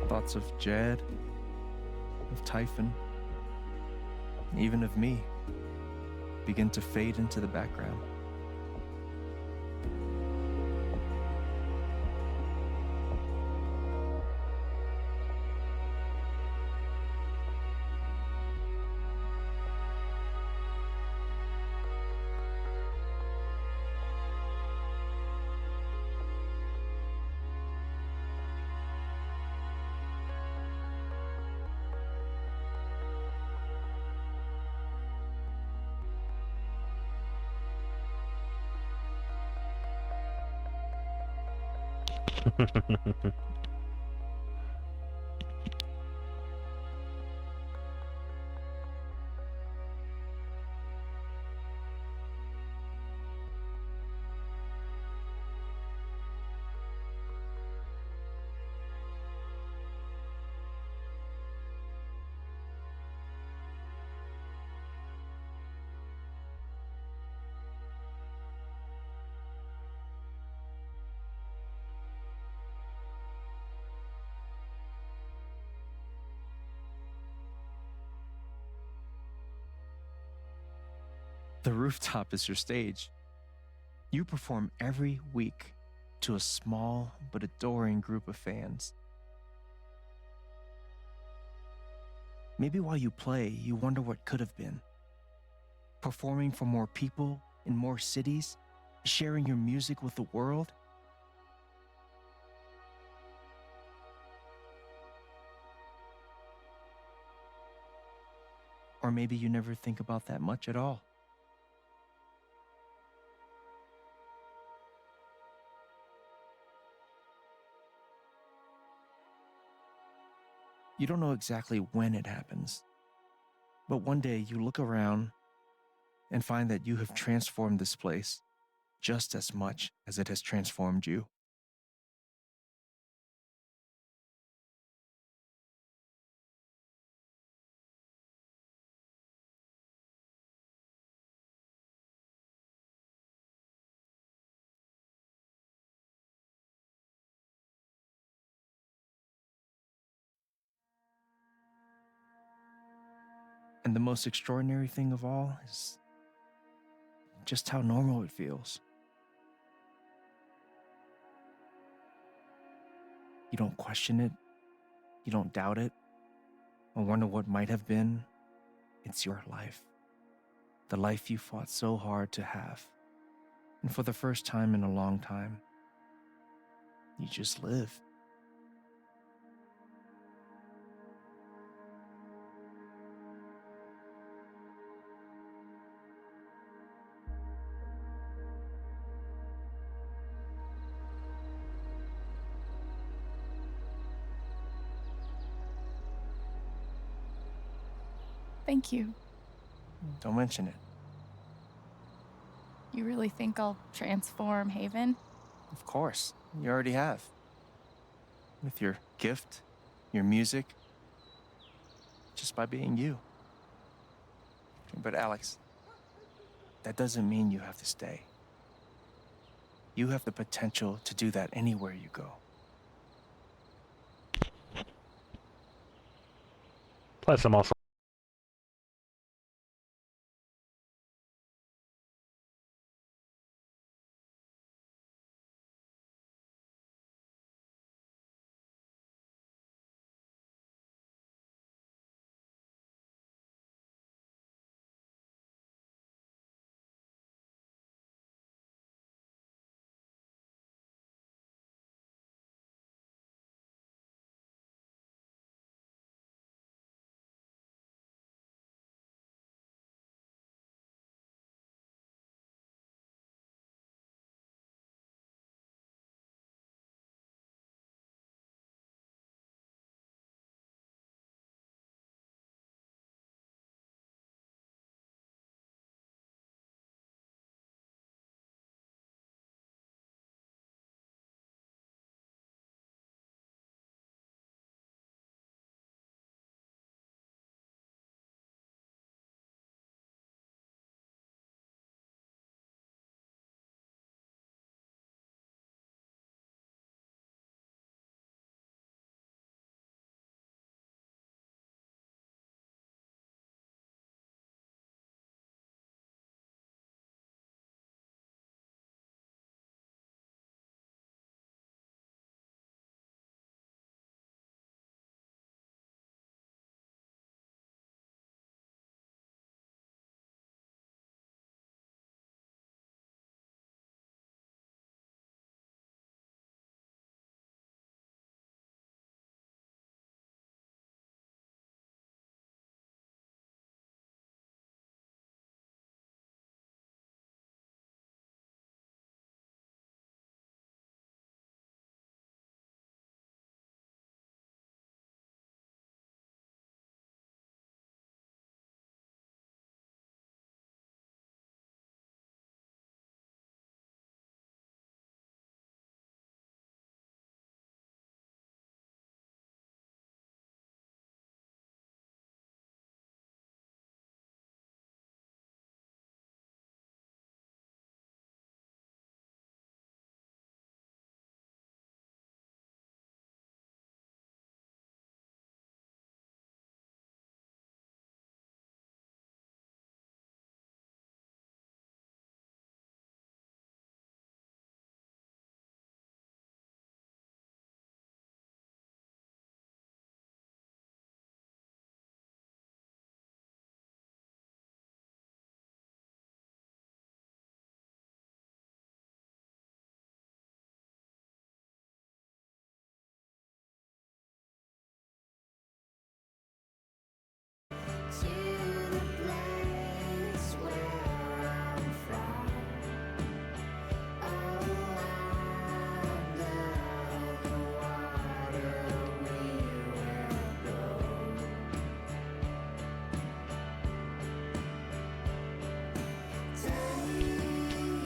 Thoughts of Jed, of Typhon, even of me, begin to fade into the background. The rooftop is your stage. You perform every week to a small but adoring group of fans. Maybe while you play, you wonder what could have been. Performing for more people in more cities, sharing your music with the world. Or maybe you never think about that much at all. You don't know exactly when it happens, but one day you look around and find that you have transformed this place just as much as it has transformed you. And the most extraordinary thing of all is just how normal it feels. You don't question it, you don't doubt it, or wonder what might have been. It's your life. The life you fought so hard to have. And for the first time in a long time, you just live. Thank you. Don't mention it. You really think I'll transform Haven? Of course, you already have. With your gift, your music, just by being you. But Alex, that doesn't mean you have to stay. You have the potential to do that anywhere you go. Plus, I'm also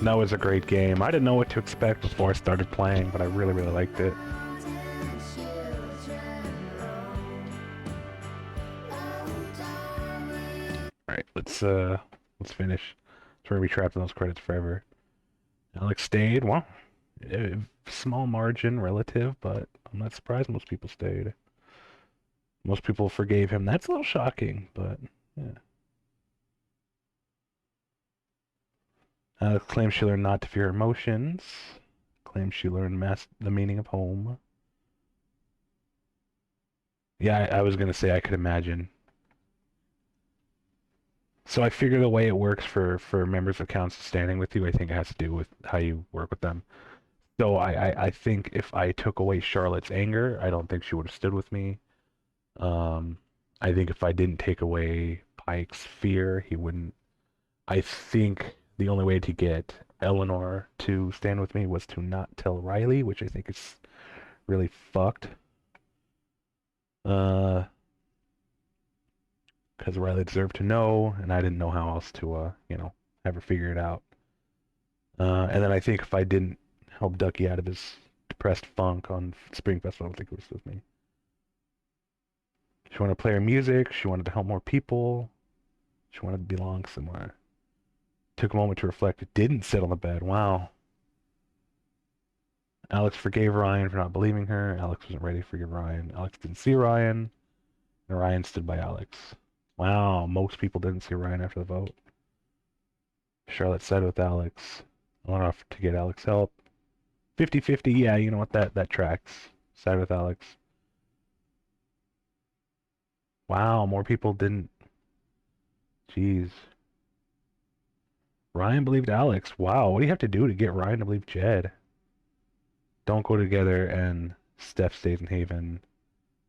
That was a great game. I didn't know what to expect before I started playing, but I really, really liked it. Alright, let's finish. So we're gonna be trapped in those credits forever. Alex stayed. Well, small margin relative, but I'm not surprised most people stayed. Most people forgave him. That's a little shocking, but yeah. Claims she learned not to fear emotions. Claims she learned the meaning of home. Yeah, I was gonna say I could imagine. So I figure the way it works for members of council standing with you, I think it has to do with how you work with them. So I think if I took away Charlotte's anger, I don't think she would have stood with me. I think if I didn't take away Pike's fear, he wouldn't. I think the only way to get Eleanor to stand with me was to not tell Riley, which I think is really fucked. Because Riley deserved to know, and I didn't know how else to, have her figure it out. And then I think if I didn't help Ducky out of his depressed funk on Spring Festival, I don't think he was with me. She wanted to play her music. She wanted to help more people. She wanted to belong somewhere. Took a moment to reflect. It didn't sit on the bed. Wow. Alex forgave Ryan for not believing her. Alex wasn't ready to forgive Ryan. Alex didn't see Ryan. And Ryan stood by Alex. Wow, most people didn't see Ryan after the vote. Charlotte sided with Alex. I went off to get Alex help. 50-50, yeah, you know what, that tracks. Sided with Alex. Wow, more people didn't. Jeez. Ryan believed Alex. Wow, what do you have to do to get Ryan to believe Jed? Don't go together, and Steph stays in Haven.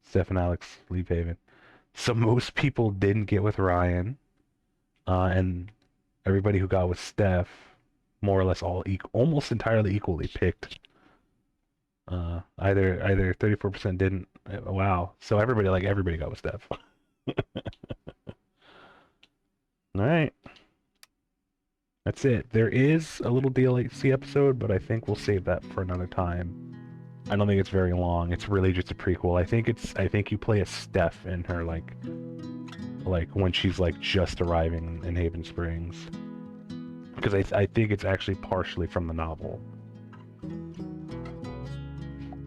Steph and Alex leave Haven. So most people didn't get with Ryan, and everybody who got with Steph, more or less almost entirely equally picked. Either 34% didn't. Wow. So everybody got with Steph. All right. That's it. There is a little DLC episode, but I think we'll save that for another time. I don't think it's very long. It's really just a prequel. I think you play as Steph in her like when she's like just arriving in Haven Springs. Because I think it's actually partially from the novel.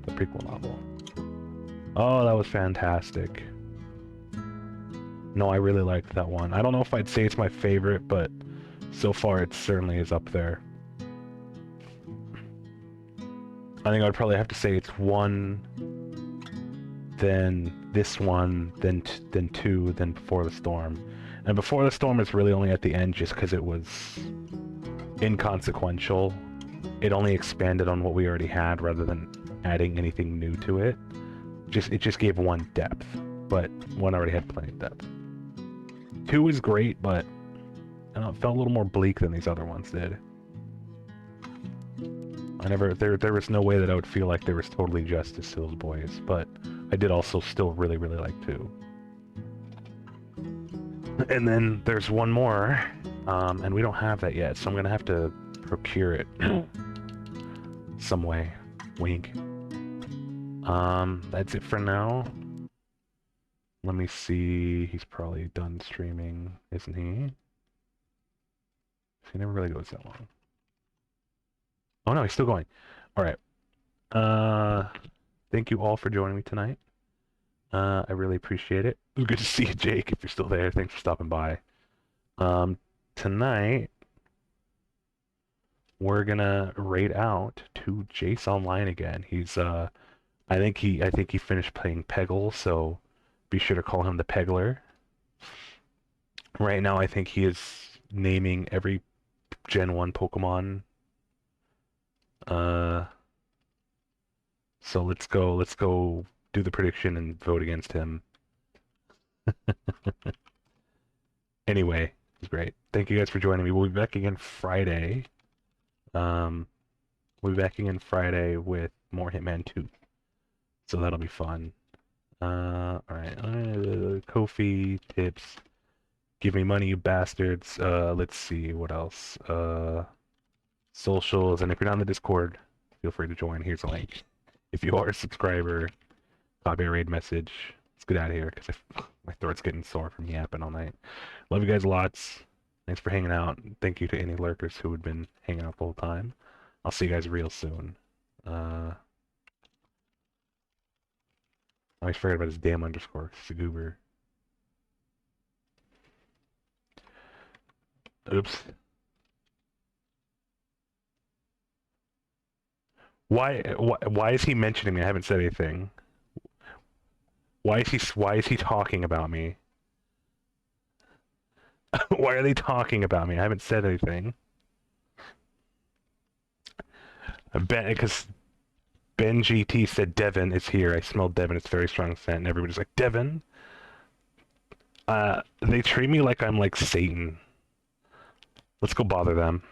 The prequel novel. Oh, that was fantastic. No, I really liked that one. I don't know if I'd say it's my favorite, but so far it certainly is up there. I think I would probably have to say it's 1, then this one, then 2, then Before the Storm. And Before the Storm is really only at the end just because it was inconsequential. It only expanded on what we already had rather than adding anything new to it. It just gave 1 depth, but 1 already had plenty of depth. 2 is great, but I don't know, it felt a little more bleak than these other ones did. There was no way that I would feel like there was totally justice to those boys, but I did also still really, really like 2. And then there's 1 more, and we don't have that yet, so I'm gonna have to procure it some way. Wink. That's it for now. Let me see. He's probably done streaming, isn't he? He never really goes that long. Oh no, he's still going. Alright. Thank you all for joining me tonight. I really appreciate it. It was good to see you, Jake, if you're still there. Thanks for stopping by. Tonight, we're gonna raid out to Jace Online again. He's I think he finished playing Peggle, so be sure to call him the Peggler. Right now, I think he is naming every Gen 1 Pokemon. So let's go do the prediction and vote against him. Anyway, it was great. Thank you guys for joining me. We'll be back again Friday. We'll be back again Friday with more Hitman 2. So that'll be fun. Alright. Ko-fi, tips. Give me money, you bastards. Let's see, what else? socials, and if you're not on the Discord, feel free to join. Here's a link. If you are a subscriber, copy a raid message. Let's get out of here because my throat's getting sore from yapping all night. Love you guys lots. Thanks for hanging out. Thank you to any lurkers who had been hanging out the whole time. I'll see you guys real soon. I always forget about his damn underscore. Sagoober. Oops. Why is he mentioning me? I haven't said anything. Why is he talking about me? Why are they talking about me? I haven't said anything. Because Ben GT said Devin is here. I smelled Devin. It's a very strong scent. And everybody's like, Devin? They treat me like I'm like Satan. Let's go bother them.